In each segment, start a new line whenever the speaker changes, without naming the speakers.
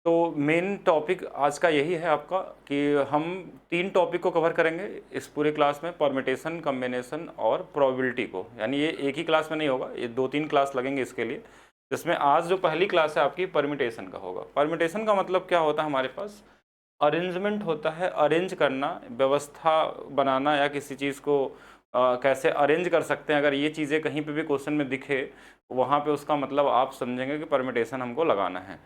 तो main topic आज का यही है आपका कि हम 3 टॉपिक को कवर करेंगे इस पूरे क्लास में, परम्यूटेशन, कॉम्बिनेशन और प्रोबेबिलिटी को। यानी ये एक ही क्लास में नहीं होगा, ये 2-3 क्लास लगेंगे इसके लिए, जिसमें आज जो पहली क्लास है आपकी परम्यूटेशन का होगा। परम्यूटेशन का मतलब क्या होता है, हमारे पास अरेंजमेंट होता है, अरेंज करना, व्यवस्था बनाना या किसी चीज़ को कैसे अरेंज कर सकते हैं। अगर ये चीज़ें कहीं पे भी क्वेश्चन में दिखे, वहाँ पे उसका मतलब आप समझेंगे कि परम्यूटेशन हमको लगाना है।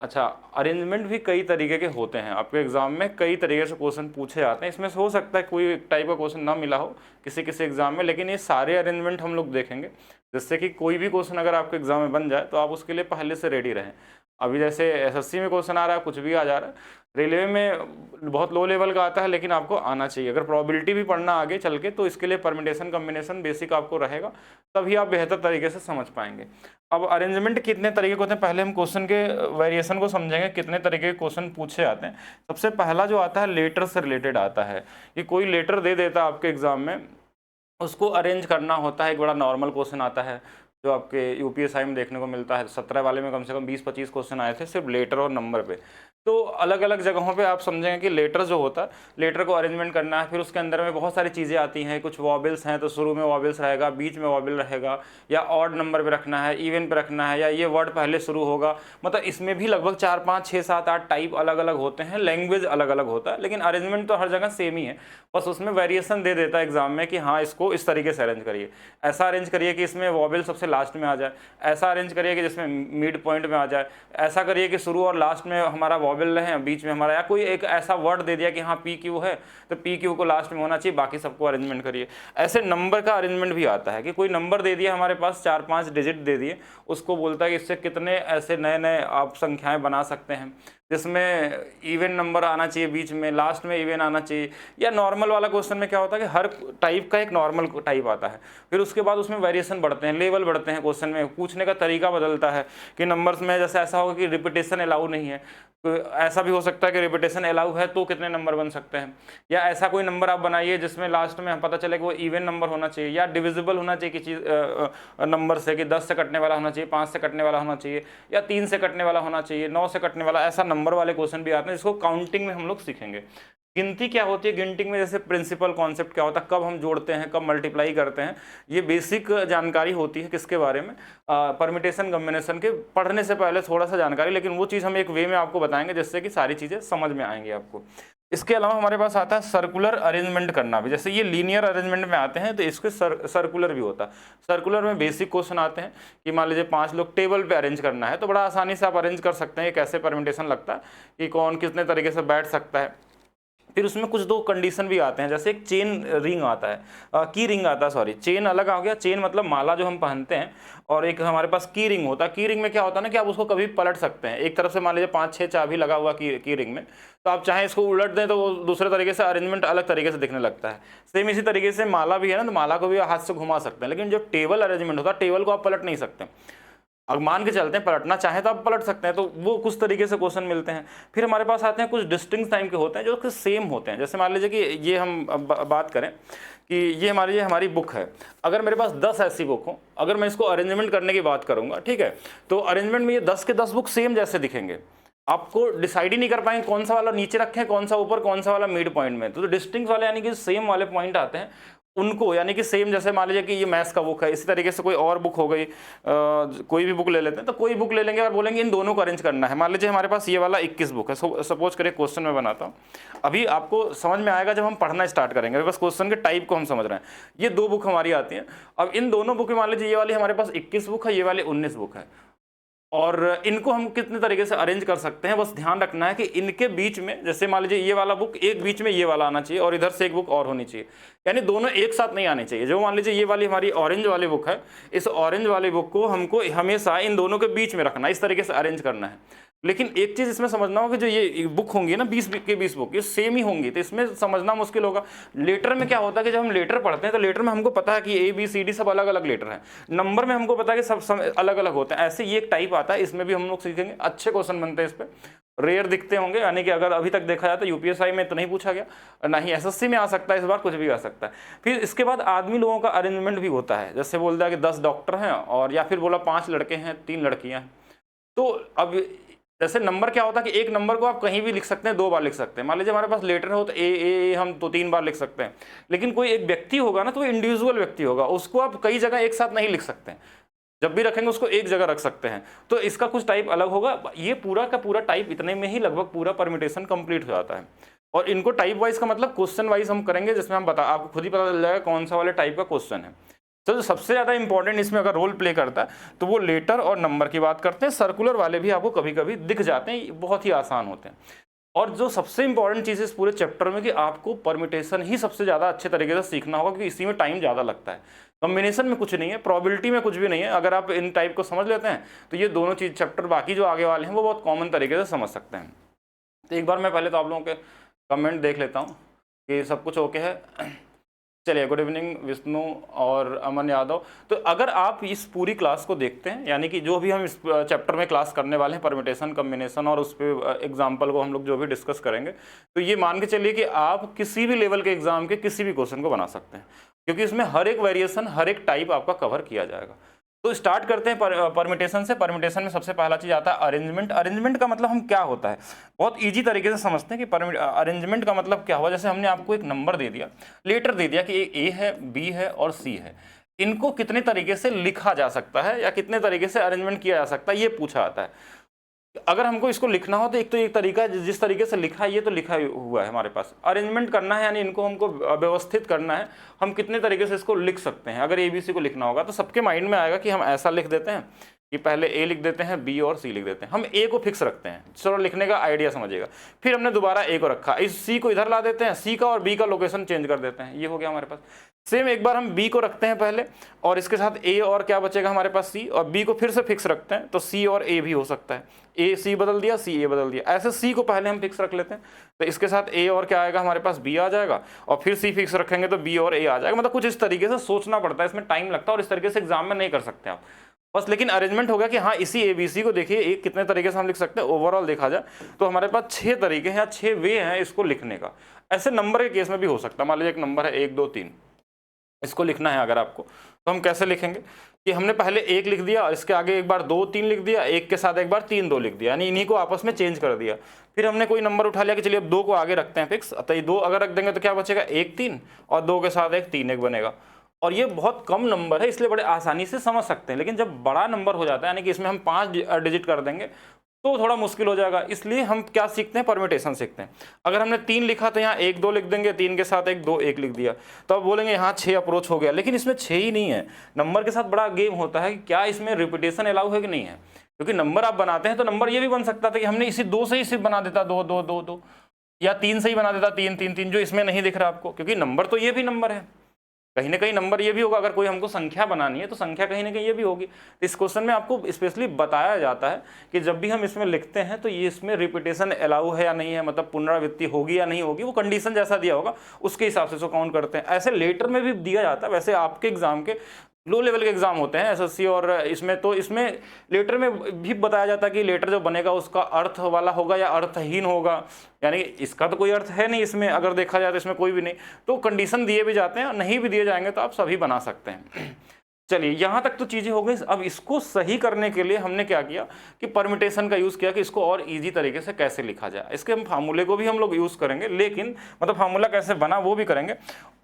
अच्छा, अरेंजमेंट भी कई तरीके के होते हैं, आपके एग्जाम में कई तरीके से क्वेश्चन पूछे जाते हैं। इसमें से हो सकता है कोई एक टाइप का क्वेश्चन ना मिला हो किसी किसी एग्जाम में, लेकिन ये सारे अरेंजमेंट हम लोग देखेंगे, जिससे कि कोई भी क्वेश्चन अगर आपके एग्जाम में बन जाए तो आप उसके लिए पहले से रेडी रहें। अभी जैसे एसएससी में क्वेश्चन आ रहा है, कुछ भी आ जा रहा है, रेलवे में बहुत लो लेवल का आता है, लेकिन आपको आना चाहिए। अगर प्रोबेबिलिटी भी पढ़ना आगे चल के, तो इसके लिए परम्यूटेशन कॉम्बिनेशन बेसिक आपको रहेगा, तभी आप बेहतर तरीके से समझ पाएंगे। अब अरेंजमेंट कितने तरीके के होते हैं, पहले हम क्वेश्चन के वेरिएशन को समझेंगे, कितने तरीके के क्वेश्चन पूछे जाते हैं। सबसे पहला जो आता है लेटर से रिलेटेड आता है, कि कोई लेटर दे देता है आपके एग्जाम में, उसको अरेंज करना होता है। एक बड़ा नॉर्मल क्वेश्चन आता है जो आपके यूपीएसआई में देखने को मिलता है, 17 वाले में कम से कम 20-25 क्वेश्चन आए थे सिर्फ लेटर और नंबर पे। तो अलग अलग जगहों पे आप समझेंगे कि लेटर जो होता है, लेटर को अरेंजमेंट करना है। फिर उसके अंदर में बहुत सारी चीज़ें आती हैं, कुछ वॉबल्स हैं तो शुरू में वॉबल्स रहेगा, बीच में वॉबल रहेगा, या ऑड नंबर पे रखना है, इवन पे रखना है, या ये वर्ड पहले शुरू होगा। मतलब इसमें भी लगभग 4, 5, 6, 7, 8 टाइप अलग अलग होते हैं, लैंग्वेज अलग अलग होता है, लेकिन अरेंजमेंट तो हर जगह सेम ही है। बस उसमें वेरिएशन दे देता है एग्जाम में कि हाँ इसको इस तरीके से अरेंज करिए, ऐसा अरेंज करिए कि इसमें वॉबल सबसे लास्ट में आ जाए, ऐसा अरेंज करिए कि जिसमें मिड पॉइंट में आ जाए, ऐसा करिए कि शुरू और लास्ट में हमारा वॉबल रहे, बीच में हमारा, या कोई एक ऐसा वर्ड दे दिया कि हाँ पी क्यू है तो पी क्यू को लास्ट में होना चाहिए, बाकी सबको अरेंजमेंट करिए। ऐसे नंबर का अरेंजमेंट भी आता है कि कोई नंबर दे दिया हमारे पास, 4-5 डिजिट दे दिए, उसको बोलता है कि इससे कितने ऐसे नए नए आप संख्याएं बना सकते हैं, जिसमें इवन नंबर आना चाहिए, बीच में लास्ट में इवन आना चाहिए। या नॉर्मल वाला क्वेश्चन में क्या होता है कि हर टाइप का एक नॉर्मल टाइप आता है, फिर उसके बाद उसमें वेरिएशन बढ़ते हैं, लेवल बढ़ते हैं, क्वेश्चन में पूछने का तरीका बदलता है कि नंबर्स में जैसे ऐसा होगा कि रिपीटेशन अलाउ नहीं है, तो ऐसा भी हो सकता है कि रिपीटेशन अलाउ है तो कितने नंबर बन सकते हैं। या ऐसा कोई नंबर आप बनाइए जिसमें लास्ट में पता चले कि वो इवन नंबर होना चाहिए, या डिविजिबल होना चाहिए किसी नंबर से, कि 10 से कटने वाला होना चाहिए, 5 से कटने वाला होना चाहिए, या 3 से कटने वाला होना चाहिए, 9 से कटने वाला। ऐसा नंबर वाले क्वेश्चन भी आते हैं, जिसको काउंटिंग में हम लोग सीखेंगे। गिनती क्या होती है, गिनती में जैसे प्रिंसिपल कॉन्सेप्ट क्या होता है, कब हम जोड़ते हैं, कब मल्टीप्लाई करते हैं, ये बेसिक जानकारी होती है किसके बारे में, परम्यूटेशन कॉम्बिनेशन के। पढ़ने से पहले थोड़ा सा जानकारी, लेकिन वो चीज़ हम एक वे में आपको बताएंगे जिससे कि सारी चीज़ें समझ में आएंगी आपको। इसके अलावा हमारे पास आता है सर्कुलर अरेंजमेंट करना भी। जैसे ये लीनियर अरेंजमेंट में आते हैं तो इसके सर्कुलर भी होता है। सर्कुलर में बेसिक क्वेश्चन आते हैं कि मान लीजिए 5 लोग टेबल पे अरेंज करना है, तो बड़ा आसानी से आप अरेंज कर सकते हैं। ये कैसे परम्यूटेशन लगता है कि कौन कितने तरीके से बैठ सकता है। फिर उसमें कुछ 2 कंडीशन भी आते हैं, जैसे एक चेन रिंग आता है, की रिंग आता है, सॉरी चेन अलग आ गया। चेन मतलब माला जो हम पहनते हैं, और एक हमारे पास की रिंग होता है। की रिंग में क्या होता है ना कि आप उसको कभी पलट सकते हैं। एक तरफ से मान लीजिए 5-6 चाबी लगा हुआ की रिंग में, तो आप चाहें इसको उलट दें तो वो दूसरे तरीके से अरेंजमेंट अलग तरीके से दिखने लगता है। सेम इसी तरीके से माला भी है ना, तो माला को भी हाथ से घुमा सकते हैं, लेकिन जो टेबल अरेंजमेंट होता है, टेबल को आप पलट नहीं सकते। अब मान के चलते हैं पलटना चाहे तो आप पलट सकते हैं, तो वो कुछ तरीके से क्वेश्चन मिलते हैं। फिर हमारे पास आते हैं कुछ डिस्टिंक्ट टाइम के होते हैं जो कि सेम होते हैं। जैसे मान लीजिए कि ये हम बात करें कि ये हमारी बुक है। अगर मेरे पास 10 ऐसी बुक हो, अगर मैं इसको अरेंजमेंट करने की बात करूंगा, ठीक है, तो अरेंजमेंट में ये 10 के 10 बुक सेम जैसे दिखेंगे। आपको डिसाइड ही नहीं कर पाएंगे कौन सा वाला नीचे रखें, कौन सा ऊपर, कौन सा वाला मिड पॉइंट में। तो डिस्टिंक्ट वाले यानी कि सेम वाले पॉइंट आते हैं उनको, यानी कि सेम। जैसे मान लीजिए कि ये मैथ्स का बुक है, इसी तरीके से कोई और बुक हो गई, कोई भी बुक ले लेते हैं, तो कोई बुक ले लेंगे और बोलेंगे इन दोनों को अरेंज करना है। मान लीजिए हमारे पास ये वाला 21 बुक है, सपोज करिए क्वेश्चन में बनाता हूँ। अभी आपको समझ में आएगा जब हम पढ़ना स्टार्ट करेंगे, अभी बस क्वेश्चन के टाइप को हम समझ रहे हैं। ये 2 बुक हमारी आती हैं। अब इन दोनों बुक में मान लीजिए ये वाली हमारे पास 21 बुक है, ये वाली 19 बुक है, और इनको हम कितने तरीके से अरेंज कर सकते हैं। बस ध्यान रखना है कि इनके बीच में, जैसे मान लीजिए ये वाला बुक एक बीच में ये वाला आना चाहिए, और इधर से एक बुक और होनी चाहिए, यानी दोनों एक साथ नहीं आनी चाहिए। जो मान लीजिए ये वाली हमारी ऑरेंज वाली बुक है, इस ऑरेंज वाली बुक को हमको हमेशा इन दोनों के बीच में रखना है, इस तरीके से अरेंज करना है। लेकिन एक चीज इसमें समझना होगा कि जो ये बुक होंगी ना 20 के 20 बुक, ये सेम ही होंगी, तो इसमें समझना मुश्किल होगा। लेटर में क्या होता है कि जब हम लेटर पढ़ते हैं तो लेटर में हमको पता है कि ABCD सब अलग अलग लेटर हैं। नंबर में हमको पता है कि सब अलग अलग होते हैं। ऐसे ये एक टाइप आता है, इसमें भी हम लोग सीखेंगे। अच्छे क्वेश्चन बनते हैं इस पर, रेयर दिखते होंगे, यानी कि अगर अभी तक देखा जाए तो यूपीएसआई में तो नहीं पूछा गया, ना ही एसएससी में आ सकता है, इस बार कुछ भी आ सकता है। फिर इसके बाद आदमी लोगों का अरेंजमेंट भी होता है। जैसे बोल दिया कि 10 डॉक्टर हैं, और या फिर बोला 5 लड़के हैं, 3 लड़कियां हैं। तो अब जैसे नंबर क्या होता है कि एक नंबर को आप कहीं भी लिख सकते हैं, 2 बार लिख सकते हैं। मान लीजिए हमारे पास लेटर हो तो ए हम तो 3 बार लिख सकते हैं। लेकिन कोई एक व्यक्ति होगा ना, तो वो इंडिविजुअल व्यक्ति होगा, उसको आप कई जगह एक साथ नहीं लिख सकते हैं। जब भी रखेंगे उसको एक जगह रख सकते हैं, तो इसका कुछ टाइप अलग होगा। ये पूरा का पूरा टाइप इतने में ही लगभग पूरा परम्यूटेशन कंप्लीट हो जाता है। और इनको टाइप वाइज का मतलब क्वेश्चन वाइज हम करेंगे, जिसमें हम आपको खुद ही पता चल जाएगा कौन सा वाले टाइप का क्वेश्चन है। तो जो सबसे ज़्यादा इंपॉर्टेंट इसमें अगर रोल प्ले करता है तो वो लेटर और नंबर की बात करते हैं। सर्कुलर वाले भी आपको कभी कभी दिख जाते हैं, बहुत ही आसान होते हैं। और जो सबसे इंपॉर्टेंट चीज़ है इस पूरे चैप्टर में कि आपको परम्यूटेशन ही सबसे ज़्यादा अच्छे तरीके से सीखना होगा, क्योंकि इसी में टाइम ज़्यादा लगता है। कॉम्बिनेशन में कुछ नहीं है, प्रोबेबिलिटी में कुछ भी नहीं है। अगर आप इन टाइप को समझ लेते हैं तो ये दोनों चीज़ चैप्टर बाकी जो आगे वाले हैं वो बहुत कॉमन तरीके से समझ सकते हैं। तो एक बार मैं पहले तो आप लोगों के कमेंट देख लेता हूँ कि सब कुछ ओके है। चलिए, गुड इवनिंग विष्णु और अमन यादव। तो अगर आप इस पूरी क्लास को देखते हैं, यानी कि जो भी हम इस चैप्टर में क्लास करने वाले हैं, परम्यूटेशन कॉम्बिनेशन, और उस पर एग्जाम्पल को हम लोग जो भी डिस्कस करेंगे, तो ये मान के चलिए कि आप किसी भी लेवल के एग्जाम के किसी भी क्वेश्चन को बना सकते हैं, क्योंकि इसमें हर एक वेरिएशन, हर एक टाइप आपका कवर किया जाएगा। तो स्टार्ट करते हैं परम्यूटेशन से। परम्यूटेशन में सबसे पहला चीज़ आता है अरेंजमेंट। अरेंजमेंट का मतलब हम क्या होता है, बहुत इजी तरीके से समझते हैं कि अरेंजमेंट का मतलब क्या हुआ। जैसे हमने आपको एक नंबर दे दिया, लेटर दे दिया कि ए है, बी है और सी है, इनको कितने तरीके से लिखा जा सकता है या कितने तरीके से अरेंजमेंट किया जा सकता है, ये पूछा आता है। अगर हमको इसको लिखना हो तो एक तरीका, जिस तरीके से लिखा है ये तो लिखा हुआ है हमारे पास। अरेंजमेंट करना है यानी इनको हमको व्यवस्थित करना है, हम कितने तरीके से इसको लिख सकते हैं। अगर ABC को लिखना होगा तो सबके माइंड में आएगा कि हम ऐसा लिख देते हैं कि पहले A लिख देते हैं, B और C लिख देते हैं। हम A को फिक्स रखते हैं, चलो लिखने का आइडिया समझिएगा। फिर हमने दोबारा A को रखा, इस C को इधर ला देते हैं, C का और B का लोकेशन चेंज कर देते हैं, ये हो गया हमारे पास। सेम एक बार हम B को रखते हैं पहले, और इसके साथ A और क्या बचेगा हमारे पास C, और B को फिर से फिक्स रखते हैं तो C और A भी हो सकता है। A C बदल दिया, C A बदल दिया, ऐसे C को पहले हम फिक्स रख लेते हैं तो इसके साथ A और क्या आएगा हमारे पास, B आ जाएगा, और फिर C फिक्स रखेंगे तो B और A आ जाएगा। मतलब कुछ इस तरीके से सोचना पड़ता है, इसमें टाइम लगता है, और इस तरीके से एग्जाम में नहीं कर सकते आप बस। लेकिन अरेंजमेंट हो गया कि हाँ, इसी ABC को देखिए एक कितने तरीके से हम लिख सकते हैं। ओवरऑल देखा जाए तो हमारे पास 6 तरीके हैं या 6 वे हैं इसको लिखने का। ऐसे नंबर के केस में भी हो सकता है। मान लीजिए एक नंबर है 1 2 3, इसको लिखना है अगर आपको, तो हम कैसे लिखेंगे कि हमने पहले 1 लिख दिया, इसके आगे एक बार 2 3 लिख दिया, 1 के साथ एक बार 3 2 लिख दिया, यानी इन्हीं को आपस में चेंज कर दिया। फिर हमने कोई नंबर उठा लिया कि चलिए अब 2 को आगे रखते हैं फिक्स, तो ये 2 अगर रख देंगे तो क्या बचेगा, 1 3, और 2 के साथ एक 3 1 बनेगा। और ये बहुत कम नंबर है इसलिए बड़े आसानी से समझ सकते हैं। लेकिन जब बड़ा नंबर हो जाता है, यानी कि इसमें हम 5 डिजिट कर देंगे, तो थोड़ा मुश्किल हो जाएगा। इसलिए हम क्या सीखते हैं, परम्यूटेशन सीखते हैं। अगर हमने 3 लिखा तो यहाँ 1 2 लिख देंगे, 3 के साथ एक 2 1 लिख दिया, तो अब बोलेंगे यहाँ 6 अप्रोच हो गया। लेकिन इसमें 6 ही नहीं है, नंबर के साथ बड़ा गेम होता है कि क्या इसमें रिपीटेशन अलाउ है कि नहीं है। क्योंकि नंबर आप बनाते हैं तो नंबर ये भी बन सकता था कि हमने इसी 2 से ही सिर्फ बना देता 2 2 2 2, या 3 से ही बना देता 3 3 3, जो इसमें नहीं दिख रहा आपको, क्योंकि नंबर तो ये भी नंबर है, कहीं ना कहीं नंबर ये भी होगा। अगर कोई हमको संख्या बनानी है तो संख्या कहीं ना कहीं ये भी होगी। इस क्वेश्चन में आपको स्पेशली बताया जाता है कि जब भी हम इसमें लिखते हैं तो ये इसमें रिपीटेशन अलाउ है या नहीं है, मतलब पुनरावृत्ति होगी या नहीं होगी, वो कंडीशन जैसा दिया होगा उसके हिसाब से इसको काउंट करते हैं। ऐसे लेटर में भी दिया जाता है। वैसे आपके एग्जाम के लो लेवल के एग्जाम होते हैं SSC, और इसमें लेटर में भी बताया जाता है कि लेटर जो बनेगा उसका अर्थ वाला होगा या अर्थहीन होगा, यानी इसका तो कोई अर्थ है नहीं इसमें, अगर देखा जाए तो इसमें कोई भी नहीं। तो कंडीशन दिए भी जाते हैं, नहीं भी दिए जाएंगे तो आप सभी बना सकते हैं। चलिए, यहाँ तक तो चीज़ें हो गई। अब इसको सही करने के लिए हमने क्या किया कि परम्यूटेशन का यूज़ किया कि इसको और इजी तरीके से कैसे लिखा जाए। इसके हम फार्मूले को भी हम लोग यूज़ करेंगे, लेकिन मतलब फार्मूला कैसे बना वो भी करेंगे।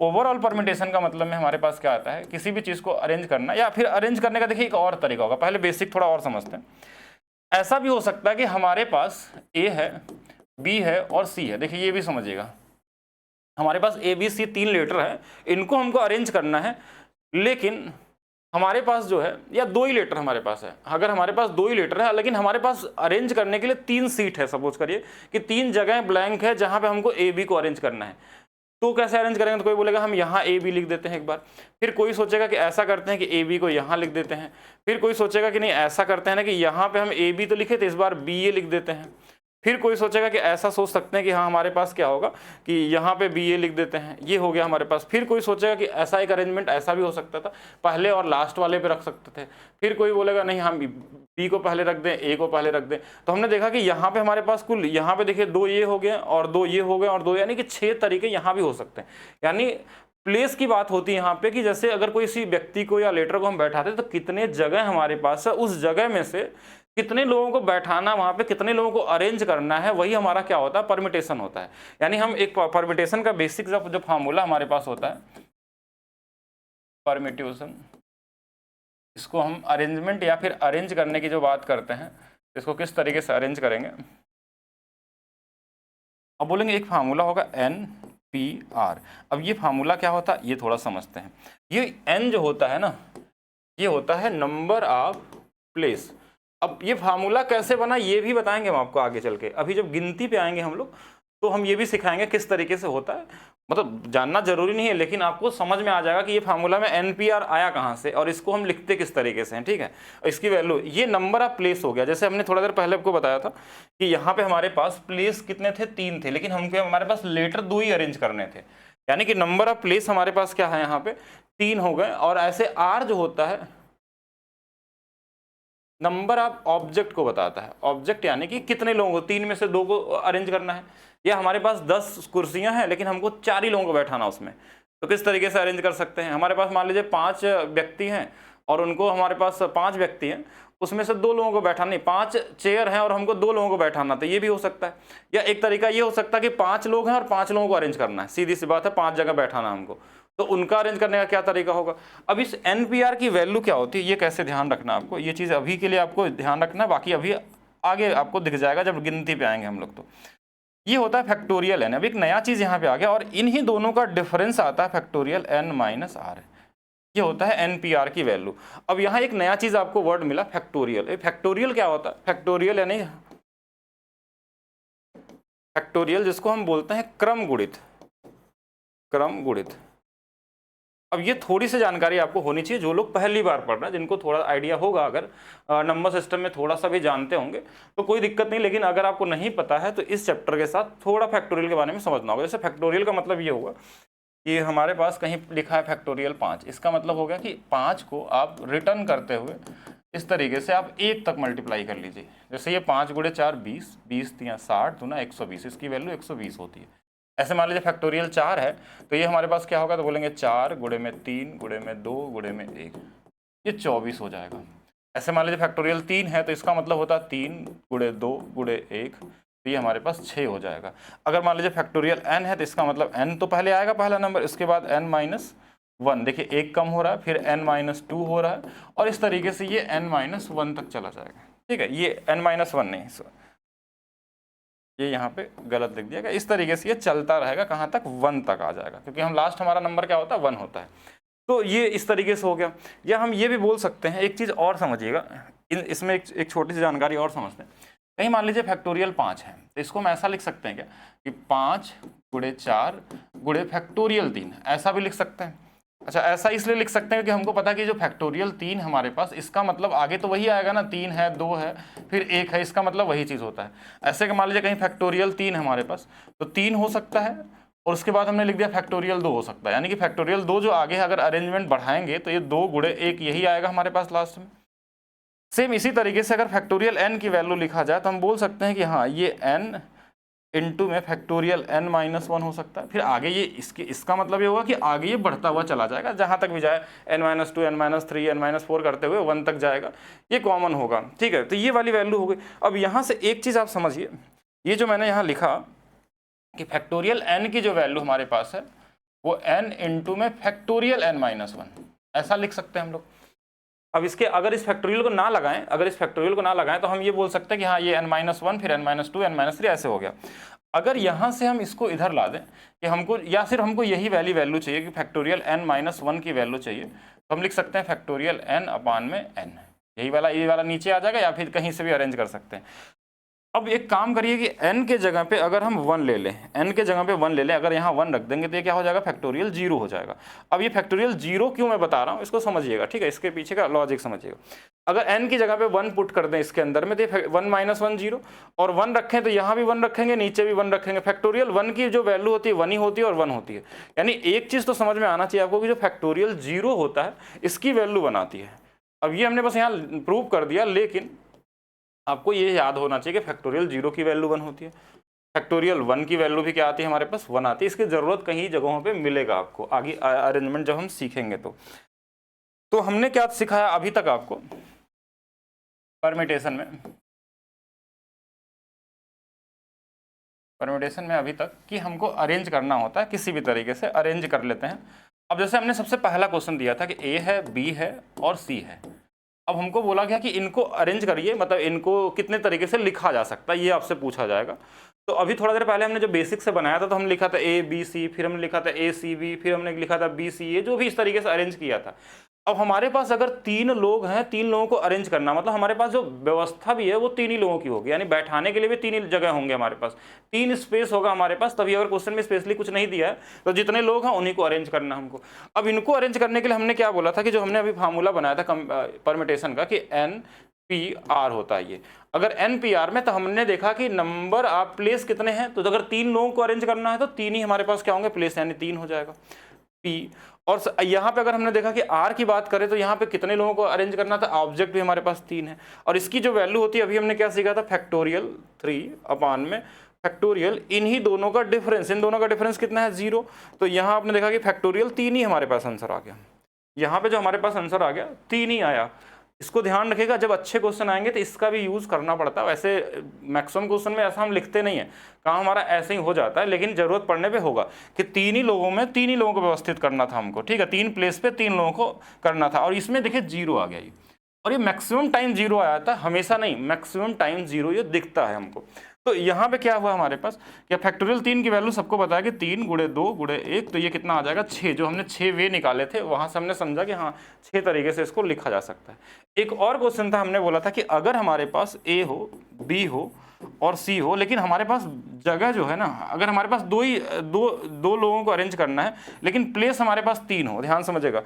ओवरऑल परम्यूटेशन का मतलब में हमारे पास क्या आता है, किसी भी चीज़ को अरेंज करना, या फिर अरेंज करने का देखिए एक और तरीका होगा। पहले बेसिक थोड़ा और समझते हैं। ऐसा भी हो सकता है कि हमारे पास A है, B है और C है। देखिए ये भी समझिएगा, हमारे पास ABC 3 लेटर है, इनको हमको अरेंज करना है, लेकिन हमारे पास जो है या 2 ही लेटर हमारे पास है। अगर हमारे पास 2 ही लेटर है लेकिन हमारे पास अरेंज करने के लिए 3 सीट है, सपोज करिए कि 3 जगह ब्लैंक है जहां पे हमको AB को अरेंज करना है, तो कैसे अरेंज करेंगे। तो कोई बोलेगा हम यहाँ AB लिख देते हैं एक बार, फिर कोई सोचेगा कि ऐसा करते हैं कि AB को यहाँ लिख देते हैं, फिर कोई सोचेगा कि नहीं ऐसा करते हैं ना कि यहाँ पे हम AB तो लिखे थे, इस बार BA लिख देते हैं। फिर कोई सोचेगा कि ऐसा सोच सकते हैं कि हाँ हमारे पास क्या होगा कि यहाँ पे BA लिख देते हैं, ये हो गया हमारे पास। फिर कोई सोचेगा कि ऐसा एक अरेंजमेंट ऐसा भी हो सकता था, पहले और लास्ट वाले पे रख सकते थे। फिर कोई बोलेगा नहीं हम B को पहले रख दें, A को पहले रख दें। तो हमने देखा कि यहाँ पे हमारे पास कुल, यहाँ पे देखिए 2 ये हो गए और 2 ये हो गए और 2, यानी कि 6 तरीके यहाँ भी हो सकते हैं। यानी प्लेस की बात होती है यहाँ पे कि जैसे अगर कोई किसी व्यक्ति को या लेटर को हम बैठाते तो कितने जगह हमारे पास है, उस जगह में से कितने लोगों को बैठाना, वहां पे कितने लोगों को अरेंज करना है, वही हमारा क्या होता है, परमिटेशन होता है। यानी हम एक परमिटेशन का बेसिक जो फार्मूला हमारे पास होता है परमिट्यूशन, इसको हम अरेंजमेंट या फिर अरेंज करने की जो बात करते हैं, इसको किस तरीके से अरेंज करेंगे। अब बोलेंगे एक फार्मूला होगा NPR। अब ये फार्मूला क्या होता है, ये थोड़ा समझते हैं। ये N जो होता है ना, ये होता है नंबर ऑफ प्लेस। अब ये फार्मूला कैसे बना ये भी बताएंगे हम आपको आगे चल के। अभी जब गिनती पे आएंगे हम लोग तो हम ये भी सिखाएंगे किस तरीके से होता है। मतलब जानना जरूरी नहीं है, लेकिन आपको समझ में आ जाएगा कि ये फार्मूला में NPR आया कहाँ से और इसको हम लिखते किस तरीके से हैं, ठीक है। इसकी वैल्यू, ये नंबर ऑफ प्लेस हो गया। जैसे हमने थोड़ा देर पहले आपको बताया था कि यहाँ पे हमारे पास प्लेस कितने थे, 3 थे, लेकिन हमारे पास लेटर 2 ही अरेंज करने थे। यानी कि नंबर ऑफ प्लेस हमारे पास क्या है, यहाँ पे 3 हो गए। और ऐसे R जो होता है नंबर ऑफ ऑब्जेक्ट को बताता है। ऑब्जेक्ट यानी कि कितने लोगों को, 3 में से 2 को अरेंज करना है। या हमारे पास 10 कुर्सियां हैं लेकिन हमको 4 ही लोगों को बैठाना उसमें, तो किस तरीके से अरेंज कर सकते हैं। हमारे पास मान लीजिए 5 व्यक्ति हैं और उनको, हमारे पास 5 व्यक्ति हैं, उसमें से 2 लोगों को बैठाना, नहीं 5 चेयर हैं और हमको 2 लोगों को बैठाना, तो ये भी हो सकता है। या एक तरीका ये हो सकता है कि 5 लोग हैं और 5 लोगों को अरेंज करना है, सीधी सी बात है, 5 जगह बैठाना हमको, तो उनका अरेंज करने का क्या तरीका होगा। अब इस NPR की वैल्यू क्या होती है, ये कैसे ध्यान रखना आपको, ये चीज़ अभी के लिए आपको ध्यान रखना है, बाकी अभी आगे आपको दिख जाएगा जब गिनती पे आएंगे हम लोग। तो ये होता है फैक्टोरियल n। अब एक नया चीज़ यहाँ पे आ गया और इन्हीं दोनों का डिफरेंस आता है फैक्टोरियल n-r। ये होता है NPR की वैल्यू। अब यहाँ एक नया चीज़ आपको वर्ड मिला, फैक्टोरियल। फैक्टोरियल क्या होता है, फैक्टोरियल यानी फैक्टोरियल जिसको हम बोलते हैं क्रम गुणित, क्रम गुणित। अब ये थोड़ी सी जानकारी आपको होनी चाहिए, जो लोग पहली बार पढ़ रहे हैं, जिनको थोड़ा आइडिया होगा, अगर नंबर सिस्टम में थोड़ा सा भी जानते होंगे तो कोई दिक्कत नहीं, लेकिन अगर आपको नहीं पता है तो इस चैप्टर के साथ थोड़ा फैक्टोरियल के बारे में समझना होगा। जैसे फैक्टोरियल का मतलब ये होगा कि हमारे पास कहीं लिखा है फैक्टोरियल 5, इसका मतलब हो गया कि 5 को आप रिटर्न करते हुए इस तरीके से आप 1 तक मल्टीप्लाई कर लीजिए। जैसे ये 5 × 4 20, 20 × 3 60, 2 120, इसकी वैल्यू 120 होती है। ऐसे मान लीजिए फैक्टोरियल 4 है तो ये हमारे पास क्या होगा, तो बोलेंगे 4 × 3 × 2 × 1, ये 24 हो जाएगा। ऐसे मान लीजिए फैक्टोरियल 3 है तो इसका मतलब होता है 3 × 2 × 1, तो ये हमारे पास 6 हो जाएगा। अगर मान लीजिए फैक्टोरियल n है तो इसका मतलब n तो पहले आएगा पहला नंबर, इसके बाद n-1, देखिए 1 कम हो रहा है, फिर n-2 हो रहा है, और इस तरीके से ये n-1 तक चला जाएगा। ठीक है, ये n-1 नहीं, ये यहाँ पे गलत लिख दिया गया। इस तरीके से ये चलता रहेगा, कहाँ तक, 1 तक आ जाएगा, क्योंकि हम लास्ट हमारा नंबर क्या होता है, 1 होता है। तो ये इस तरीके से हो गया। या हम ये भी बोल सकते हैं, एक चीज़ और समझिएगा, इसमें एक छोटी सी जानकारी और समझते हैं। कहीं मान लीजिए फैक्टोरियल 5 है तो इसको हम ऐसा लिख सकते हैं क्या कि 5 × 4 × फैक्टोरियल 3, ऐसा भी लिख सकते हैं। अच्छा, ऐसा इसलिए लिख सकते हैं कि हमको पता है कि जो फैक्टोरियल 3 हमारे पास, इसका मतलब आगे तो वही आएगा ना, 3 है, 2 है, फिर 1 है, इसका मतलब वही चीज़ होता है। ऐसे कि मान लीजिए कहीं फैक्टोरियल 3 हमारे पास, तो 3 हो सकता है और उसके बाद हमने लिख दिया फैक्टोरियल 2 हो सकता है। यानी कि फैक्टोरियल 2 जो आगे अगर अरेंजमेंट बढ़ाएंगे तो ये 2 × 1 यही आएगा हमारे पास लास्ट में। सेम इसी तरीके से अगर फैक्टोरियल n की वैल्यू लिखा जाए तो हम बोल सकते हैं कि हाँ, ये n इंटू में फैक्टोरियल n-1 हो सकता है। फिर आगे ये इसका मतलब ये होगा कि आगे ये बढ़ता हुआ चला जाएगा, जहाँ तक भी जाए n-2, n-3, n-4 करते हुए 1 तक जाएगा, ये कॉमन होगा। ठीक है, तो ये वाली वैल्यू हो गई। अब यहाँ से एक चीज़ आप समझिए, ये जो मैंने यहाँ लिखा कि फैक्टोरियल n की जो वैल्यू हमारे पास है वो n इंटू में फैक्टोरियल n-1, ऐसा लिख सकते हैं हम लोग। अब इसके अगर इस फैक्टोरियल को ना लगाएं, तो हम ये बोल सकते हैं कि हाँ, ये n-1, फिर n-2, n-3 ऐसे हो गया। अगर यहाँ से हम इसको इधर ला दें कि हमको, या सिर्फ हमको यही वैल्यू चाहिए कि फैक्टोरियल n-1 की वैल्यू चाहिए, तो हम लिख सकते हैं फैक्टोरियल n/n, यही वाला, ये वाला नीचे आ जाएगा, या फिर कहीं से भी अरेंज कर सकते हैं। अब एक काम करिए कि n के जगह पे अगर हम 1 ले लें, अगर यहाँ 1 रख देंगे तो ये क्या हो जाएगा, फैक्टोरियल 0 हो जाएगा। अब ये फैक्टोरियल 0 क्यों मैं बता रहा हूँ, इसको समझिएगा। ठीक है, इसके पीछे का लॉजिक समझिएगा। अगर n की जगह पे 1 पुट कर दें इसके अंदर में, तो 1-1 0, और 1 रखें तो यहाँ भी 1 रखेंगे, नीचे भी 1 रखेंगे। फैक्टोरियल 1 की जो वैल्यू होती है 1 ही होती है और 1 होती है। यानी एक चीज़ तो समझ में आना चाहिए आपको कि जो फैक्टोरियल 0 होता है इसकी वैल्यू 1 आती है। अब ये हमने बस यहाँ प्रूव कर दिया, लेकिन आपको ये याद होना चाहिए कि फैक्टोरियल 0 की वैल्यू 1 होती है, फैक्टोरियल 1 की वैल्यू भी क्या आती है हमारे पास, 1 आती है। इसकी ज़रूरत कहीं जगहों पे मिलेगा आपको आगे अरेंजमेंट जब हम सीखेंगे। तो हमने क्या सिखाया अभी तक आपको, परमिटेशन में अभी तक कि हमको अरेंज करना होता है, किसी भी तरीके से अरेंज कर लेते हैं। अब जैसे हमने सबसे पहला क्वेश्चन दिया था कि ए है, बी है और सी है। अब हमको बोला गया कि इनको अरेंज करिए, मतलब इनको कितने तरीके से लिखा जा सकता है ये आपसे पूछा जाएगा। तो अभी थोड़ा देर पहले हमने जो बेसिक से बनाया था तो हमने लिखा था ए बी सी, फिर हमने लिखा था ए सी बी, फिर हमने लिखा था बी सी ए, जो भी इस तरीके से अरेंज किया था। अब हमारे पास अगर 3 लोग हैं, 3 लोगों को अरेंज करना, मतलब हमारे पास जो व्यवस्था भी है वो 3 ही लोगों की होगी, यानी बैठाने के लिए भी 3 ही जगह होंगे हमारे पास, 3 स्पेस होगा हमारे पास। तभी अगर क्वेश्चन में स्पेशली कुछ नहीं दिया है तो जितने लोग हैं उन्हीं को अरेंज करना हमको। अब इनको अरेंज करने के लिए हमने क्या बोला था कि जो हमने अभी फार्मूला बनाया था परमिटेशन का कि एन पी आर होता है ये। अगर एन पी आर में तो हमने देखा कि नंबर आप प्लेस कितने हैं, तो अगर 3 लोगों को अरेंज करना है तो 3 ही हमारे पास क्या होंगे प्लेस, यानी 3 हो जाएगा पी। और यहाँ पे अगर हमने देखा कि आर की बात करें तो यहाँ पे कितने लोगों को अरेंज करना था, ऑब्जेक्ट भी हमारे पास 3 है। और इसकी जो वैल्यू होती है अभी हमने क्या सीखा था, फैक्टोरियल 3 में फैक्टोरियल इन्हीं दोनों का डिफरेंस, इन दोनों का डिफरेंस कितना है 0। तो यहाँ आपने देखा कि फैक्टोरियल 3 ही हमारे पास आंसर आ गया। यहाँ पे जो हमारे पास आंसर आ गया 3 ही आया। इसको ध्यान रखिएगा, जब अच्छे क्वेश्चन आएंगे तो इसका भी यूज करना पड़ता है। वैसे मैक्सिमम क्वेश्चन में ऐसा हम लिखते नहीं है, कहाँ हमारा ऐसे ही हो जाता है, लेकिन जरूरत पड़ने पे होगा कि 3 ही लोगों में 3 ही लोगों को व्यवस्थित करना था हमको, ठीक है, 3 प्लेस पे 3 लोगों को करना था। और इसमें देखिए 0 आ गया ये, और ये मैक्सिमम टाइम 0 आया था, हमेशा नहीं, मैक्सिमम टाइम 0 ये दिखता है हमको। तो यहाँ पे क्या हुआ हमारे पास, क्या फैक्टोरियल 3 की वैल्यू सबको बताया कि 3 गुणे 2 गुणे 1, तो ये कितना आ जाएगा 6। जो हमने 6 वे निकाले थे वहां से हमने समझा कि हाँ 6 तरीके से इसको लिखा जा सकता है। एक और क्वेश्चन था, हमने बोला था कि अगर हमारे पास ए हो, बी हो और सी हो, लेकिन हमारे पास जगह जो है ना, अगर हमारे पास दो लोगों को अरेंज करना है लेकिन प्लेस हमारे पास 3 हो, ध्यान समझेगा,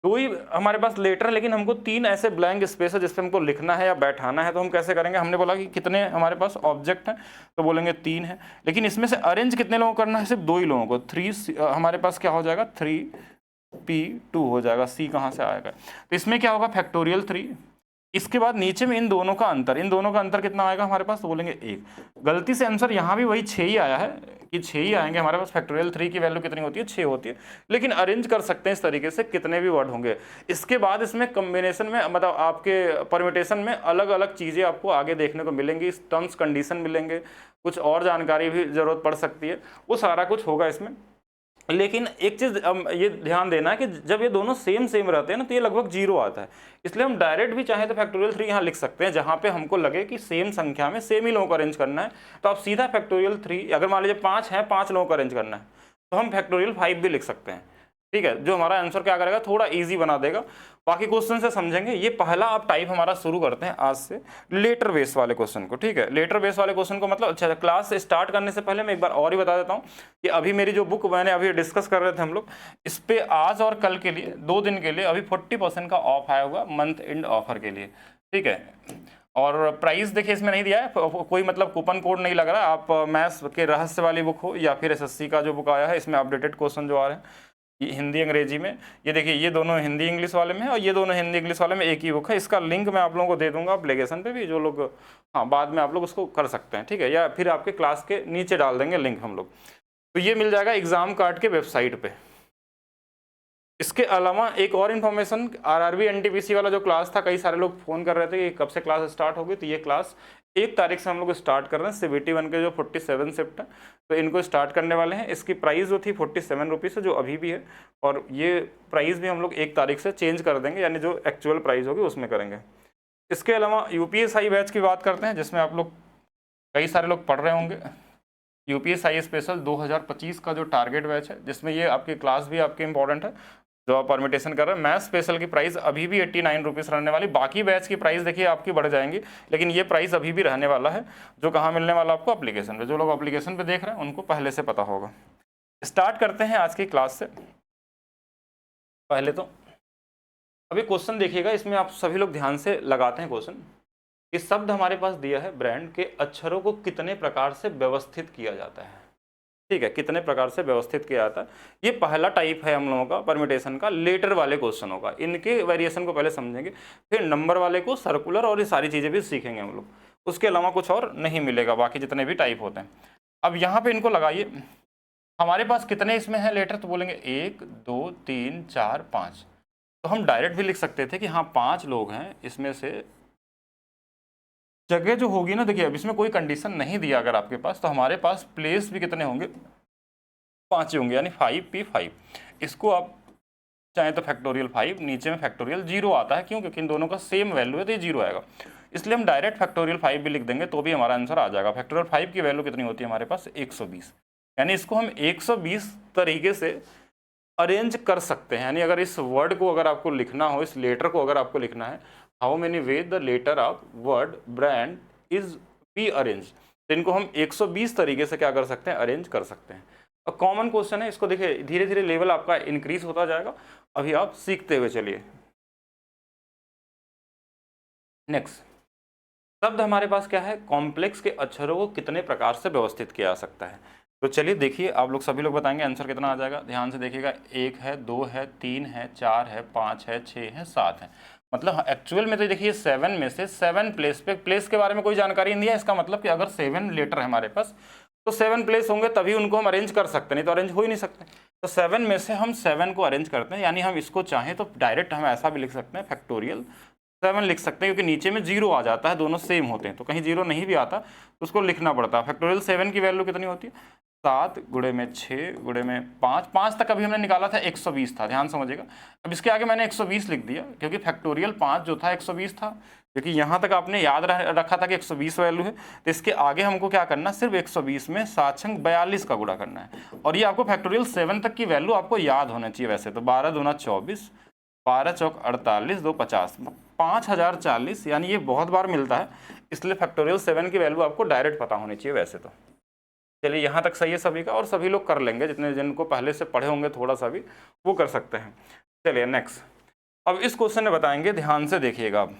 2 ही हमारे पास लेटर है लेकिन हमको 3 ऐसे ब्लैंक स्पेस है जिस पे हमको लिखना है या बैठाना है, तो हम कैसे करेंगे। हमने बोला कि कितने हमारे पास ऑब्जेक्ट हैं, तो बोलेंगे 3 है, लेकिन इसमें से अरेंज कितने लोगों को करना है, सिर्फ 2 ही लोगों को। 3 हमारे पास क्या हो जाएगा 3p2 हो जाएगा, c कहाँ से आएगा, तो इसमें क्या होगा फैक्टोरियल 3। इसके बाद नीचे में इन दोनों का अंतर कितना आएगा हमारे पास, तो बोलेंगे 1। गलती से आंसर यहाँ भी वही 6 ही आया है कि 6 ही आएंगे हमारे पास। फैक्टोरियल 3 की वैल्यू कितनी होती है 6 होती है, लेकिन अरेंज कर सकते हैं इस तरीके से कितने भी वर्ड होंगे। इसके बाद इसमें कॉम्बिनेशन में, मतलब आपके परमिटेशन में अलग अलग चीज़ें आपको आगे देखने को मिलेंगी, टर्म्स कंडीशन मिलेंगे, कुछ और जानकारी भी जरूरत पड़ सकती है, वो सारा कुछ होगा इसमें। लेकिन एक चीज ये ध्यान देना है कि जब ये दोनों सेम रहते हैं ना तो ये लगभग 0 आता है। इसलिए हम डायरेक्ट भी चाहे तो फैक्टोरियल 3 यहाँ लिख सकते हैं, जहाँ पे हमको लगे कि सेम संख्या में सेम ही लोगों को अरेंज करना है, तो आप सीधा फैक्टोरियल 3, अगर मान लीजिए 5 है, 5 लोगों को अरेंज करना है तो हम फैक्टोरियल 5 भी लिख सकते हैं, ठीक है, जो हमारा आंसर क्या करेगा थोड़ा ईजी बना देगा। बाकी क्वेश्चन से समझेंगे। ये पहला आप टाइप हमारा शुरू करते हैं आज से लेटर बेस वाले क्वेश्चन को, ठीक है। लेटर बेस वाले क्वेश्चन को मतलब अच्छा, क्लास स्टार्ट करने से पहले मैं एक बार और ही बता देता हूँ कि अभी मेरी जो बुक मैंने अभी डिस्कस कर रहे थे हम लोग, इस पे आज और कल के लिए 2 दिन के लिए अभी 40% का ऑफ आया हुआ मंथ एंड ऑफर के लिए, ठीक है। और प्राइस देखिए इसमें नहीं दिया है, कोई मतलब कूपन कोड नहीं लग रहा। आप मैथ्स के रहस्य वाली बुक हो या फिर एसएससी का जो बुक आया है, इसमें अपडेटेड क्वेश्चन जो आ रहे हैं हिंदी अंग्रेजी में, ये देखिए ये दोनों हिंदी इंग्लिश वाले में है और ये दोनों हिंदी इंग्लिश वाले में एक ही बुक है। इसका लिंक मैं आप लोगों को दे दूंगा एप्लीकेशन पे भी, जो लोग हाँ बाद में आप लोग उसको कर सकते हैं, ठीक है, या फिर आपके क्लास के नीचे डाल देंगे लिंक हम लोग। तो ये मिल जाएगा एग्जाम कार्ड के वेबसाइट पे। इसके अलावा एक और इन्फॉर्मेशन, आरआरबी एनटीपीसी वाला जो क्लास था, कई सारे लोग फ़ोन कर रहे थे कि कब से क्लास स्टार्ट होगी, तो ये क्लास 1 तारीख से हम लोग स्टार्ट कर रहे हैं। सीबीटी 1 के जो 47 शिफ्ट है तो इनको स्टार्ट करने वाले हैं। इसकी प्राइस जो थी 47 रुपीज़ जो अभी भी है, और ये प्राइस भी हम लोग 1 तारीख से चेंज कर देंगे, यानी जो एक्चुअल प्राइस होगी उसमें करेंगे। इसके अलावा यूपीएसआई बैच की बात करते हैं, जिसमें आप लोग कई सारे लोग पढ़ रहे होंगे। यूपीएसआई स्पेशल 2025 का जो टारगेट बैच है, जिसमें ये आपकी क्लास भी आपकी इंपॉर्टेंट है जो आप परमिटेशन कर रहे हैं। मैथ स्पेशल की प्राइस अभी भी 89 रुपीज़ रहने वाली, बाकी बैच की प्राइस देखिए आपकी बढ़ जाएंगी, लेकिन ये प्राइस अभी भी रहने वाला है। जो कहाँ मिलने वाला आपको, एप्लीकेशन पे। जो लोग एप्लीकेशन पे देख रहे हैं उनको पहले से पता होगा। स्टार्ट करते हैं आज की क्लास से। पहले तो अभी क्वेश्चन देखिएगा, इसमें आप सभी लोग ध्यान से लगाते हैं क्वेश्चन। इस शब्द हमारे पास दिया है, ब्रांड के अक्षरों को कितने प्रकार से व्यवस्थित किया जाता है, ठीक है, कितने प्रकार से व्यवस्थित किया जाता है। ये पहला टाइप है हम लोगों का परमिटेशन का, लेटर वाले क्वेश्चन होगा। इनके वेरिएशन को पहले समझेंगे, फिर नंबर वाले को, सर्कुलर और ये सारी चीज़ें भी सीखेंगे हम लोग। उसके अलावा कुछ और नहीं मिलेगा बाकी जितने भी टाइप होते हैं। अब यहाँ पे इनको लगाइए, हमारे पास कितने इसमें है लेटर, तो बोलेंगे 1 2 3 4 5। तो हम डायरेक्ट भी लिख सकते थे कि हाँ 5 लोग हैं, इसमें से जगह जो होगी ना, देखिए अब इसमें कोई कंडीशन नहीं दिया अगर आपके पास, तो हमारे पास प्लेस भी कितने होंगे, 5 होंगे, यानी 5p5। इसको आप चाहे तो फैक्टोरियल 5, नीचे में फैक्टोरियल 0 आता है, क्यों, क्योंकि इन दोनों का सेम वैल्यू है तो ये 0 आएगा, इसलिए हम डायरेक्ट फैक्टोरियल 5 भी लिख देंगे तो भी हमारा आंसर आ जाएगा। फैक्टोरियल 5 की वैल्यू कितनी होती है हमारे पास, 120, यानी इसको हम 120 तरीके से अरेंज कर सकते हैं। यानी अगर इस वर्ड को अगर आपको लिखना हो, इस लेटर को अगर आपको लिखना है, how many way the letter of word brand is be arrange, तो इनको हम 120 तरीके से क्या कर सकते हैं, अरेंज कर सकते हैं। अब कॉमन क्वेश्चन है, इसको देखिए धीरे धीरे लेवल आपका इंक्रीज होता जाएगा, अभी आप सीखते हुए चलिए। नेक्स्ट शब्द हमारे पास क्या है, कॉम्प्लेक्स के अक्षरों को कितने प्रकार से व्यवस्थित किया जा सकता है। तो चलिए देखिए, आप लोग सभी लोग बताएंगे आंसर कितना आ जाएगा, ध्यान से देखिएगा, 1 है, 2 है, 3 है, 4 है, 5 है, 6 है, 7 है। मतलब एक्चुअल में तो देखिए 7 में से 7 प्लेस पे, प्लेस के बारे में कोई जानकारी नहीं है, इसका मतलब कि अगर 7 लेटर है हमारे पास तो 7 प्लेस होंगे तभी उनको हम अरेंज कर सकते, नहीं तो अरेंज हो ही नहीं सकते। तो 7 में से हम 7 को अरेंज करते हैं, यानी हम इसको चाहें तो डायरेक्ट हम ऐसा भी लिख सकते हैं, फैक्टोरियल 7 लिख सकते हैं, क्योंकि नीचे में 0 आ जाता है, दोनों सेम होते हैं, तो कहीं 0 नहीं भी आता तो उसको लिखना पड़ता है। फैक्टोरियल 7 की वैल्यू कितनी होती है, 7 गुणे में 6 गुणे में 5, 5 तक अभी हमने निकाला था 120 था, ध्यान समझिएगा। अब इसके आगे मैंने 120 लिख दिया, क्योंकि फैक्टोरियल 5 जो था 120 था, क्योंकि यहाँ तक आपने याद रखा था कि 120 वैल्यू है, तो इसके आगे हमको क्या करना है, सिर्फ 120 में 7 छंग 42 का गुणा करना है। और ये आपको फैक्टोरियल 7 तक की वैल्यू आपको याद होना चाहिए वैसे तो, 12 दूना 24, 12 चौक 48, 2 50, 5040, यानी ये बहुत बार मिलता है, इसलिए फैक्टोरियल 7 की वैल्यू आपको डायरेक्ट पता होनी चाहिए वैसे तो। चलिए यहाँ तक सही है सभी का, और सभी लोग कर लेंगे, जिनको पहले से पढ़े होंगे थोड़ा सा भी वो कर सकते हैं। चलिए नेक्स्ट, अब इस क्वेश्चन में बताएंगे, ध्यान से देखिएगा अब,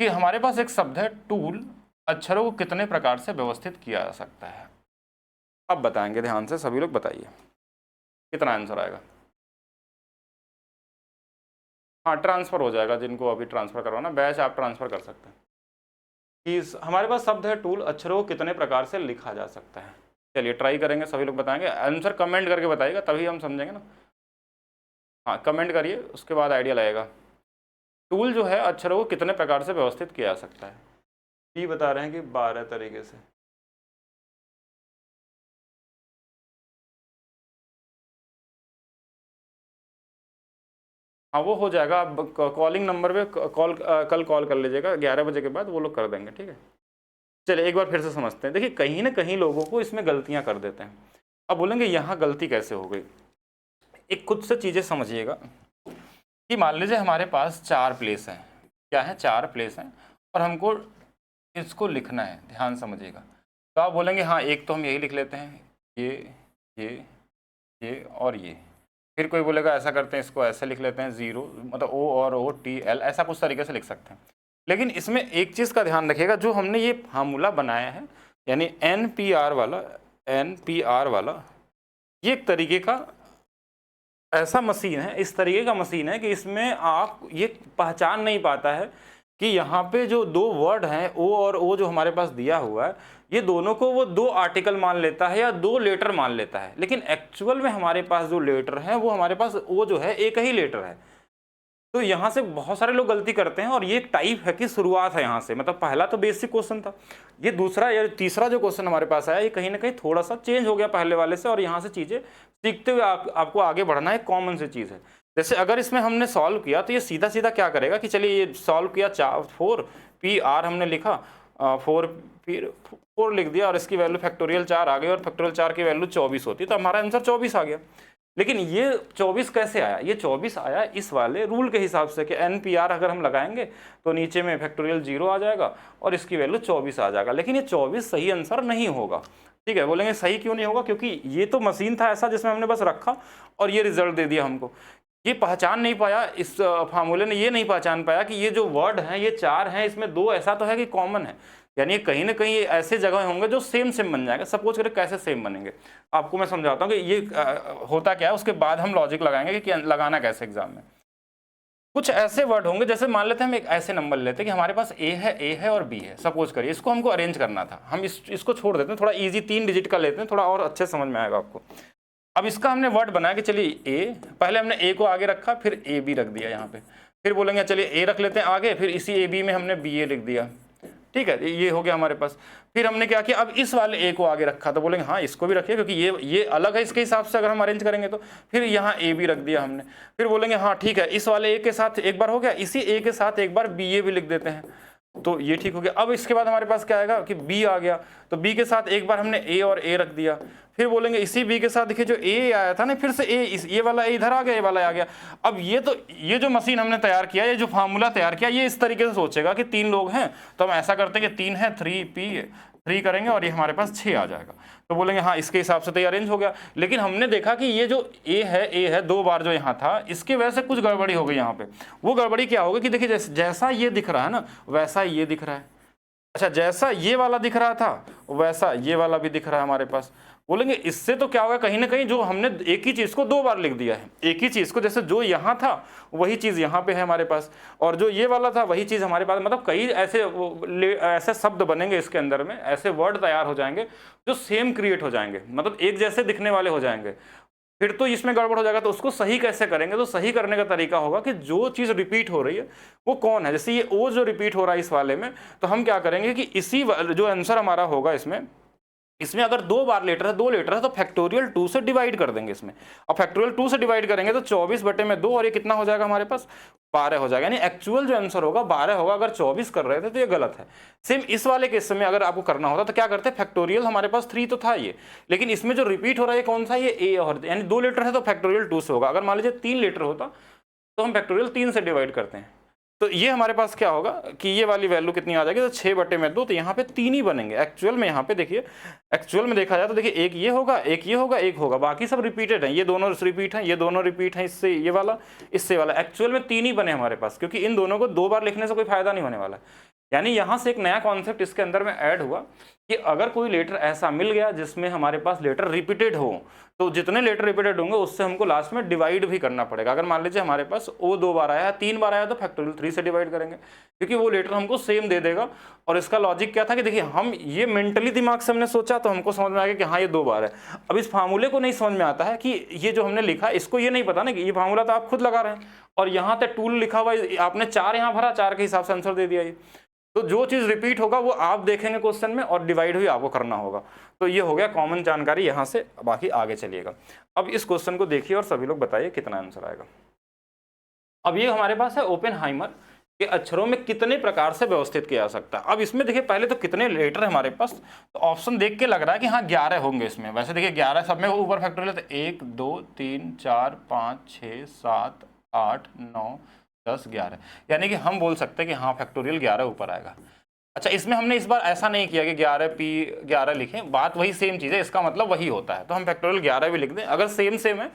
कि हमारे पास एक शब्द है टूल, अक्षरों को कितने प्रकार से व्यवस्थित किया जा सकता है। अब बताएंगे, ध्यान से सभी लोग बताइए कितना आंसर आएगा। हाँ ट्रांसफ़र हो जाएगा, जिनको अभी ट्रांसफ़र करवाना बैच आप ट्रांसफ़र कर सकते हैं। कि हमारे पास शब्द है टूल, अक्षरों को कितने प्रकार से लिखा जा सकता है। चलिए ट्राई करेंगे, सभी लोग बताएंगे, आंसर कमेंट करके बताइएगा तभी हम समझेंगे ना। हाँ कमेंट करिए, उसके बाद आइडिया लगेगा। टूल जो है अक्षरों को कितने प्रकार से व्यवस्थित किया जा सकता है, ये बता रहे हैं कि 12 तरीके से। हाँ वो हो जाएगा, आप कॉलिंग नंबर पे कल कॉल कर लीजिएगा 11 बजे के बाद, वो लोग कर देंगे, ठीक है। चलिए एक बार फिर से समझते हैं, देखिए कहीं ना कहीं लोगों को इसमें गलतियां कर देते हैं। अब बोलेंगे यहाँ गलती कैसे हो गई, एक खुद से चीज़ें समझिएगा। कि मान लीजिए हमारे पास 4 प्लेस हैं, क्या है 4 प्लेस हैं, और हमको इसको लिखना है, ध्यान समझिएगा। तो आप बोलेंगे हाँ एक तो हम यही लिख लेते हैं, ये और ये। फिर कोई बोलेगा ऐसा करते हैं, इसको ऐसे लिख लेते हैं 0, मतलब O और OTL, ऐसा कुछ तरीके से लिख सकते हैं। लेकिन इसमें एक चीज़ का ध्यान रखिएगा, जो हमने ये फार्मूला बनाया है, यानी NPR वाला, ये एक तरीके का ऐसा मशीन है, इस तरीके का मशीन है कि इसमें आप ये पहचान नहीं पाता है कि यहाँ पे जो 2 वर्ड हैं O और O जो हमारे पास दिया हुआ है, ये दोनों को वो 2 आर्टिकल मान लेता है या 2 लेटर मान लेता है, लेकिन एक्चुअल में हमारे पास जो लेटर है वो हमारे पास O जो है एक ही लेटर है। तो यहाँ से बहुत सारे लोग गलती करते हैं, और ये एक टाइप है कि शुरुआत है यहाँ से, मतलब पहला तो बेसिक क्वेश्चन था, ये दूसरा या तीसरा जो क्वेश्चन हमारे पास आया, ये कहीं ना कहीं थोड़ा सा चेंज हो गया पहले वाले से, और यहाँ से चीज़ें सीखते हुए आपको आगे बढ़ना है, कॉमन सी चीज़ है। जैसे अगर इसमें हमने सॉल्व किया तो ये सीधा सीधा क्या करेगा कि चलिए ये सॉल्व किया, 4PR हमने लिखा, 4 लिख दिया, और इसकी वैल्यू फैक्टोरियल 4 आ गई, और फैक्टोरियल 4 की वैल्यू 24 होती, तो हमारा आंसर 24 आ गया। लेकिन ये 24 कैसे आया, ये 24 आया इस वाले रूल के हिसाब से कि NPR अगर हम लगाएंगे तो नीचे में फैक्टोरियल 0 आ जाएगा और इसकी वैल्यू 24 आ जाएगा, लेकिन ये 24 सही आंसर नहीं होगा, ठीक है। बोलेंगे सही क्यों नहीं होगा, क्योंकि ये तो मशीन था ऐसा जिसमें हमने बस रखा और ये रिजल्ट दे दिया हमको। ये पहचान नहीं पाया, इस फार्मूले ने ये नहीं पहचान पाया कि ये जो वर्ड हैं ये 4 हैं, इसमें 2 ऐसा तो है कि कॉमन है, यानी कहीं ना कहीं ऐसे जगह होंगे जो सेम बन जाएगा। सपोज करें कैसे सेम बनेंगे, आपको मैं समझाता हूँ कि ये होता क्या है, उसके बाद हम लॉजिक लगाएंगे कि लगाना कैसे एग्जाम में। कुछ ऐसे वर्ड होंगे, जैसे मान लेते हैं हम एक ऐसे नंबर लेते हैं कि हमारे पास ए है और बी है, सपोज करिए, इसको हमको अरेंज करना था, हम इसको छोड़ देते हैं, थोड़ा ईजी 3 डिजिट का लेते हैं, थोड़ा और अच्छे समझ में आएगा आपको। अब इसका हमने वर्ड बनाया कि चलिए ए, पहले हमने ए को आगे रखा, फिर AB रख दिया यहाँ पे, फिर बोलेंगे चलिए ए रख लेते हैं आगे, फिर इसी AB में हमने BA लिख दिया, ठीक है, ये हो गया हमारे पास। फिर हमने क्या किया, अब इस वाले ए को आगे रखा, तो बोलेंगे हाँ इसको भी रखिए क्योंकि ये अलग है, इसके हिसाब से अगर हम अरेंज करेंगे तो। फिर यहाँ ए भी रख दिया हमने। फिर बोलेंगे हाँ ठीक है, इस वाले ए के साथ एक बार हो गया, इसी ए के साथ एक बार बी ए भी लिख देते हैं, तो ये ठीक हो गया। अब इसके बाद हमारे पास क्या आएगा कि बी आ गया, तो बी के साथ एक बार हमने ए और ए रख दिया। फिर बोलेंगे इसी बी के साथ देखिए जो ए आया था ना, फिर से ये वाला ए इधर आ गया, ये वाला आ गया। अब ये जो मशीन हमने तैयार किया, ये जो फार्मूला तैयार किया, ये इस तरीके से सोचेगा कि 3 लोग हैं, तो हम ऐसा करते हैं कि 3 है, 3 करेंगे और ये हमारे पास 6 आ जाएगा। तो बोलेंगे हाँ इसके हिसाब से तो ये अरेंज हो गया। लेकिन हमने देखा कि ये जो ए है 2 बार जो यहाँ था, इसकी वजह से कुछ गड़बड़ी हो गई यहाँ पे। वो गड़बड़ी क्या होगी कि देखिए जैसा ये दिख रहा है ना, वैसा ये दिख रहा है। अच्छा, जैसा ये वाला दिख रहा था वैसा ये वाला भी दिख रहा है हमारे पास। बोलेंगे इससे तो क्या होगा, कहीं ना कहीं जो हमने एक ही चीज को 2 बार लिख दिया है, एक ही चीज को, जैसे जो यहाँ था वही चीज यहाँ पे है हमारे पास, और जो ये वाला था वही चीज हमारे पास। मतलब कई ऐसे शब्द बनेंगे इसके अंदर में, ऐसे वर्ड तैयार हो जाएंगे जो सेम क्रिएट हो जाएंगे, मतलब एक जैसे दिखने वाले हो जाएंगे। फिर तो इसमें गड़बड़ हो जाएगा। तो उसको सही कैसे करेंगे, तो सही करने का तरीका होगा कि जो चीज़ रिपीट हो रही है वो कौन है। जैसे ये ओ जो रिपीट हो रहा है इस वाले में, तो हम क्या करेंगे कि इसी जो आंसर हमारा होगा इसमें अगर 2 बार लेटर है, 2 लेटर है, तो फैक्टोरियल 2 से डिवाइड कर देंगे इसमें। और फैक्टोरियल 2 से डिवाइड करेंगे तो 24/2, और ये कितना हो जाएगा हमारे पास, 12 हो जाएगा। यानी एक्चुअल जो आंसर होगा 12 होगा। अगर 24 कर रहे थे तो ये गलत है। सेम इस वाले केस में अगर आपको करना होता तो क्या करते, फैक्टोरियल हमारे पास 3 तो था ये, लेकिन इसमें जो रिपीट हो रहा है कौन सा, ये ए, और यानी 2 लेटर है तो फैक्टोरियल 2 से होगा। अगर मान लीजिए 3 लेटर होता तो हम फैक्टोरियल 3 से डिवाइड करते हैं। तो ये हमारे पास क्या होगा कि ये वाली वैल्यू कितनी आ जाएगी, तो 6/2, तो यहाँ पे 3 ही बनेंगे एक्चुअल में। यहाँ पे देखिए एक्चुअल में देखा जाए तो देखिए एक ये होगा, एक ये होगा, एक होगा, बाकी सब रिपीटेड हैं। ये दोनों रिपीट हैं, ये दोनों रिपीट हैं, इससे ये वाला, इससे वाला। एक्चुअल में 3 ही बने हमारे पास, क्योंकि इन दोनों को 2 बार लिखने से कोई फायदा नहीं होने वाला। यानी यहाँ से एक नया कॉन्सेप्ट इसके अंदर में ऐड हुआ कि अगर कोई लेटर ऐसा मिल गया जिसमें हमारे पास लेटर रिपीटेड हो, तो जितने लेटर रिपीटेड होंगे उससे हमको लास्ट में डिवाइड भी करना पड़ेगा। अगर मान लीजिए हमारे पास ओ 2 बार आया, 3 बार आया, तो फैक्टोरियल 3 से डिवाइड करेंगे, क्योंकि वो लेटर हमको सेम दे देगा। और इसका लॉजिक क्या था कि देखिए हम ये मेंटली दिमाग से हमने सोचा तो हमको समझ में आ गया कि हाँ ये 2 बार है। अब इस फार्मूले को नहीं समझ में आता है कि ये जो हमने लिखा, इसको ये नहीं पता ना कि ये फार्मूला तो आप खुद लगा रहे हैं, और यहाँ पे टूल लिखा हुआ है, आपने 4 यहाँ भरा, 4 के हिसाब से आंसर दे दिया ये। तो जो चीज रिपीट होगा वो आप देखेंगे क्वेश्चन में, और डिवाइड हुई आपको करना होगा। तो ये हो गया कॉमन जानकारी यहाँ से। बाकी आगे चलिएगा। अब इस क्वेश्चन को देखिए और सभी लोग बताइए कितना आंसर आएगा। अब ये हमारे पास है ओपेनहाइमर के अक्षरों में कितने प्रकार से व्यवस्थित किया जा सकता है। अब इसमें देखिए पहले तो कितने लेटर है हमारे पास, तो ऑप्शन देख के लग रहा है कि हाँ 11 होंगे इसमें। वैसे देखिए 11 सब में ऊपर फैक्टोरियल, तो 1 2 3 4 5 6 7 8 9 10 11, यानी कि हम बोल सकते हैं कि हाँ फैक्टोरियल 11 ऊपर आएगा। अच्छा, इसमें हमने इस बार ऐसा नहीं किया कि 11 लिखें, बात वही सेम चीज़ है, इसका मतलब वही होता है, तो हम फैक्टोरियल 11 भी लिख दें। अगर सेम है,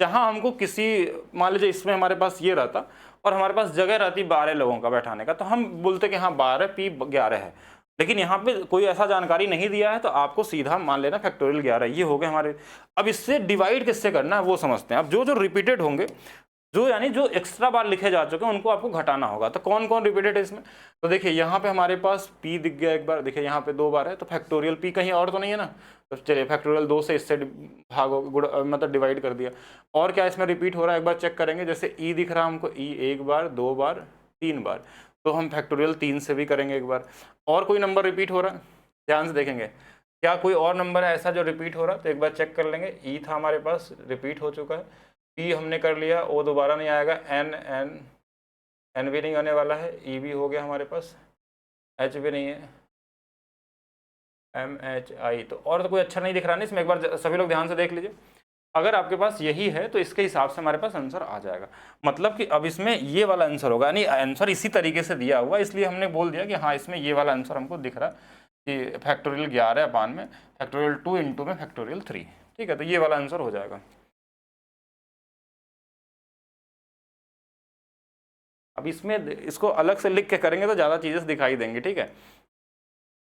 जहाँ हमको किसी, मान लीजिए इसमें हमारे पास ये रहता और हमारे पास जगह रहती 12 लोगों का बैठाने का, तो हम बोलते कि हाँ 12P11 है। लेकिन यहाँ पे कोई ऐसा जानकारी नहीं दिया है, तो आपको सीधा मान लेना फैक्टोरियल 11 ये हो गए हमारे। अब इससे डिवाइड किससे करना है वो समझते हैं। अब जो रिपीटेड होंगे, यानी जो एक्स्ट्रा बार लिखे जा चुके हैं, उनको आपको घटाना होगा। तो कौन कौन रिपीटेड है इसमें, तो देखिए यहाँ पे हमारे पास P दिख गया एक बार, देखिए यहाँ पे 2 बार है, तो फैक्टोरियल P कहीं और तो नहीं है ना, तो चलिए फैक्टोरियल 2 से इससे भागो, मतलब डिवाइड कर दिया। और क्या इसमें रिपीट हो रहा है एक बार चेक करेंगे। जैसे E दिख रहा है हमको, E 1 बार 2 बार 3 बार, तो हम फैक्टोरियल 3 से भी करेंगे एक बार। और कोई नंबर रिपीट हो रहा है, ध्यान से देखेंगे, क्या कोई और नंबर है ऐसा जो रिपीट हो रहा है, तो एक बार चेक कर लेंगे। E था हमारे पास, रिपीट हो चुका है। P हमने कर लिया, O दोबारा नहीं आएगा, N भी नहीं आने वाला है, E भी हो गया हमारे पास, H भी नहीं है, MHI, तो और तो कोई अच्छा नहीं दिख रहा नहीं इसमें। एक बार सभी लोग ध्यान से देख लीजिए, अगर आपके पास यही है तो इसके हिसाब से हमारे पास आंसर आ जाएगा। मतलब कि अब इसमें ये वाला आंसर होगा, यानी आंसर इसी तरीके से दिया हुआ, इसलिए हमने बोल दिया कि हाँ इसमें ये वाला आंसर हमको दिख रहा कि फैक्टोरियल 11 में फैक्टोरियल 2 इंटू में फैक्टोरियल 3, ठीक है, तो ये वाला आंसर हो जाएगा। अब इसमें इसको अलग से लिख के करेंगे तो ज़्यादा चीज़ें दिखाई देंगी, ठीक है।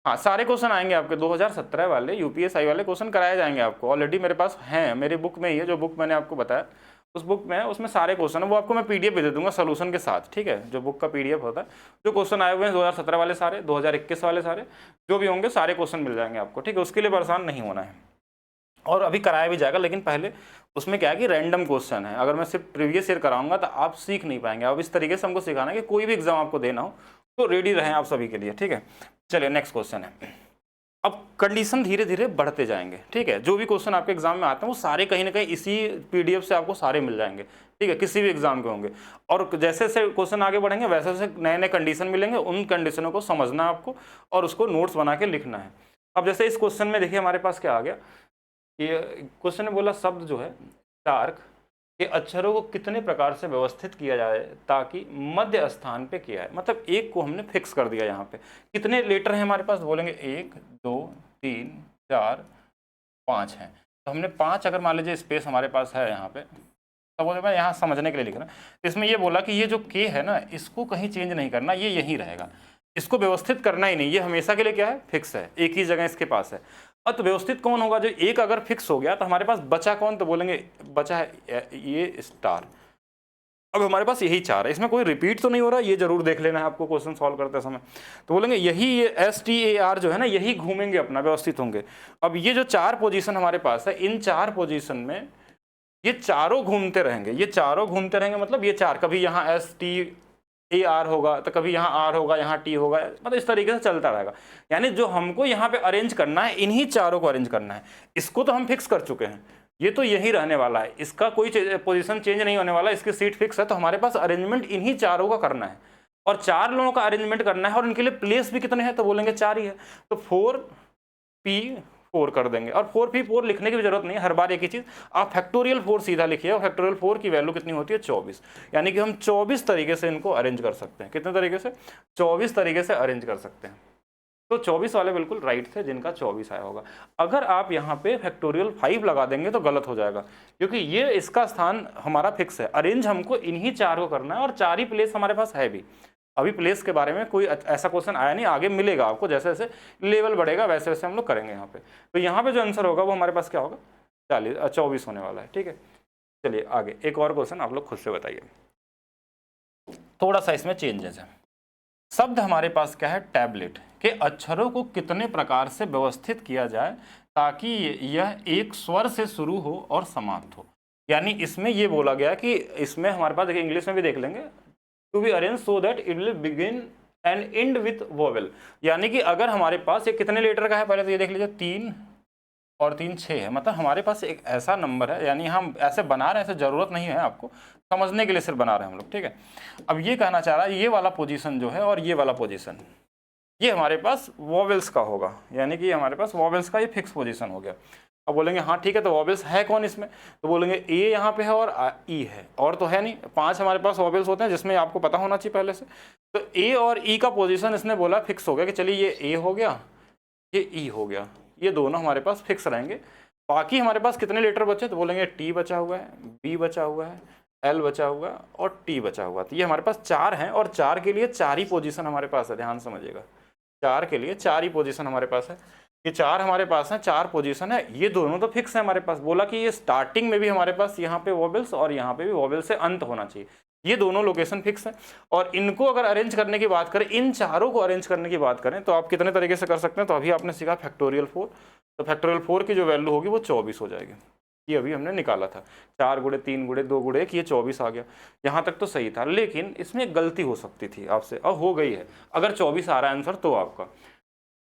हाँ, सारे क्वेश्चन आएंगे आपके 2017 वाले यूपीएसआई वाले क्वेश्चन कराए जाएंगे आपको। ऑलरेडी मेरे पास हैं, मेरी बुक में ही है, जो बुक मैंने आपको बताया उस बुक में है, उसमें सारे क्वेश्चन है। वो आपको मैं पीडीएफ दे दूंगा सोल्यूशन के साथ, ठीक है, जो बुक का पीडीएफ होता है। जो क्वेश्चन आए हुए हैं 2017 वाले सारे, 2021 वाले सारे, जो भी होंगे सारे क्वेश्चन मिल जाएंगे आपको, ठीक है। उसके लिए परेशान नहीं होना है, और अभी कराया भी जाएगा। लेकिन पहले उसमें क्या है कि रैंडम क्वेश्चन है, अगर मैं सिर्फ प्रीवियस ईयर कराऊंगा तो आप सीख नहीं पाएंगे। अब इस तरीके से हमको सिखाना है कि कोई भी एग्जाम आपको देना हो तो रेडी रहें आप सभी के लिए, ठीक है। चलिए नेक्स्ट क्वेश्चन है। अब कंडीशन धीरे धीरे बढ़ते जाएंगे, ठीक है। जो भी क्वेश्चन आपके एग्जाम में आते हैं वो सारे कहीं ना कहीं इसी पीडीएफ से आपको सारे मिल जाएंगे, ठीक है, किसी भी एग्जाम के होंगे। और जैसे जैसे क्वेश्चन आगे बढ़ेंगे वैसे वैसे नए नए कंडीशन मिलेंगे, उन कंडीशनों को समझना है आपको और उसको नोट्स बना के लिखना है। अब जैसे इस क्वेश्चन में देखिए हमारे पास क्या आ गया, ये क्वेश्चन में बोला शब्द जो है टार्क के अक्षरों को कितने प्रकार से व्यवस्थित किया जाए ताकि मध्य स्थान पे किया है, मतलब एक को हमने फिक्स कर दिया। यहाँ पे कितने लेटर हैं हमारे पास, बोलेंगे 1 2 3 4 5 हैं, तो हमने 5 अगर मान लीजिए स्पेस हमारे पास है यहाँ पे, तब बोले मैं यहाँ समझने के लिए लिख रहा हूँ। इसमें ये बोला कि ये जो के है ना इसको कहीं चेंज नहीं करना, ये यहीं रहेगा, इसको व्यवस्थित करना ही नहीं, ये हमेशा के लिए क्या है, फिक्स है, एक ही जगह इसके पास है। अब तो व्यवस्थित कौन होगा, जो एक अगर फिक्स हो गया तो हमारे पास बचा कौन, तो बोलेंगे बचा है ये स्टार। अब हमारे पास यही 4 है, इसमें कोई रिपीट तो नहीं हो रहा, ये जरूर देख लेना है आपको क्वेश्चन सॉल्व करते समय। तो बोलेंगे यही ये STAR जो है ना यही घूमेंगे अपना, व्यवस्थित होंगे। अब ये जो 4 पोजीशन हमारे पास है, इन 4 पोजीशन में ये चारों घूमते रहेंगे, ये चारों घूमते रहेंगे, मतलब ये 4 कभी यहाँ STAR होगा तो कभी यहाँ R होगा, यहाँ T होगा, मतलब इस तरीके से चलता रहेगा। यानी जो हमको यहाँ पे अरेंज करना है इन्हीं चारों को अरेंज करना है। इसको तो हम फिक्स कर चुके हैं, ये तो यही रहने वाला है, इसका कोई पोजीशन चेंज नहीं होने वाला, इसकी सीट फिक्स है, तो हमारे पास अरेंजमेंट इन्हीं चारों का करना है और 4 लोगों का अरेंजमेंट करना है। और इनके लिए प्लेस भी कितने हैं, तो बोलेंगे 4 ही है, तो 4P4 कर देंगे। और 4P4 लिखने की भी जरूरत नहीं है, हर बार एक ही चीज, आप फैक्टोरियल 4 सीधा लिखिए, और फैक्टोरियल 4 की वैल्यू कितनी होती है 24, यानी कि हम 24 तरीके से इनको अरेंज कर सकते हैं। कितने तरीके से, 24 तरीके से अरेंज कर सकते हैं। तो 24 वाले बिल्कुल राइट थे जिनका 24 आया होगा। अगर आप यहाँ पे फैक्टोरियल 5 लगा देंगे तो गलत हो जाएगा, क्योंकि ये इसका स्थान हमारा फिक्स है, अरेंज हमको इन्हीं 4 को करना है, और 4 ही प्लेस हमारे पास है भी। अभी प्लेस के बारे में कोई ऐसा क्वेश्चन आया नहीं, आगे मिलेगा आपको, जैसे जैसे लेवल बढ़ेगा वैसे वैसे हम लोग करेंगे यहाँ पे। तो यहाँ पे जो आंसर होगा वो हमारे पास क्या होगा, 24 होने वाला है, ठीक है। चलिए आगे एक और क्वेश्चन आप लोग खुद से बताइए, थोड़ा सा इसमें चेंजेस है। शब्द हमारे पास क्या है, टैबलेट के अक्षरों को कितने प्रकार से व्यवस्थित किया जाए ताकि यह एक स्वर से शुरू हो और समाप्त हो। यानी इसमें ये बोला गया कि इसमें हमारे पास, देखिए इंग्लिश में भी देख लेंगे, to be arrange so that it will begin and end with vowel. यानी कि अगर हमारे पास ये कितने लेटर का है, पहले तो ये देख लीजिए, 3 और 3 6 है, मतलब हमारे पास एक ऐसा नंबर है, यानी हम ऐसे बना रहे हैं, ऐसे जरूरत नहीं है, आपको समझने के लिए सिर्फ बना रहे हैं हम लोग, ठीक है। अब ये कहना चाह रहा है ये वाला पोजीशन जो है और ये वाला पोजीशन, ये हमारे पास वॉवेल्स का होगा, यानी कि हमारे पास वॉवेल्स का ये फिक्स पोजीशन हो गया। अब बोलेंगे हाँ ठीक है, तो वॉवेल्स है कौन इसमें, तो बोलेंगे ए यहाँ पे है और ई है, और तो है नहीं। 5 हमारे पास वॉवेल्स होते हैं जिसमें आपको पता होना चाहिए पहले से। तो ए और ई का पोजीशन इसने बोला फिक्स हो गया कि चलिए ये ए हो गया, ये ई हो गया, ये दोनों हमारे पास फिक्स रहेंगे। बाकी हमारे पास कितने लेटर बचे, तो बोलेंगे टी बचा हुआ है, बी बचा हुआ है, एल बचा हुआ है और टी बचा हुआ है। तो ये हमारे पास 4 हैं, और 4 के लिए 4 ही पोजीशन हमारे पास है, ध्यान समझिएगा, 4 के लिए 4 ही पोजीशन हमारे पास है। ये 4 हमारे पास हैं, 4 पोजीशन है, ये दोनों तो फिक्स है हमारे पास। बोला कि ये स्टार्टिंग में भी हमारे पास यहाँ पे वॉवेल्स और यहाँ पे भी वॉवेल्स से अंत होना चाहिए, ये दोनों लोकेशन फिक्स है। और इनको अगर अरेंज करने की बात करें, इन चारों को अरेंज करने की बात करें, तो आप कितने तरीके से कर सकते हैं, तो अभी आपने सीखा फैक्टोरियल 4, तो फैक्टोरियल 4 की जो वैल्यू होगी वो 24 हो जाएगी। ये अभी हमने निकाला था, 4 गुणे 3 गुणे 2 गुणे 1, ये 24 आ गया। यहाँ तक तो सही था, लेकिन इसमें एक गलती हो सकती थी आपसे, अब हो गई है। अगर 24 आ रहा है आंसर तो आपका,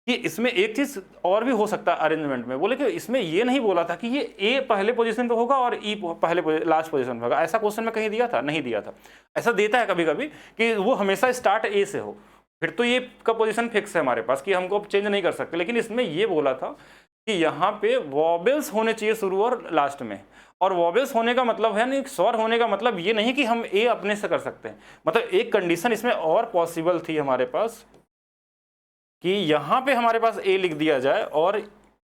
कि इसमें एक चीज और भी हो सकता है अरेंजमेंट में, बोले कि इसमें ये नहीं बोला था कि ये ए पहले पोजीशन पे होगा और ई पहले लास्ट पोजीशन पे होगा, ऐसा क्वेश्चन में कहीं दिया था, नहीं दिया था। ऐसा देता है कभी कभी कि वो हमेशा स्टार्ट ए से हो, फिर तो ये का पोजीशन फिक्स है हमारे पास कि हमको चेंज नहीं कर सकते। लेकिन इसमें ये बोला था कि यहाँ पे वॉवेल्स होने चाहिए शुरू और लास्ट में, और वॉवेल्स होने का मतलब है नहीं, स्वर होने का मतलब ये नहीं कि हम ए अपने से कर सकते हैं। मतलब एक कंडीशन इसमें और पॉसिबल थी हमारे पास कि यहाँ पे हमारे पास ए लिख दिया जाए और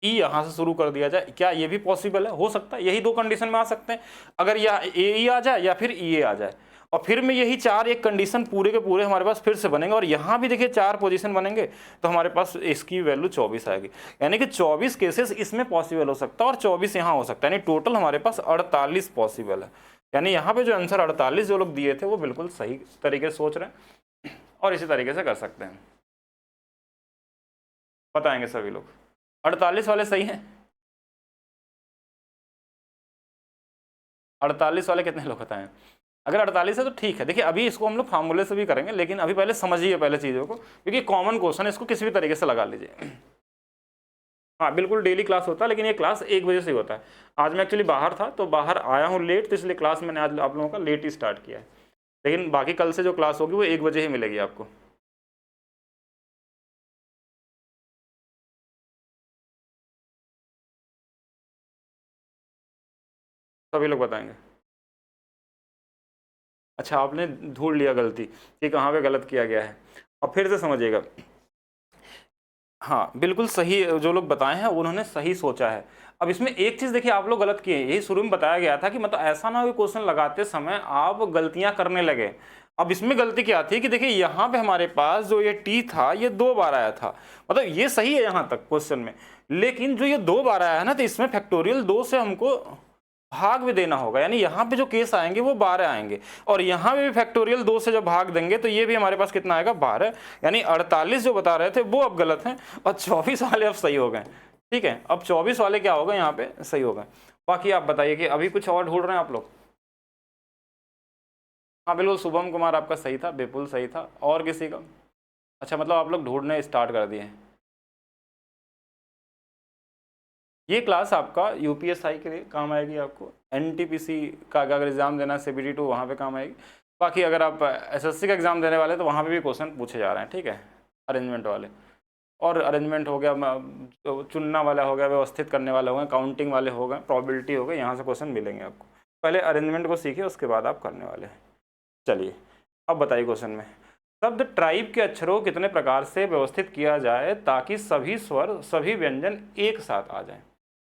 ई यहाँ से शुरू कर दिया जाए, क्या ये भी पॉसिबल है, हो सकता है। यही 2 कंडीशन में आ सकते हैं, अगर या ए ई आ जाए या फिर ई ए आ जाए, और फिर में यही 4 एक कंडीशन पूरे के पूरे हमारे पास फिर से बनेंगे। और यहाँ भी देखिए 4 पोजीशन बनेंगे, तो हमारे पास इसकी वैल्यू 24 आएगी, यानी कि 24 केसेस इसमें पॉसिबल हो सकता है और 24 यहाँ हो सकता है, यानी टोटल हमारे पास 48 पॉसिबल है। यानी यहाँ पे जो आंसर 48 जो लोग दिए थे वो बिल्कुल सही तरीके से सोच रहे हैं, और इसी तरीके से कर सकते हैं, बताएंगे सभी लोग। 48 वाले सही हैं, 48 वाले कितने लोग बताएं, अगर 48 है तो ठीक है। देखिए अभी इसको हम लोग फार्मूले से भी करेंगे, लेकिन अभी पहले समझिए पहले चीज़ों को, क्योंकि कॉमन क्वेश्चन, इसको किसी भी तरीके से लगा लीजिए। हाँ बिल्कुल डेली क्लास होता है, लेकिन ये क्लास 1 बजे से ही होता है। आज मैं एक्चुअली बाहर था तो बाहर आया हूँ लेट, तो इसलिए क्लास मैंने आज आप लोगों का लेट ही स्टार्ट किया है। लेकिन बाकी कल से जो क्लास होगी वो 1 बजे ही मिलेगी आपको। सभी लोग बताएंगे। अच्छा आपने ढूंढ लिया गलती कि कहाँ पे गलत किया गया है। अब फिर से समझिएगा। हाँ बिल्कुल सही, जो लोग बताए हैं उन्होंने सही सोचा है। अब इसमें एक चीज़ देखिए आप लोग गलत किए हैं, यही शुरू में बताया गया था कि मतलब ऐसा ना हो कि क्वेश्चन लगाते समय आप गलतियां करने लगे। अब इसमें गलती क्या थी कि देखिए यहाँ पे हमारे पास जो ये टी था ये 2 बार आया था, मतलब ये सही है यहाँ तक क्वेश्चन में, लेकिन जो ये 2 बार आया है ना, तो इसमें फैक्टोरियल 2 से हमको भाग भी देना होगा, यानी यहाँ पे जो केस आएंगे वो 12 आएंगे, और यहाँ पे भी फैक्टोरियल 2 से जब भाग देंगे तो ये भी हमारे पास कितना आएगा 12, यानी 48 जो बता रहे थे वो अब गलत हैं, और 24 वाले अब सही हो गए। ठीक है, अब 24 वाले क्या होगा यहाँ पे सही हो गए। बाकी आप बताइए कि अभी कुछ और ढूंढ रहे हैं आप लोग। हाँ बिल्कुल शुभम कुमार आपका सही था, विपुल सही था, और किसी का? अच्छा मतलब आप लोग ढूंढने स्टार्ट कर दिए हैं। ये क्लास आपका यूपीएसआई के लिए काम आएगी, आपको एनटीपीसी का अगर एग्जाम देना है CBT 2 वहाँ पे काम आएगी। बाकी अगर आप एसएससी का एग्जाम देने वाले तो वहाँ पे भी क्वेश्चन पूछे जा रहे हैं, ठीक है, अरेंजमेंट वाले। और अरेंजमेंट हो गया, चुनना वाला हो गया, व्यवस्थित करने वाले हो गए, काउंटिंग वाले हो गए, प्रोबेबिलिटी हो गए, यहाँ से क्वेश्चन मिलेंगे आपको। पहले अरेंजमेंट को सीखिए, उसके बाद आप करने वाले हैं। चलिए अब बताइए क्वेश्चन में, शब्द ट्राइब के अक्षरों को कितने प्रकार से व्यवस्थित किया जाए ताकि सभी स्वर सभी व्यंजन एक साथ आ जाएं।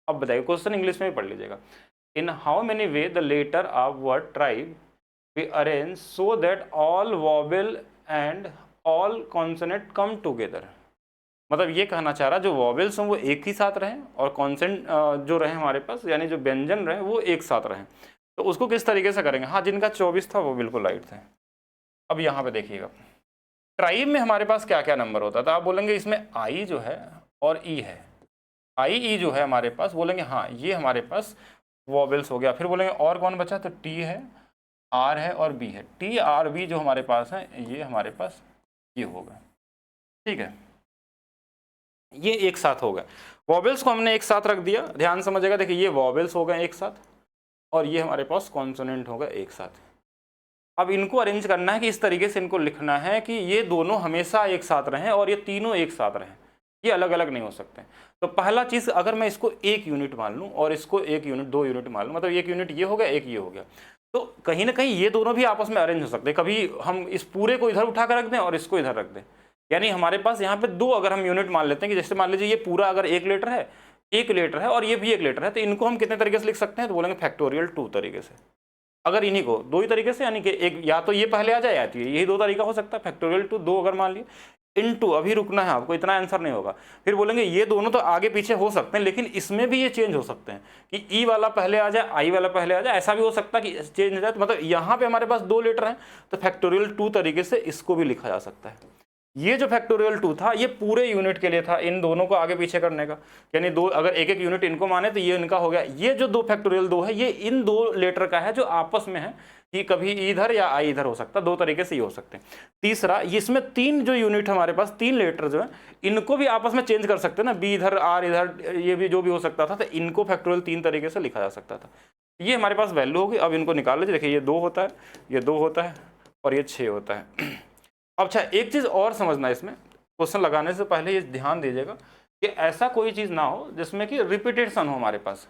अब बताइए, क्वेश्चन इंग्लिश में भी पढ़ लीजिएगा। In how many way the letter of word tribe we arrange so that all vowel and all consonant come together. मतलब ये कहना चाह रहा जो वॉवेल्स हों वो एक ही साथ रहें, और कॉन्सेंट जो रहे हमारे पास यानी जो व्यंजन रहे वो एक साथ रहें। तो उसको किस तरीके से करेंगे? हाँ जिनका 24 था वो बिल्कुल राइट थे। अब यहाँ पे देखिएगा, ट्राइब में हमारे पास क्या क्या नंबर होता था। आप बोलेंगे इसमें आई जो है और ई है, आई ई जो है हमारे पास, बोलेंगे हाँ ये हमारे पास वॉवेल्स हो गया। फिर बोलेंगे और कौन बचा, तो टी है, आर है और बी है। टी आर बी जो हमारे पास है ये हमारे पास ये होगा, ठीक है, ये एक साथ हो गए। वॉवेल्स को हमने एक साथ रख दिया, ध्यान समझिएगा। देखिए ये वॉवेल्स हो गए एक साथ, और ये हमारे पास कॉन्सोनेंट होगा एक साथ। अब इनको अरेंज करना है कि इस तरीके से इनको लिखना है कि ये दोनों हमेशा एक साथ रहें और ये तीनों एक साथ रहें, ये अलग अलग नहीं हो सकते। तो पहला चीज़, अगर मैं इसको 1 यूनिट मान लूँ और इसको 1 यूनिट 2 यूनिट मान लूँ, मतलब 1 यूनिट ये हो गया, एक ये हो गया, तो कहीं ना कहीं ये दोनों भी आपस में अरेंज हो सकते हैं। कभी हम इस पूरे को इधर उठा कर रख दें और इसको इधर रख दें, यानी हमारे पास यहाँ पे 2 अगर हम यूनिट मान लेते हैं कि जैसे मान लीजिए ये पूरा अगर 1 लीटर है, 1 लीटर है और ये भी 1 लीटर है, तो इनको हम कितने तरीके से लिख सकते हैं? तो बोलेंगे फैक्टोरियल 2 तरीके से। अगर इन्हीं को 2 ही तरीके से, यानी कि एक या तो ये पहले आ जाए या तो यही 2 तरीका हो सकता है। फैक्टोरियल 2 2 अगर मान लिए इनटू, अभी रुकना है आपको, इतना आंसर नहीं होगा। फिर बोलेंगे ये दोनों तो आगे पीछे हो सकते हैं, लेकिन इसमें भी ये चेंज हो सकते हैं कि ई वाला पहले आ जाए, आई वाला पहले आ जाए, ऐसा भी हो सकता है कि चेंज हो जाए। तो मतलब यहाँ पे हमारे पास 2 लीटर है तो फैक्टोरियल 2 तरीके से इसको भी लिखा जा सकता है। ये जो फैक्टोरियल 2 था ये पूरे यूनिट के लिए था, इन दोनों को आगे पीछे करने का, यानी 2 अगर एक यूनिट इनको माने तो ये इनका हो गया। ये जो 2 फैक्टोरियल 2 है ये इन 2 लीटर का है जो आपस में है, कि कभी इधर या आई इधर हो सकता है, 2 तरीके से ये हो सकते हैं। तीसरा, इसमें 3 जो यूनिट हमारे पास 3 लीटर जो है इनको भी आपस में चेंज कर सकते हैं ना, बी इधर आर इधर, ये भी जो भी हो सकता था, तो इनको फैक्टोरियल 3 तरीके से लिखा जा सकता था। ये हमारे पास वैल्यू होगी। अब इनको निकाल लीजिए, देखिए ये 2 होता है, ये 2 होता है और ये 6 होता है। अब अच्छा एक चीज़ और समझना, इसमें क्वेश्चन लगाने से पहले ये ध्यान दीजिएगा कि ऐसा कोई चीज़ ना हो जिसमें कि रिपीटेशन हो हमारे पास।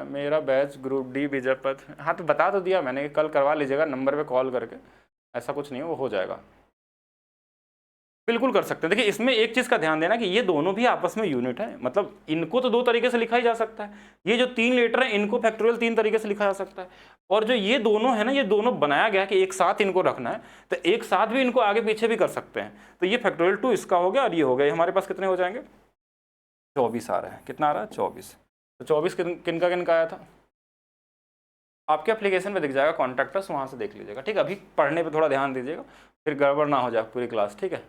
मेरा बैच ग्रुप डी विजयपथ, हाँ तो बता तो दिया मैंने, कल करवा लीजिएगा नंबर पे कॉल करके, ऐसा कुछ नहीं है, वो हो जाएगा, बिल्कुल कर सकते हैं। देखिए इसमें एक चीज़ का ध्यान देना कि ये दोनों भी आपस में यूनिट है, मतलब इनको तो 2 तरीके से लिखा ही जा सकता है। ये जो 3 लीटर है इनको फैक्टोरियल 3 तरीके से लिखा जा सकता है, और जो ये दोनों है ना, ये दोनों बनाया गया कि एक साथ इनको रखना है, तो एक साथ भी इनको आगे पीछे भी कर सकते हैं। तो ये फैक्टोरियल 2 इसका हो गया और ये हो गया। हमारे पास कितने हो जाएंगे? 24 आ रहा है। कितना आ रहा है? 24। तो 24 किन का आया था? आपके एप्लीकेशन में दिख जाएगा कॉन्टैक्टस, वहाँ से देख लीजिएगा, ठीक है। अभी पढ़ने पे थोड़ा ध्यान दीजिएगा, फिर गड़बड़ ना हो जाए पूरी क्लास, ठीक है।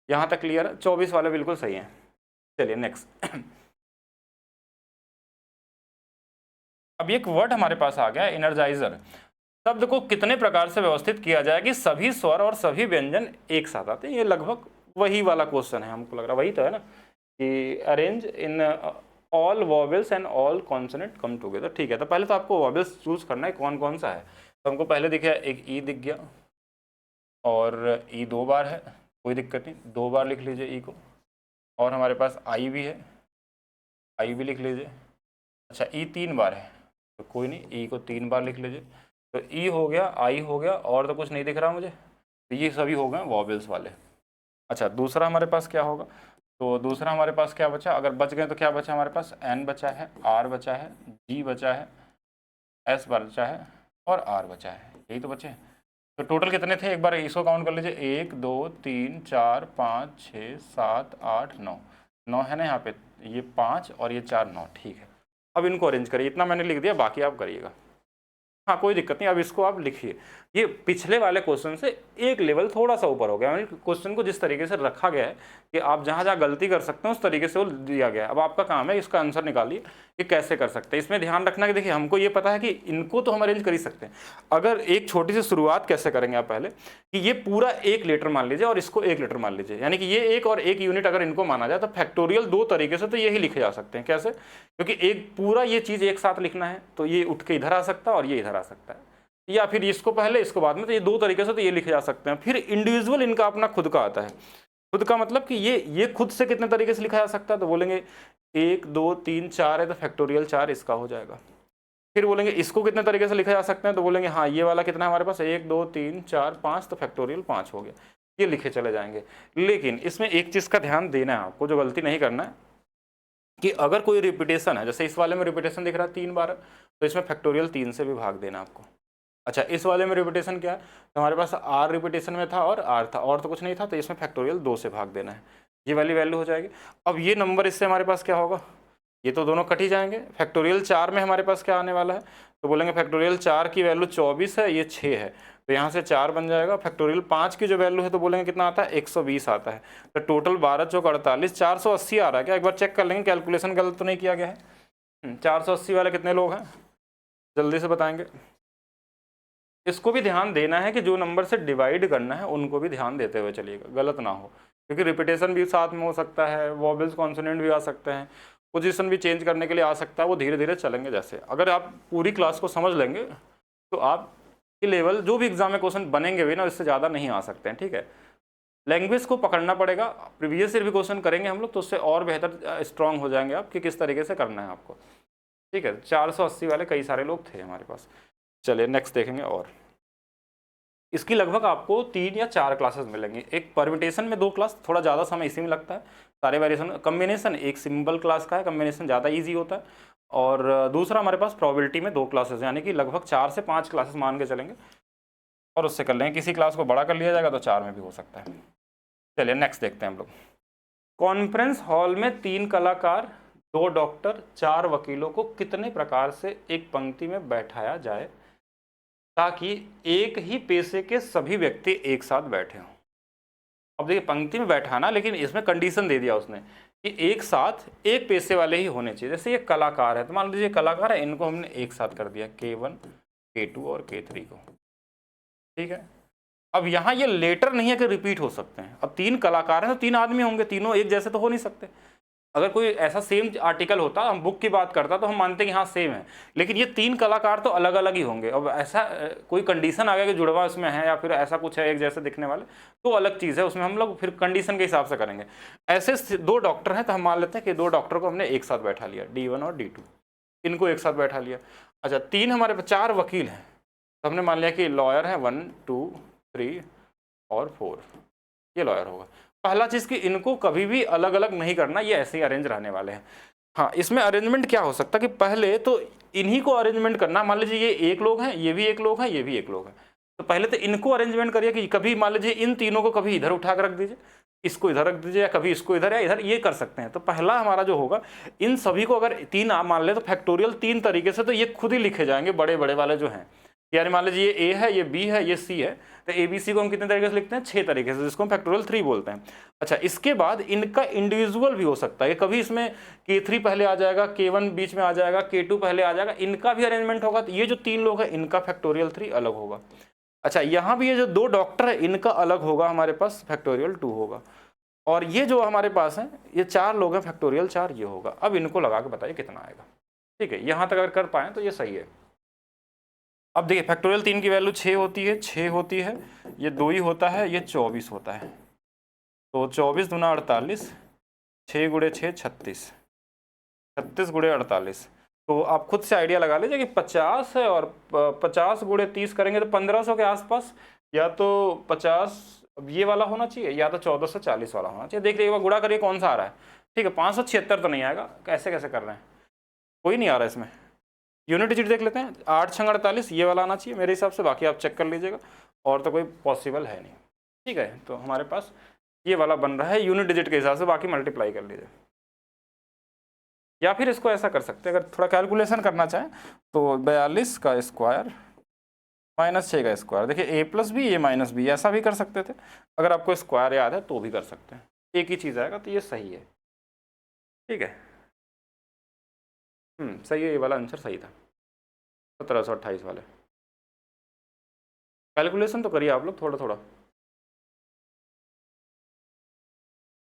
यहाँ तक क्लियर है? 24 वाले बिल्कुल सही हैं। चलिए नेक्स्ट। अब एक वर्ड हमारे पास आ गया एनर्जाइजर। शब्द को कितने प्रकार से व्यवस्थित किया जाए कि सभी स्वर और सभी व्यंजन एक साथ आते हैं। ये लगभग वही वाला क्वेश्चन है, हमको लग रहा है वही तो है ना, कि arrange in all vowels and all consonant come together. ठीक है, तो पहले तो आपको वॉवेल्स चूज करना है कौन कौन सा है। तो हमको पहले दिख गया एक ई दिख गया, और ई 2 बार है, कोई दिक्कत नहीं, 2 बार लिख लीजिए ई को। और हमारे पास आई भी है, आई भी लिख लीजिए। अच्छा ई 3 बार है, तो कोई नहीं, ई को 3 बार लिख लीजिए। तो ई हो गया, आई हो गया, और तो कुछ नहीं दिख रहा मुझे, तो ये सभी हो गए वॉवेल्स वाले। अच्छा दूसरा हमारे पास क्या होगा, तो दूसरा हमारे पास क्या बचा, अगर बच गए तो क्या बचा हमारे पास, एन बचा है, आर बचा है, जी बचा है, एस बचा है, और आर बचा है, यही तो बचे हैं। तो टोटल कितने थे, एक बार इसको काउंट कर लीजिए, 1 2 3 4 5 6 7 8 9, 9 है ना यहाँ पे, ये 5 और ये 4 9, ठीक है। अब इनको अरेंज करिए, इतना मैंने लिख दिया, बाकी आप करिएगा। हाँ कोई दिक्कत नहीं, अब इसको आप लिखिए। ये पिछले वाले क्वेश्चन से एक लेवल थोड़ा सा ऊपर हो गया, यानी क्वेश्चन को जिस तरीके से रखा गया है कि आप जहाँ जहाँ गलती कर सकते हैं उस तरीके से वो दिया गया है। अब आपका काम है इसका आंसर निकालिए कि कैसे कर सकते हैं। इसमें ध्यान रखना कि देखिए हमको ये पता है कि इनको तो हम अरेंज कर ही सकते हैं। अगर एक छोटी सी शुरुआत कैसे करेंगे आप पहले, कि ये पूरा 1 लीटर मान लीजिए और इसको 1 लीटर मान लीजिए, यानी कि ये 1 और 1 यूनिट अगर इनको माना जाए तो फैक्टोरियल 2 तरीके से तो यही लिखे जा सकते हैं। कैसे, क्योंकि एक पूरा ये चीज़ एक साथ लिखना है तो ये उठ के इधर आ सकता है और ये इधर आ सकता है, या फिर इसको पहले इसको बाद में, तो ये 2 तरीके से तो ये लिखे जा सकते हैं। फिर इंडिविजुअल इनका अपना खुद का आता है। खुद का मतलब कि ये खुद से कितने तरीके से लिखा जा सकता है, तो बोलेंगे 1 2 3 4 है तो फैक्टोरियल 4 इसका हो जाएगा। फिर बोलेंगे इसको कितने तरीके से लिखा जा सकते हैं, तो बोलेंगे हाँ ये वाला कितना है हमारे पास, 1 2 3 4 5 तो फैक्टोरियल 5 हो गया, ये लिखे चले जाएंगे। लेकिन इसमें एक चीज़ का ध्यान देना है आपको, जो गलती नहीं करना है, कि अगर कोई रिपीटेशन है, जैसे इस वाले में रिपीटेशन दिख रहा है 3 बार, तो इसमें फैक्टोरियल 3 से भी भाग देना आपको। अच्छा इस वाले में रिपीटेशन क्या है, तो हमारे पास आर रिपीटेशन में था और आर था और तो कुछ नहीं था, तो इसमें फैक्टोरियल 2 से भाग देना है, ये वाली वैल्यू हो जाएगी। अब ये नंबर इससे हमारे पास क्या होगा, ये तो दोनों कट ही जाएंगे। फैक्टोरियल 4 में हमारे पास क्या आने वाला है, तो बोलेंगे फैक्टोरियल 4 की वैल्यू 24 है, ये 6 है, तो यहाँ से 4 बन जाएगा। फैक्टोरियल 5 की जो वैल्यू है तो बोलेंगे कितना आता है, 120 आता है, तो टोटल 12 चौक 48, 480 आ रहा है क्या, एक बार चेक कर लेंगे कैलकुलेशन गलत तो नहीं किया गया है। 480 वाले कितने लोग हैं, जल्दी से बताएंगे। इसको भी ध्यान देना है कि जो नंबर से डिवाइड करना है उनको भी ध्यान देते हुए चलिएगा, गलत ना हो, क्योंकि रिपीटेशन भी साथ में हो सकता है, वॉवेल्स कॉन्सोनेंट भी आ सकते हैं, पोजीशन भी चेंज करने के लिए आ सकता है, वो धीरे धीरे चलेंगे। जैसे अगर आप पूरी क्लास को समझ लेंगे तो आपके लेवल जो भी एग्जाम में क्वेश्चन बनेंगे भी ना, इससे ज़्यादा नहीं आ सकते हैं। ठीक है, लैंग्वेज को पकड़ना पड़ेगा, प्रीवियस ईयर भी क्वेश्चन करेंगे हम लोग तो उससे और बेहतर स्ट्रांग हो जाएंगे आप कि किस तरीके से करना है आपको। ठीक है, 480 वाले कई सारे लोग थे हमारे पास। चलिए नेक्स्ट देखेंगे। और इसकी लगभग आपको 3 या 4 क्लासेस मिलेंगी। एक परमिटेशन में 2 क्लास, थोड़ा ज़्यादा समय इसी में लगता है, सारे वेरिएशन। कम्बिनेशन एक सिंपल क्लास का है, कम्बिनेशन ज़्यादा इजी होता है। और दूसरा हमारे पास प्रोबेबिलिटी में 2 क्लासेस, यानी कि लगभग 4 से 5 क्लासेस मान के चलेंगे और उससे कर लेंगे। किसी क्लास को बड़ा कर लिया जाएगा तो 4 में भी हो सकता है। चलिए नेक्स्ट देखते हैं हम लोग। कॉन्फ्रेंस हॉल में 3 कलाकार, 2 डॉक्टर, 4 वकीलों को कितने प्रकार से एक पंक्ति में बैठाया जाए ताकि एक ही पेशे के सभी व्यक्ति एक साथ बैठे हों। अब देखिए पंक्ति में बैठाना, लेकिन इसमें कंडीशन दे दिया उसने कि एक साथ एक पेशे वाले ही होने चाहिए। जैसे ये कलाकार है तो मान लीजिए कलाकार है, इनको हमने एक साथ कर दिया K1 K2 और K3 को। ठीक है, अब यहाँ ये लेटर नहीं है कि रिपीट हो सकते हैं। अब 3 कलाकार हैं तो 3 आदमी होंगे, तीनों एक जैसे तो हो नहीं सकते। अगर कोई ऐसा सेम आर्टिकल होता, हम बुक की बात करता, तो हम मानते हैं कि हाँ सेम है, लेकिन ये 3 कलाकार तो अलग अलग ही होंगे। अब ऐसा कोई कंडीशन आ गया कि जुड़वा उसमें है या फिर ऐसा कुछ है एक जैसे दिखने वाले, तो अलग चीज़ है, उसमें हम लोग फिर कंडीशन के हिसाब से करेंगे। ऐसे 2 डॉक्टर हैं तो हम मान लेते हैं कि 2 डॉक्टर को हमने एक साथ बैठा लिया, D1 और D2, इनको एक साथ बैठा लिया। अच्छा 3 हमारे पास 4 वकील हैं तो हमने मान लिया कि लॉयर है 1 2 3 और 4, ये लॉयर होगा। पहला चीज़ कि इनको कभी भी अलग अलग नहीं करना, ये ऐसे ही अरेंज रहने वाले हैं। हाँ इसमें अरेंजमेंट क्या हो सकता है कि पहले तो इन्हीं को अरेंजमेंट करना, मान लीजिए ये एक लोग हैं, ये भी एक लोग हैं, ये भी एक लोग हैं, तो पहले तो इनको अरेंजमेंट करिए कि कभी मान लीजिए इन तीनों को कभी इधर उठा कर रख दीजिए, इसको इधर रख दीजिए, या कभी इसको इधर या इधर, ये कर सकते हैं। तो पहला हमारा जो होगा, इन सभी को अगर 3 आप मान ले तो फैक्टोरियल 3 तरीके से तो ये खुद ही लिखे जाएंगे, बड़े बड़े वाले जो हैं यानी मान लीजिए ये ए है, ये बी है, ये सी है, तो ए बी सी को हम कितने तरीके से लिखते हैं? 6 तरीके से, जिसको हम फैक्टोरियल 3 बोलते हैं। अच्छा, इसके बाद इनका इंडिविजुअल भी हो सकता है, कभी इसमें K3 पहले आ जाएगा, K1 बीच में आ जाएगा, K2 पहले आ जाएगा, इनका भी अरेंजमेंट होगा। तो ये जो 3 लोग हैं इनका फैक्टोरियल 3 अलग होगा। अच्छा, यहाँ भी ये जो 2 डॉक्टर है इनका अलग होगा, हमारे पास फैक्टोरियल 2 होगा। और ये जो हमारे पास है ये 4 लोग हैं, फैक्टोरियल 4 ये होगा। अब इनको लगा के बताइए कितना आएगा। ठीक है, यहाँ तक अगर कर पाए तो ये सही है। अब देखिए फैक्टोरियल 3 की वैल्यू 6 होती है, 6 होती है, ये 2 ही होता है, ये 24 होता है। तो 24 दूना 48, 6 गुणे 6 36, 36 गुणे 48। तो आप खुद से आइडिया लगा लीजिए कि 50 है और 50 गुणे 30 करेंगे तो 1500 के आसपास, या तो 50 अब ये वाला होना चाहिए, या तो 1440 वाला होना चाहिए। देख लीजिए, गुणा करिए कौन सा आ रहा है। ठीक है, 576 तो नहीं आएगा, कैसे कैसे कर रहे हैं, कोई नहीं आ रहा है इसमें। यूनिट डिजिट देख लेते हैं, 8 छंग 48, ये वाला आना चाहिए मेरे हिसाब से, बाकी आप चेक कर लीजिएगा, और तो कोई पॉसिबल है नहीं। ठीक है, तो हमारे पास ये वाला बन रहा है यूनिट डिजिट के हिसाब से, बाकी मल्टीप्लाई कर लीजिए। या फिर इसको ऐसा कर सकते हैं, अगर थोड़ा कैलकुलेशन करना चाहें तो 42 का स्क्वायर माइनस 6 का स्क्वायर। देखिए ए प्लस बी, ए माइनस बी, ऐसा भी कर सकते थे। अगर आपको स्क्वायर याद है तो भी कर सकते हैं, एक ही चीज़ आएगा, तो ये सही है। ठीक है, सही है, ये वाला आंसर सही था, 1728 वाले। कैलकुलेशन तो करिए आप लोग थोड़ा थोड़ा।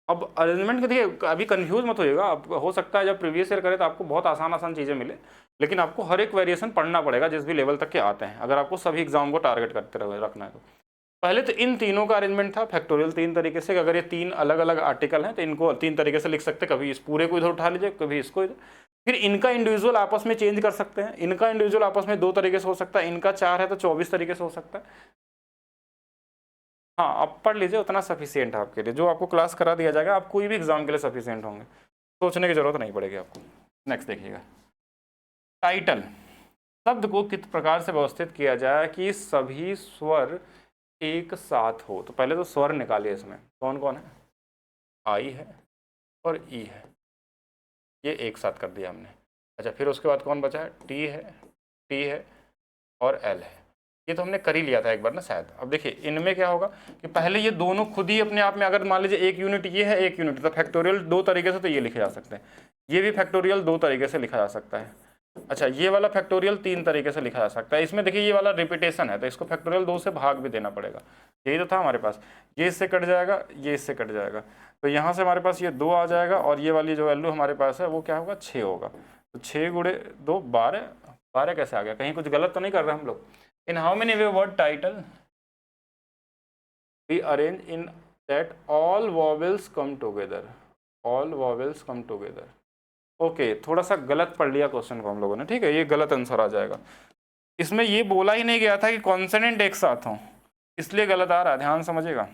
अब अरेंजमेंट के देखिए, अभी कंफ्यूज मत होइएगा। आप हो सकता है जब प्रीवियस ईयर करें तो आपको बहुत आसान आसान चीज़ें मिले, लेकिन आपको हर एक वेरिएशन पढ़ना पड़ेगा जिस भी लेवल तक के आते हैं, अगर आपको सभी एग्जाम को टारगेट करते रहे रखना है तो। पहले तो इन तीनों का अरेंजमेंट था फैक्टोरियल 3 तरीके से। अगर ये 3 अलग अलग आर्टिकल हैं तो इनको 3 तरीके से लिख सकते हैं, कभी इस पूरे को इधर उठा लीजिए, कभी इसको इधर। फिर इनका इंडिविजुअल आपस में चेंज कर सकते हैं, इनका इंडिविजुअल आपस में 2 तरीके से हो सकता है, इनका 4 है तो 24 तरीके से हो सकता है। हाँ, आप पढ़ लीजिए, उतना सफिशियंट है आपके लिए, जो आपको क्लास करा दिया जाएगा आप कोई भी एग्जाम के लिए सफिशियंट होंगे, सोचने की जरूरत नहीं पड़ेगी आपको। नेक्स्ट देखिएगा, टाइटल। शब्द को किस प्रकार से व्यवस्थित किया जाए कि सभी स्वर एक साथ हो। तो पहले तो स्वर निकालिए, इसमें कौन कौन है? आई है और ई है, ये एक साथ कर दिया हमने। अच्छा, फिर उसके बाद कौन बचा है? टी है, टी है और एल है। ये तो हमने कर ही लिया था एक बार ना शायद। अब देखिए इनमें क्या होगा कि पहले ये दोनों खुद ही अपने आप में, अगर मान लीजिए एक यूनिट ये है, एक यूनिट, तो फैक्टोरियल 2 तरीके से तो ये लिखे जा सकते हैं, ये भी फैक्टोरियल 2 तरीके से लिखा जा सकता है। अच्छा, ये वाला फैक्टोरियल 3 तरीके से लिखा जा सकता है। इसमें देखिए ये वाला रिपीटेशन है तो इसको फैक्टोरियल 2 से भाग भी देना पड़ेगा, यही तो था हमारे पास। ये इससे कट जाएगा, ये इससे कट जाएगा, तो यहाँ से हमारे पास ये 2 आ जाएगा, और ये वाली जो वैल्यू हमारे पास है वो क्या होगा? 6 होगा। तो 6 गुणे 2 12, 12 कैसे आ गया? कहीं कुछ गलत तो नहीं कर रहे हम लोग? In how many way word title we arrange in that all vowels come together? All vowels come together. Okay, थोड़ा सा गलत पढ़ लिया क्वेश्चन को हम लोगों ने। ठीक है, ये गलत आंसर आ जाएगा। इसमें ये बोला ही नहीं गया था कि कॉन्सोनेंट एक साथ हों, इसलिए गलत आ रहा है, ध्यान समझिएगा।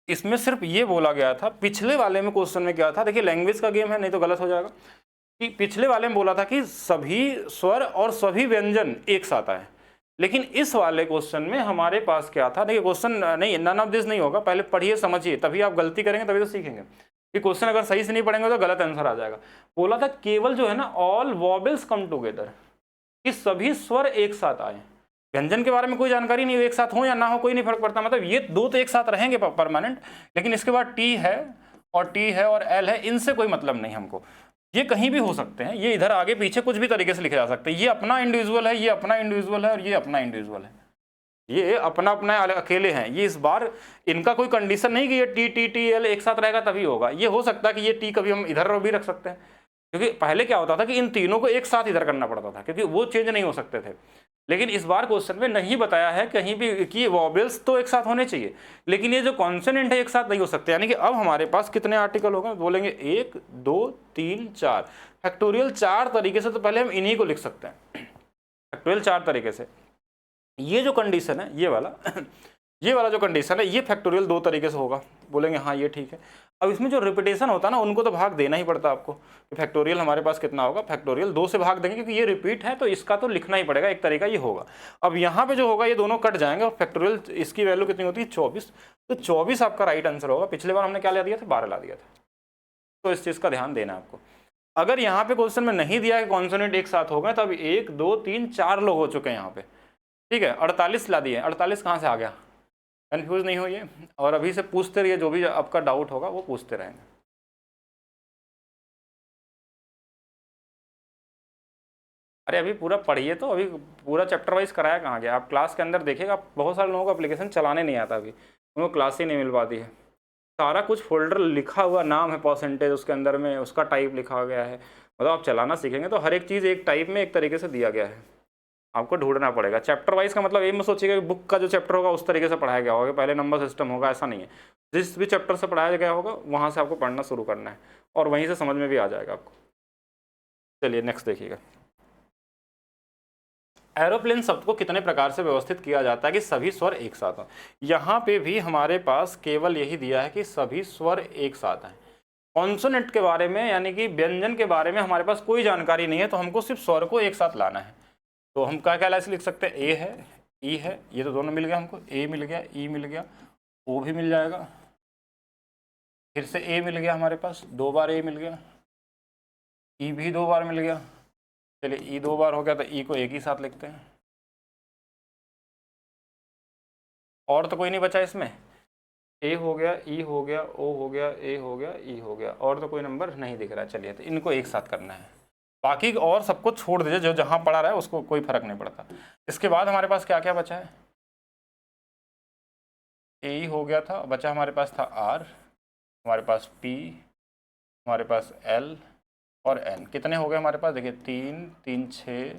इसमें सिर्फ ये बोला गया था, पिछले वाले में क्वेश्चन में क्या था, देखिए लैंग्वेज का गेम है, नहीं तो गलत हो जाएगा। कि पिछले वाले में बोला था कि सभी स्वर और सभी व्यंजन एक साथ आए, लेकिन इस वाले क्वेश्चन में हमारे पास क्या था? देखिए क्वेश्चन नहीं, नन ऑफ दिस नहीं होगा, पहले पढ़िए समझिए, तभी आप गलती करेंगे तभी तो सीखेंगे। कि क्वेश्चन अगर सही से नहीं पढ़ेंगे तो गलत आंसर आ जाएगा। बोला था केवल जो है ना, ऑल वॉबल्स कम टुगेदर, कि सभी स्वर एक साथ आए। व्यंजन के बारे में कोई जानकारी नहीं, एक साथ हो या ना हो कोई नहीं फर्क पड़ता, मतलब ये 2 तो एक साथ रहेंगे परमानेंट, लेकिन इसके बाद टी है और एल है, इनसे कोई मतलब नहीं हमको। ये कहीं भी हो सकते हैं, ये इधर आगे पीछे कुछ भी तरीके से लिखे जा सकते हैं। ये अपना इंडिविजुअल है, ये अपना इंडिविजुअल है, और ये अपना इंडिविजुअल है, ये अपना अपना अकेले हैं। ये इस बार इनका कोई कंडीशन नहीं कि ये टी टी टी एल एक साथ रहेगा तभी होगा। ये हो सकता है कि ये टी कभी हम इधर भी रख सकते हैं, क्योंकि पहले क्या होता था कि इन तीनों को एक साथ इधर करना पड़ता था, क्योंकि वो चेंज नहीं हो सकते थे। लेकिन इस बार क्वेश्चन में नहीं बताया है कहीं भी कि वॉबल्स तो एक साथ होने चाहिए, लेकिन ये जो कॉन्सोनेंट है एक साथ नहीं हो सकते। यानी कि अब हमारे पास कितने आर्टिकल हो गए? बोलेंगे 1 2 3 4, फैक्टोरियल 4 तरीके से। तो पहले हम इन्हीं को लिख सकते हैं फैक्टोरियल 4 तरीके से। ये जो कंडीशन है, ये वाला जो कंडीशन है, ये फैक्टोरियल 2 तरीके से होगा। बोलेंगे हाँ ये ठीक है। अब इसमें जो रिपीटेशन होता है ना, उनको तो भाग देना ही पड़ता है आपको। फैक्टोरियल हमारे पास कितना होगा? फैक्टोरियल 2 से भाग देंगे, क्योंकि ये रिपीट है तो इसका तो लिखना ही पड़ेगा, एक तरीका ये होगा। अब यहाँ पे जो होगा ये दोनों कट जाएंगे, और फैक्टोरियल इसकी वैल्यू कितनी होती है? 24। तो 24 आपका राइट आंसर होगा। पिछले बार हमने क्या ला दिया था? 12 ला दिया था। तो इस चीज़ का ध्यान देना है आपको। अगर यहाँ पे क्वेश्चन में नहीं दिया है कॉन्सोनेंट एक साथ हो गए, तो अभी 1 2 3 4 लोग हो चुके हैं यहाँ पे, ठीक है। 48 ला दिए, 48 कहाँ से आ गया, कन्फ्यूज नहीं होइए, और अभी से पूछते रहिए, जो भी आपका डाउट होगा वो पूछते रहेंगे। अरे अभी पूरा पढ़िए, तो अभी पूरा चैप्टर वाइज कराया कहाँ गया, आप क्लास के अंदर देखिएगा, बहुत सारे लोगों को एप्लीकेशन चलाने नहीं आता, अभी उनको क्लास ही नहीं मिल पाती है। सारा कुछ फोल्डर लिखा हुआ, नाम है परसेंटेज, उसके अंदर में उसका टाइप लिखा गया है, मतलब आप चलाना सीखेंगे तो हर एक चीज़ एक टाइप में एक तरीके से दिया गया है, आपको ढूंढना पड़ेगा। चैप्टर वाइज का मतलब ये मत सोचिएगा कि बुक का जो चैप्टर होगा उस तरीके से पढ़ाया गया होगा, पहले नंबर सिस्टम होगा, ऐसा नहीं है। जिस भी चैप्टर से पढ़ाया गया होगा वहाँ से आपको पढ़ना शुरू करना है, और वहीं से समझ में भी आ जाएगा आपको। चलिए नेक्स्ट देखिएगा। एरोप्लेन शब्द को कितने प्रकार से व्यवस्थित किया जाता है कि सभी स्वर एक साथ हों। यहाँ पे भी हमारे पास केवल यही दिया है कि सभी स्वर एक साथ हैं। कॉन्सोनेंट के बारे में, यानी कि व्यंजन के बारे में हमारे पास कोई जानकारी नहीं है, तो हमको सिर्फ स्वर को एक साथ लाना है। तो हम क्या क्या ऐसे लिख सकते हैं, ए है, ई है, ये तो दोनों मिल गया हमको, ए मिल गया, ई मिल गया, ओ भी मिल जाएगा, फिर से ए मिल गया हमारे पास, 2 बार ए मिल गया, ई भी 2 बार मिल गया। चलिए ई 2 बार हो गया तो ई को एक ही साथ लिखते हैं, और तो कोई नहीं बचा इसमें, ए हो गया, ई हो गया, ओ हो गया, ए हो गया, ई हो गया, और तो कोई नंबर नहीं दिख रहा है। चलिए तो इनको एक साथ करना है, बाकी और सबको छोड़ दीजिए, जो जहाँ पढ़ा रहा है उसको कोई फर्क नहीं पड़ता। इसके बाद हमारे पास क्या क्या बचा है, ए ही हो गया था, बचा हमारे पास था आर, हमारे पास पी, हमारे पास एल और एन। कितने हो गए हमारे पास, देखिए 3 3 6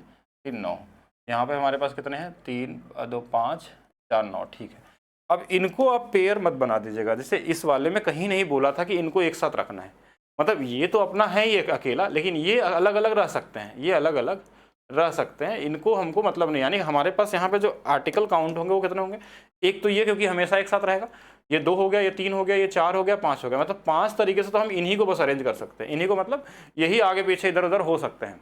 3 9, यहाँ पे हमारे पास कितने हैं, 3 2 5 4 9, ठीक है। अब इनको आप पेयर मत बना दीजिएगा, जैसे इस वाले में कहीं नहीं बोला था कि इनको एक साथ रखना है, मतलब ये तो अपना है ये अकेला, लेकिन ये अलग अलग रह सकते हैं, ये अलग अलग रह सकते हैं, इनको हमको मतलब नहीं। यानी हमारे पास यहाँ पे जो आर्टिकल काउंट होंगे वो कितने होंगे, एक तो ये क्योंकि हमेशा एक साथ रहेगा, ये 2 हो गया, ये 3 हो गया, ये 4 हो गया, 5 हो गया, मतलब 5 तरीके से तो हम इन्हीं को बस अरेंज कर सकते हैं, इन्हीं को मतलब यही आगे पीछे इधर उधर हो सकते हैं।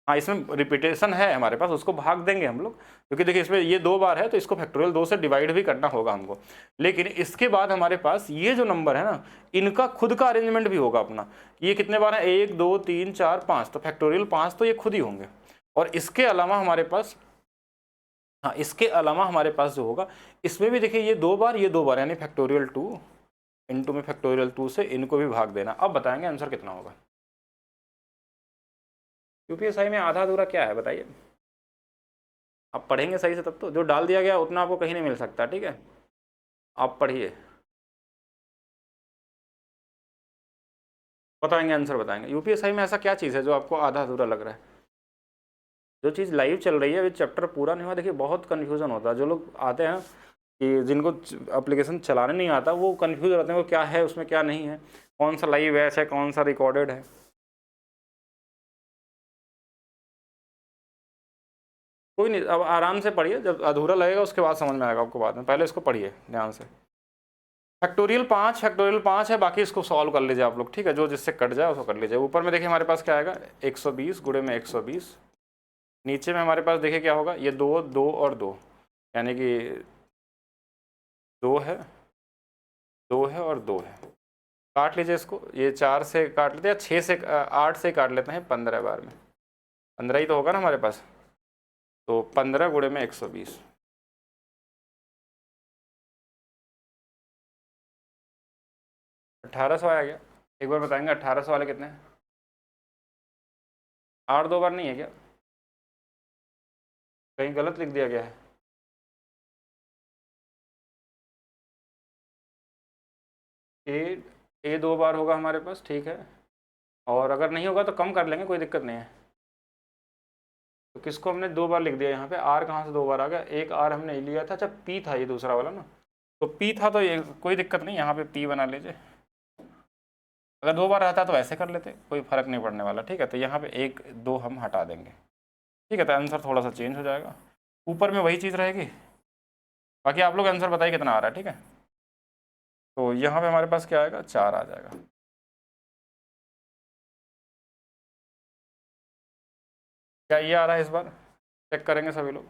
हाँ इसमें रिपीटेशन है हमारे पास, उसको भाग देंगे हम लोग, क्योंकि देखिए इसमें ये 2 बार है तो इसको फैक्टोरियल 2 से डिवाइड भी करना होगा हमको। लेकिन इसके बाद हमारे पास ये जो नंबर है ना, इनका खुद का अरेंजमेंट भी होगा अपना, ये कितने बार है, 1 2 3 4 5, तो फैक्टोरियल 5 तो ये खुद ही होंगे। और इसके अलावा हमारे पास, हाँ इसके अलावा हमारे पास जो होगा, इसमें भी देखिए ये 2 बार, ये 2 बार, यानी फैक्टोरियल 2 इंटू में फैक्टोरियल 2 से इनको भी भाग देना। अब बताएंगे आंसर कितना होगा। यूपीएसआई में आधा अधूरा क्या है बताइए, आप पढ़ेंगे सही से तब तो, जो डाल दिया गया उतना आपको कहीं नहीं मिल सकता, ठीक है, आप पढ़िए, बताएंगे आंसर बताएंगे। यूपीएसआई में ऐसा क्या चीज़ है जो आपको आधा अधूरा लग रहा है, जो चीज़ लाइव चल रही है, अभी चैप्टर पूरा नहीं हुआ, देखिए बहुत कन्फ्यूज़न होता है, जो लोग आते हैं कि जिनको एप्लीकेशन चलाने नहीं आता वो कन्फ्यूज रहते हैं, वो क्या है उसमें क्या नहीं है, कौन सा लाइव बैच है, कौन सा रिकॉर्डेड है। कोई नहीं, अब आराम से पढ़िए, जब अधूरा लगेगा उसके बाद समझ में आएगा आपको बाद में, पहले इसको पढ़िए ध्यान से। फैक्टोरियल 5 है, बाकी इसको सॉल्व कर लीजिए आप लोग, ठीक है, जो जिससे कट जाए उसको कर लीजिए। ऊपर में देखिए हमारे पास क्या आएगा, 120 गुणे में 120, नीचे में हमारे पास देखिए क्या होगा, ये 2 2 और 2, यानी कि 2 है, 2 है और 2 है, काट लीजिए इसको, ये 4 से काट लेते हैं, 6 से 8 से काट लेते हैं, 15 बार में 15 ही तो होगा ना हमारे पास, तो 15 गुणे में 120, 1800 आ गया। एक बार बताएंगे 1800 वाले कितने हैं, 8 2 बार नहीं है क्या, कहीं गलत लिख दिया गया है, ए ए 2 बार होगा हमारे पास, ठीक है, और अगर नहीं होगा तो कम कर लेंगे, कोई दिक्कत नहीं है। तो किसको हमने 2 बार लिख दिया यहाँ पे, आर कहाँ से 2 बार आ गया, एक आर हमने लिया था, अच्छा पी था ये दूसरा वाला ना, तो पी था तो ये कोई दिक्कत नहीं, यहाँ पे पी बना लीजिए, अगर 2 बार रहता तो ऐसे कर लेते, कोई फर्क नहीं पड़ने वाला, ठीक है। तो यहाँ पे 1 2 हम हटा देंगे, ठीक है, तो आंसर थोड़ा सा चेंज हो जाएगा, ऊपर में वही चीज़ रहेगी, बाकी आप लोग आंसर बताइए कितना आ रहा है, ठीक है। तो यहाँ पे हमारे पास क्या आएगा, 4 आ जाएगा। क्या ये आ रहा है इस बार, चेक करेंगे सभी लोग,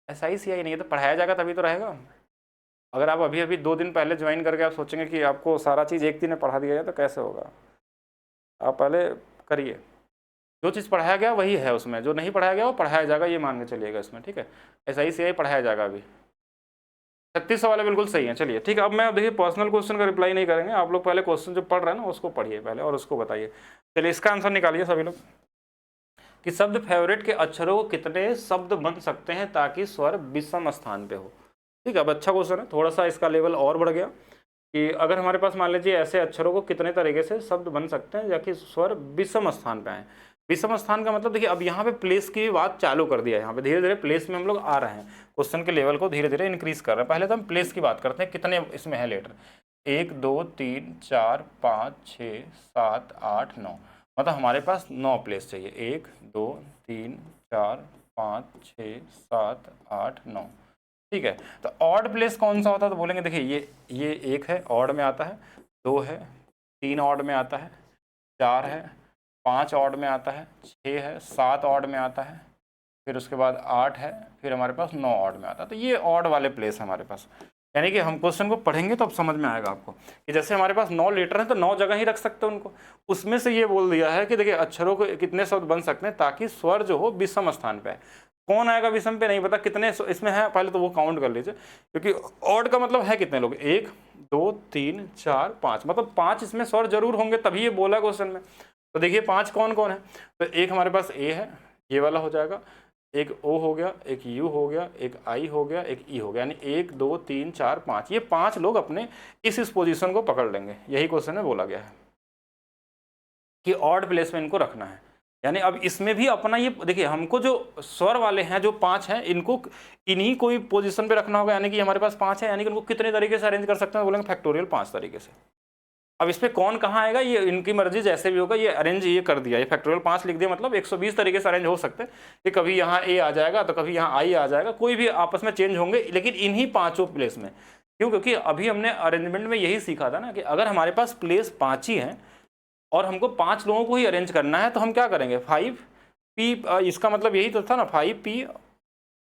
ऐसा ही सी आई नहीं है तो पढ़ाया जाएगा तभी तो रहेगा। अगर आप अभी अभी 2 दिन पहले ज्वाइन करके आप सोचेंगे कि आपको सारा चीज़ एक दिन में पढ़ा दिया जाए तो कैसे होगा। आप पहले करिए, जो चीज़ पढ़ाया गया वही है उसमें, जो नहीं पढ़ाया गया वो पढ़ाया जाएगा, ये मान के चलिएगा इसमें, ठीक है। SICI पढ़ाया जाएगा अभी। 36 सवाल बिल्कुल सही है। चलिए ठीक है, अब मैं देखिए पर्सनल क्वेश्चन का रिप्लाई नहीं करेंगे, आप लोग पहले क्वेश्चन जो पढ़ रहे हैं ना उसको पढ़िए पहले और उसको बताइए। चलिए इसका आंसर निकालिए सभी लोग कि शब्द फेवरेट के अक्षरों को कितने शब्द बन सकते हैं ताकि स्वर विषम स्थान पे हो। ठीक है, अब अच्छा क्वेश्चन है, थोड़ा सा इसका लेवल और बढ़ गया कि अगर हमारे पास मान लीजिए ऐसे अक्षरों को कितने तरीके से शब्द बन सकते हैं ताकि स्वर विषम स्थान पे आए। विषम स्थान का मतलब देखिए अब यहाँ पे प्लेस की भी बात चालू कर दिया है, यहाँ पे धीरे धीरे प्लेस में हम लोग आ रहे हैं, क्वेश्चन के लेवल को धीरे धीरे इंक्रीज कर रहे हैं। पहले तो हम प्लेस की बात करते हैं, कितने इसमें है लेटर, 1 2 3 4 5 6 7 8 9, मतलब हमारे पास 9 प्लेस चाहिए, 1 2 3 4 5 6 7 8 9। ठीक है, तो ऑड प्लेस कौन सा होता है, तो बोलेंगे देखिए ये 1 है ऑड में आता है, 2 है, 3 ऑड में आता है, 4 है, 5 ऑड में आता है, 6 है, 7 ऑड में आता है, फिर उसके बाद 8 है, फिर हमारे पास 9 ऑड में आता है। तो ये ऑड वाले प्लेस है हमारे पास, यानी कि हम क्वेश्चन को पढ़ेंगे तो अब समझ में आएगा आपको कि जैसे हमारे पास 9 लेटर हैं तो 9 जगह ही रख सकते हैं उनको, उसमें से ये बोल दिया है कि देखिए अक्षरों को कितने शब्द बन सकते हैं ताकि स्वर जो हो विषम स्थान पे है। कौन आएगा विषम पे नहीं पता, कितने इसमें है पहले तो वो काउंट कर लीजिए, क्योंकि ऑड का मतलब है कितने लोग, 1 2 3 4 5, मतलब 5 इसमें स्वर जरूर होंगे तभी ये बोला क्वेश्चन में। तो देखिए 5 कौन कौन है, तो एक हमारे पास ए है, ये वाला हो जाएगा, एक ओ हो गया, एक यू हो गया, एक आई हो गया, एक ई हो गया, यानी 1 2 3 4 5, ये 5 लोग अपने इस पोजीशन को पकड़ लेंगे। यही क्वेश्चन में बोला गया है कि ऑड प्लेस में इनको रखना है। यानी अब इसमें भी अपना ये देखिए, हमको जो स्वर वाले हैं जो 5 हैं इनको इन्हीं कोई पोजीशन पे रखना होगा, यानी कि हमारे पास 5 है, यानी कि इनको कितने तरीके से अरेंज कर सकते हैं, बोलेंगे फैक्टोरियल 5 तरीके से। अब इस पर कौन कहाँ आएगा ये इनकी मर्जी, जैसे भी होगा ये अरेंज ये कर दिया, ये फैक्टोरियल 5 लिख दिया, मतलब 120 तरीके से अरेंज हो सकते हैं कि कभी यहाँ ए आ जाएगा तो कभी यहाँ आई आ जाएगा, कोई भी आपस में चेंज होंगे लेकिन इन्हीं 5 प्लेस में। क्यों, क्योंकि अभी हमने अरेंजमेंट में यही सीखा था ना कि अगर हमारे पास प्लेस 5 ही हैं और हमको 5 लोगों को ही अरेंज करना है तो हम क्या करेंगे, 5p, इसका मतलब यही तो था ना 5p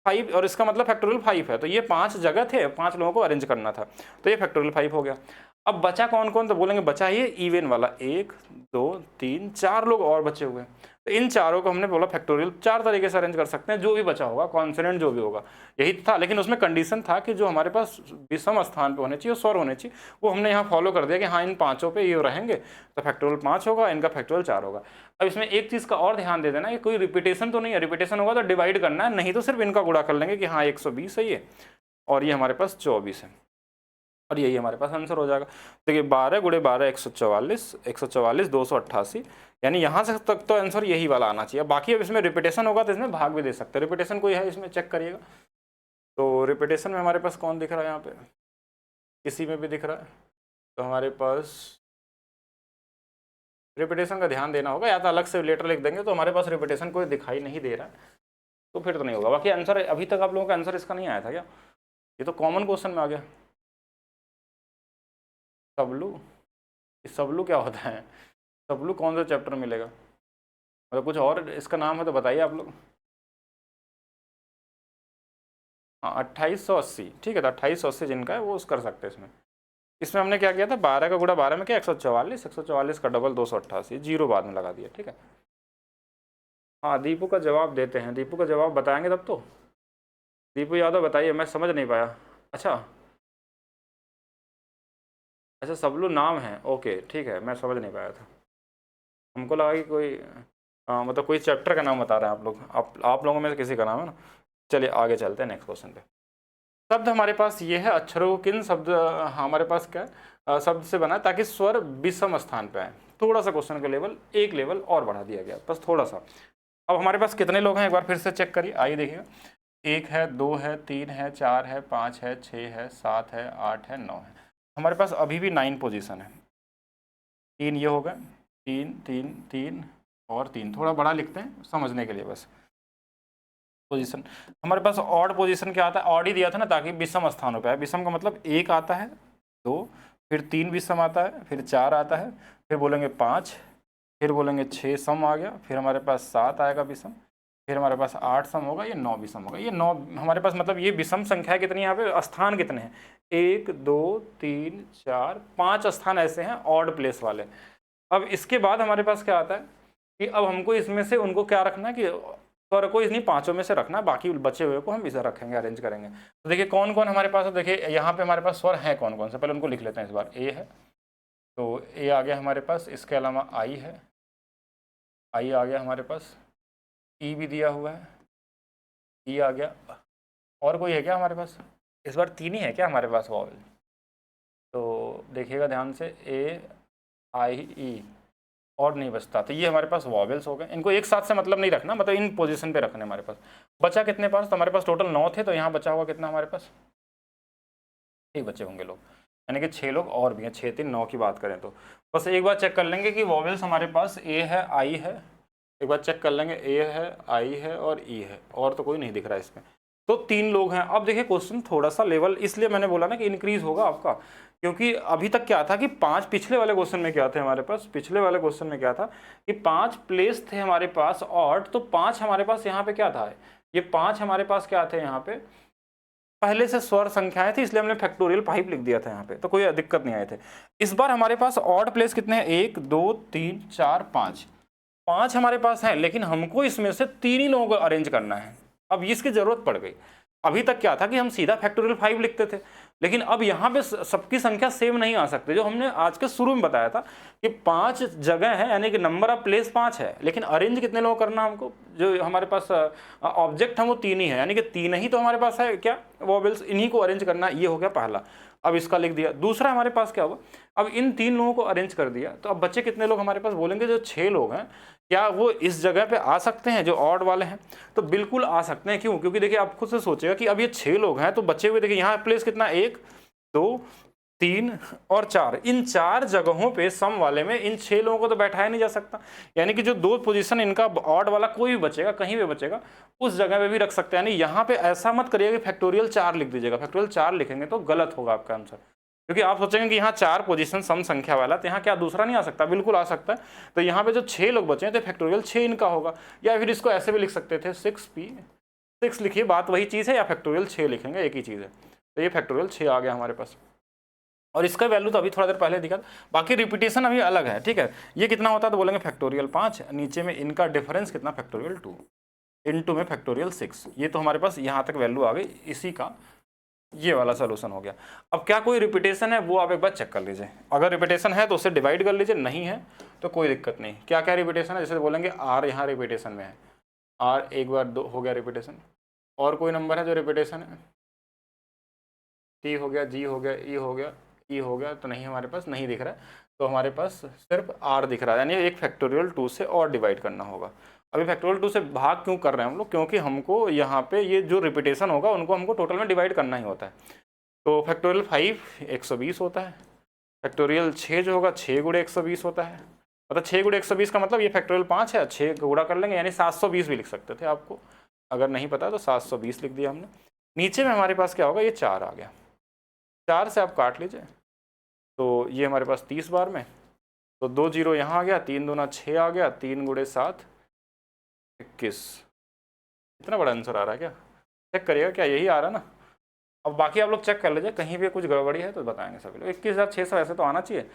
5, और इसका मतलब फैक्टोरियल 5 है, तो ये 5 जगह थे, 5 लोगों को अरेंज करना था, तो ये फैक्टोरियल 5 हो गया। अब बचा कौन कौन, तो बोलेंगे बचा ये इवन वाला, 1 2 3 4 लोग और बचे हुए हैं, तो इन चारों को हमने बोला फैक्टोरियल 4 तरीके से अरेंज कर सकते हैं, जो भी बचा होगा कॉन्सोनेंट जो भी होगा, यही था। लेकिन उसमें कंडीशन था कि जो हमारे पास विषम स्थान पे होने चाहिए, स्वर होने चाहिए, वो हमने यहाँ फॉलो कर दिया कि हाँ इन 5 पे ये रहेंगे, तो फैक्टोरियल 5 होगा, इनका फैक्टोरियल 4 होगा। अब इसमें एक चीज़ का और ध्यान दे देना कि कोई रिपीटेशन तो नहीं है, रिपीटेशन होगा तो डिवाइड करना है, नहीं तो सिर्फ इनका गुणा कर लेंगे कि हाँ 120 है ये और ये हमारे पास 24 है, और यही हमारे पास आंसर हो जाएगा। देखिए 12 गुणे 12 144, 144 288, यानी यहाँ से तक तो आंसर यही वाला आना चाहिए। बाकी अब इसमें रिपीटेशन होगा तो इसमें भाग भी दे सकते हैं, रिपीटेशन कोई है इसमें चेक करिएगा। तो रिपीटेशन में हमारे पास कौन दिख रहा है यहाँ पे, किसी में भी दिख रहा है, तो हमारे पास रिपीटेशन का ध्यान देना होगा, या तो अलग से लेटर लिख देंगे, तो हमारे पास रिपीटेशन कोई दिखाई नहीं दे रहा है तो फिर तो नहीं होगा। बाकी आंसर अभी तक आप लोगों का आंसर इसका नहीं आया था क्या, ये तो कॉमन क्वेश्चन में आ गया। सबलू, सबलू क्या होता है, सबलू कौन सा चैप्टर मिलेगा, मतलब कुछ और इसका नाम है तो बताइए आप लोग। हाँ 2880, ठीक है, तो 2880 जिनका है वो उस कर सकते हैं इसमें। इसमें हमने क्या किया था, 12 का गुणा 12 में क्या 144, 144 का डबल 288, जीरो बाद में लगा दिया, ठीक है। हाँ दीपू का जवाब देते हैं, दीपू का जवाब बताएंगे तब तो। दीपू यादव बताइए, मैं समझ नहीं पाया। अच्छा अच्छा, सबलू नाम है, ओके ठीक है, मैं समझ नहीं पाया था, हमको लगा कि कोई मतलब कोई चैप्टर का नाम बता रहे हैं आप लोग, आप लोगों में से किसी का नाम है ना। चलिए आगे चलते हैं नेक्स्ट क्वेश्चन पे। शब्द हमारे पास ये है, अक्षरों किन शब्द हमारे पास क्या शब्द से बना है ताकि स्वर विषम स्थान पे आए। थोड़ा सा क्वेश्चन का लेवल एक लेवल और बढ़ा दिया गया, बस थोड़ा सा। अब हमारे पास कितने लोग हैं एक बार फिर से चेक करिए, आइए देखिएगा। 1 है, 2 है, 3 है, 4 है, 5 है, 6 है, 7 है, 8 है, 9 है। हमारे पास अभी भी 9 पोजीशन है। 3 ये हो गए, 3 3 3 और 3, थोड़ा बड़ा लिखते हैं समझने के लिए बस। पोजीशन हमारे पास ऑड पोजीशन क्या आता है, ऑड ही दिया था ना ताकि विषम स्थानों पे है। विषम का मतलब 1 आता है, 2, फिर 3 विषम आता है, फिर 4 आता है, फिर बोलेंगे 5, फिर बोलेंगे 6 सम आ गया, फिर हमारे पास 7 आएगा विषम, फिर हमारे पास 8 सम होगा, ये 9 विषम होगा। ये 9 हमारे पास मतलब ये विषम संख्या कितनी, यहाँ पे स्थान कितने हैं, 1 2 3 4 5 स्थान ऐसे हैं ऑड प्लेस वाले। अब इसके बाद हमारे पास क्या आता है कि अब हमको इसमें से उनको क्या रखना है कि स्वर को इन्हीं पांचों में से रखना है, बाकी बचे हुए को हम इसे रखेंगे, अरेंज करेंगे। तो देखिए कौन कौन हमारे पास है, देखिए यहाँ पे हमारे पास स्वर हैं कौन कौन से, पहले उनको लिख लेते हैं। इस बार ए है, तो ए आ गया हमारे पास, इसके अलावा आई है, आई आ गया हमारे पास, ई भी दिया हुआ है, ई आ गया, और कोई है क्या हमारे पास, इस बार 3 ही है क्या हमारे पास वॉवल, तो देखिएगा ध्यान से, ए आई ई, और नहीं बचता। तो ये हमारे पास वॉवेल्स हो गए, इनको एक साथ से मतलब नहीं रखना, मतलब इन पोजीशन पे रखने। हमारे पास बचा कितने पास, तो हमारे पास टोटल 9 थे, तो यहाँ बचा हुआ कितना हमारे पास, 6 बचे होंगे लोग, यानी कि 6 लोग और भी हैं, 6 3 9 की बात करें तो। बस एक बार चेक कर लेंगे कि वॉवेल्स हमारे पास ए है, आई है, एक बार चेक कर लेंगे, ए है, आई है और ई है, और तो कोई नहीं दिख रहा है इसमें, तो 3 लोग हैं। अब देखिए क्वेश्चन थोड़ा सा लेवल, इसलिए मैंने बोला ना कि इंक्रीज होगा आपका, क्योंकि अभी तक क्या था कि 5, पिछले वाले क्वेश्चन में क्या थे हमारे पास, पिछले वाले क्वेश्चन में क्या था कि 5 प्लेस थे हमारे पास ऑड, तो 5 हमारे पास यहाँ पे क्या था, ये 5 हमारे पास क्या थे यहाँ पे, पहले से स्वर संख्याएं थी, इसलिए हमने फैक्टोरियल 5 लिख दिया था यहाँ पे, तो कोई दिक्कत नहीं आए थे। इस बार हमारे पास ऑड प्लेस कितने हैं, 1 2 3 4 5, 5 हमारे पास हैं, लेकिन हमको इसमें से 3 ही लोगों को अरेंज करना है। अब इसकी जरूरत पड़ गई। अभी तक क्या था कि हम सीधा फैक्टोरियल 5 लिखते थे, लेकिन अब यहाँ पे सबकी संख्या सेम नहीं आ सकती, जो हमने आज के शुरू में बताया था कि 5 जगह है, यानी कि नंबर ऑफ प्लेस 5 है, लेकिन अरेंज कितने लोग करना हमको, जो हमारे पास ऑब्जेक्ट है वो 3 ही है, यानी कि 3 ही तो हमारे पास है क्या वॉवेल्स, इन्हीं को अरेंज करना, ये हो गया पहला। अब इसका लिख दिया। दूसरा हमारे पास क्या हुआ, अब इन 3 लोगों को अरेंज कर दिया, तो अब बच्चे कितने लोग हमारे पास, बोलेंगे जो 6 लोग हैं, क्या वो इस जगह पे आ सकते हैं जो ऑड वाले हैं, तो बिल्कुल आ सकते हैं। क्यों, क्योंकि देखिए आप खुद से सोचेगा कि अब ये 6 लोग हैं, तो बचे हुए देखिए यहाँ प्लेस कितना, 1 2 3 और 4, इन 4 जगहों पे सम वाले में इन 6 लोगों को तो बैठाया नहीं जा सकता, यानी कि जो 2 पोजीशन इनका ऑड वाला कोई भी बचेगा, कहीं भी बचेगा, उस जगह पे भी रख सकते हैं। यानी यहाँ पे ऐसा मत करिएगा कि फैक्टोरियल 4 लिख दीजिएगा, फैक्टोरियल 4 लिखेंगे तो गलत होगा आपका आंसर, क्योंकि आप सोचेंगे कि यहाँ 4 पोजीशन सम संख्या वाला, तो यहाँ क्या दूसरा नहीं आ सकता, बिल्कुल आ सकता है। तो यहाँ पे जो 6 लोग बचे हैं तो फैक्टोरियल 6 इनका होगा, या फिर इसको ऐसे भी लिख सकते थे 6p, 6 लिखिए, बात वही चीज़ है, या फैक्टोरियल 6 लिखेंगे, एक ही चीज़ है। तो ये फैक्टोरियल 6 आ गया हमारे पास, और इसका वैल्यू तो अभी थोड़ा देर पहले दिखा, बाकी रिपीटेशन अभी अलग है, ठीक है। ये कितना होता है तो बोलेंगे फैक्टोरियल 5, नीचे में इनका डिफरेंस कितना, फैक्टोरियल 2, इनटू में फैक्टोरियल 6, ये तो हमारे पास यहाँ तक वैल्यू आ गई, इसी का ये वाला सोल्यूशन हो गया। अब क्या कोई रिपीटेशन है वो आप एक बार चेक कर लीजिए, अगर रिपीटेशन है तो उससे डिवाइड कर लीजिए, नहीं है तो कोई दिक्कत नहीं। क्या क्या रिपीटेशन है, जैसे बोलेंगे आर यहाँ रिपीटेशन में है, आर एक बार 2 हो गया रिपीटेशन, और कोई नंबर है जो रिपीटेशन है, टी हो गया, जी हो गया, ई हो गया, ई हो गया, तो नहीं हमारे पास नहीं दिख रहा है, तो हमारे पास सिर्फ आर दिख रहा है, यानी एक फैक्टोरियल 2 से और डिवाइड करना होगा। अभी फैक्टोरियल 2 से भाग क्यों कर रहे हैं हम लोग, क्योंकि हमको यहाँ पे ये जो रिपीटेशन होगा उनको हमको टोटल में डिवाइड करना ही होता है। तो फैक्टोरियल 5 120 होता है, फैक्टोरियल 6 जो होगा 6 गुणे 120 होता है, मतलब 6 गुणे 120 का मतलब ये फैक्टोरियल 5 है, 6 गुणा कर लेंगे, यानी 720 भी लिख सकते थे आपको, अगर नहीं पता तो 720 लिख दिया हमने। नीचे में हमारे पास क्या होगा, ये 4 आ गया, 4 से आप काट लीजिए, तो ये हमारे पास 30 बार में, तो 2 जीरो यहाँ आ गया, 3 दूना 6 आ गया, 3 गुणे 7 21, इतना बड़ा आंसर आ रहा है क्या, चेक करिएगा क्या यही आ रहा है ना। अब बाकी आप लोग चेक कर लीजिए, कहीं भी कुछ गड़बड़ी है तो बताएंगे सभी लोग। 21,600 ऐसे तो आना चाहिए,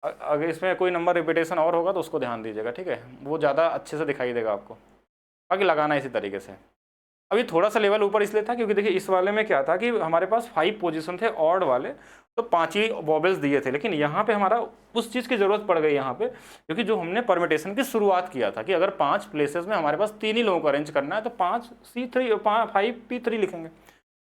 अगर इसमें कोई नंबर रिपीटेशन और होगा तो उसको ध्यान दीजिएगा, ठीक है, वो ज़्यादा अच्छे से दिखाई देगा आपको, बाकी लगाना इसी तरीके से। अभी थोड़ा सा लेवल ऊपर इसलिए था क्योंकि देखिए इस वाले में क्या था कि हमारे पास 5 पोजीशन थे ऑड वाले, तो 5 ही वॉवेल्स दिए थे, लेकिन यहाँ पे हमारा उस चीज़ की ज़रूरत पड़ गई यहाँ पे, क्योंकि जो हमने परमिटेशन की शुरुआत किया था कि अगर 5 प्लेसेस में हमारे पास 3 ही लोगों को अरेंज करना है तो 5C3 5P3 लिखेंगे।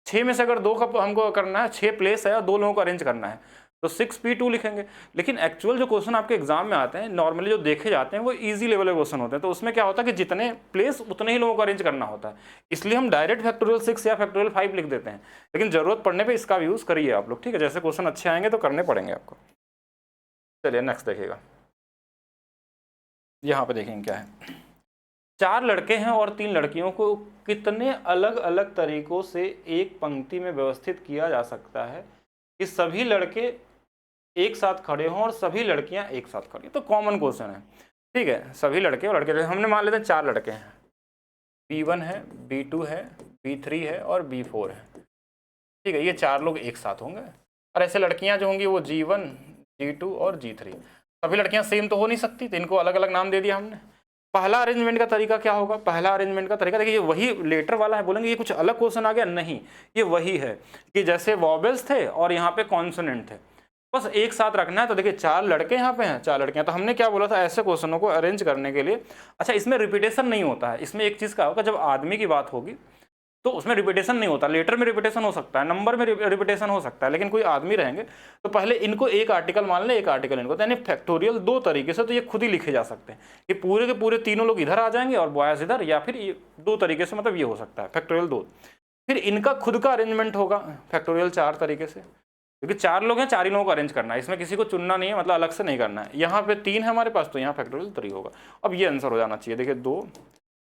6 में से अगर 2 का हमको करना है, 6 प्लेस है और 2 लोगों को अरेंज करना है तो 6P2 लिखेंगे। लेकिन एक्चुअल जो क्वेश्चन आपके एग्जाम में आते हैं नॉर्मली जो देखे जाते हैं वो इजी लेवल के क्वेश्चन होते हैं, तो उसमें क्या होता है कि जितने प्लेस उतने ही लोगों को अरेंज करना होता है, इसलिए हम डायरेक्ट फैक्टोरियल 6 या फैक्टोरियल 5 लिख देते हैं। लेकिन जरूरत पड़ने पर इसका यूज़ करिए आप लोग, ठीक है, जैसे क्वेश्चन अच्छे आएंगे तो करने पड़ेंगे आपको। चलिए नेक्स्ट देखिएगा, यहाँ पे देखेंगे क्या है। 4 लड़के हैं और 3 लड़कियों को कितने अलग अलग तरीकों से एक पंक्ति में व्यवस्थित किया जा सकता है कि सभी लड़के एक साथ खड़े हों और सभी लड़कियां एक साथ खड़ी। तो कॉमन क्वेश्चन है, ठीक है, सभी लड़के और लड़के, हमने मान लेते हैं 4 लड़के हैं, B1 है, B2 है, B3 है और B4 है, ठीक है, ये 4 लोग एक साथ होंगे, और ऐसे लड़कियां जो होंगी वो G1 G2 और G3। सभी लड़कियां सेम तो हो नहीं सकती, तो इनको अलग अलग नाम दे दिया हमने। पहला अरेंजमेंट का तरीका क्या होगा? पहला अरेंजमेंट का तरीका देखिए, ये वही लेटर वाला है, बोलेंगे ये कुछ अलग क्वेश्चन आ गया, नहीं, ये वही है कि जैसे वॉवेल्स थे और यहाँ पे कॉन्सोनेंट थे, बस एक साथ रखना है। तो देखिए 4 लड़के यहाँ पे हैं, 4 लड़कियां, तो हमने क्या बोला था ऐसे क्वेश्चनों को अरेंज करने के लिए। अच्छा, इसमें रिपीटेशन नहीं होता है, इसमें एक चीज़ का होगा, जब आदमी की बात होगी तो उसमें रिपीटेशन नहीं होता। लेटर में रिपीटेशन हो सकता है, नंबर में रिपीटेशन हो सकता है, लेकिन कोई आदमी रहेंगे तो पहले इनको एक आर्टिकल मान ले, एक आर्टिकल इनको, तो यानी फैक्टोरियल 2 तरीके से तो ये खुद ही लिखे जा सकते हैं कि पूरे के पूरे तीनों लोग इधर आ जाएंगे और बॉयज इधर, या फिर ये 2 तरीके से, मतलब ये हो सकता है फैक्टोरियल 2। फिर इनका खुद का अरेंजमेंट होगा फैक्टोरियल 4 तरीके से, क्योंकि 4 लोग हैं, 4 ही लोगों को अरेंज करना है, इसमें किसी को चुनना नहीं है, मतलब अलग से नहीं करना है। यहाँ पे 3 है हमारे पास, तो यहाँ फैक्टोरियल 3 होगा। अब ये आंसर हो जाना चाहिए। देखिए 2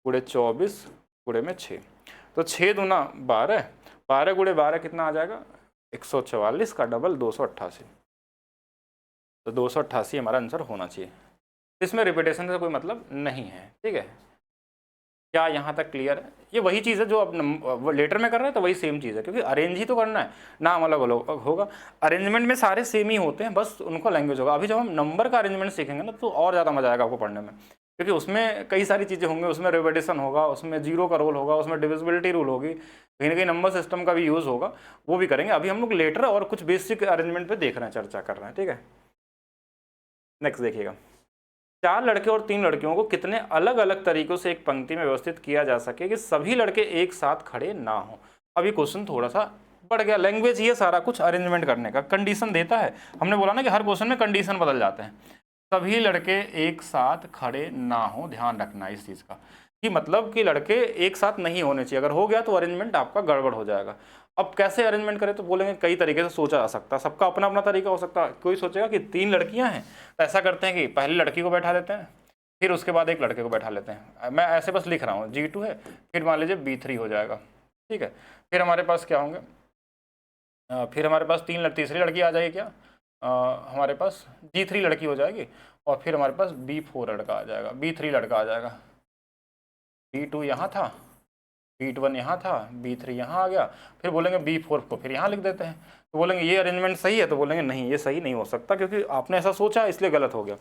गुणे 24 गुणे में 6, तो 6 दूना 12, 12 गुणे 12 कितना आ जाएगा? 144 का डबल 288, तो 288 हमारा आंसर होना चाहिए। इसमें रिपीटेशन से कोई मतलब नहीं है, ठीक है। क्या यहाँ तक क्लियर है? ये वही चीज़ है जो अब लेटर में कर रहे हैं, तो वही सेम चीज़ है, क्योंकि अरेंज ही तो करना है, नाम अलग अलग होगा। अरेंजमेंट में सारे सेम ही होते हैं, बस उनको लैंग्वेज होगा। अभी जब हम नंबर का अरेंजमेंट सीखेंगे ना, तो और ज़्यादा मजा आएगा आपको पढ़ने में, क्योंकि उसमें कई सारी चीज़ें होंगी, उसमें रिपीटेशन होगा, उसमें जीरो का रोल होगा, उसमें डिविजिबिलिटी रूल होगी, कहीं ना कहीं नंबर सिस्टम का भी यूज़ होगा, वो भी करेंगे। अभी हम लोग लेटर और कुछ बेसिक अरेंजमेंट पे देख रहे हैं, चर्चा कर रहे हैं, ठीक है। नेक्स्ट देखिएगा, 4 लड़के और 3 लड़कियों को कितने अलग अलग तरीकों से एक पंक्ति में व्यवस्थित किया जा सके कि सभी लड़के एक साथ खड़े ना हो। अब ये क्वेश्चन थोड़ा सा बढ़ गया, लैंग्वेज ये सारा कुछ अरेंजमेंट करने का कंडीशन देता है। हमने बोला ना कि हर क्वेश्चन में कंडीशन बदल जाते हैं। सभी लड़के एक साथ खड़े ना हो, ध्यान रखना इस चीज़ का, कि मतलब कि लड़के एक साथ नहीं होने चाहिए। अगर हो गया तो अरेंजमेंट आपका गड़बड़ हो जाएगा। अब कैसे अरेंजमेंट करें, तो बोलेंगे कई तरीके से सोचा जा सकता है, सबका अपना अपना तरीका हो सकता है। कोई सोचेगा कि 3 लड़कियां हैं, तो ऐसा करते हैं कि पहले लड़की को बैठा देते हैं, फिर उसके बाद एक लड़के को बैठा लेते हैं। मैं ऐसे बस लिख रहा हूँ, G2 है, फिर मान लीजिए B3 हो जाएगा, ठीक है। फिर हमारे पास क्या होंगे, फिर हमारे पास तीसरी लड़की आ जाएगी, क्या हमारे पास G3 लड़की हो जाएगी, और फिर हमारे पास B4 लड़का आ जाएगा, B3 लड़का आ जाएगा, B2 यहाँ था, B1 यहाँ था, B3 यहाँ आ गया, फिर बोलेंगे B4 को फिर यहाँ लिख देते हैं। तो बोलेंगे ये अरेंजमेंट सही है, तो बोलेंगे नहीं, ये सही नहीं हो सकता, क्योंकि आपने ऐसा सोचा इसलिए गलत हो गया।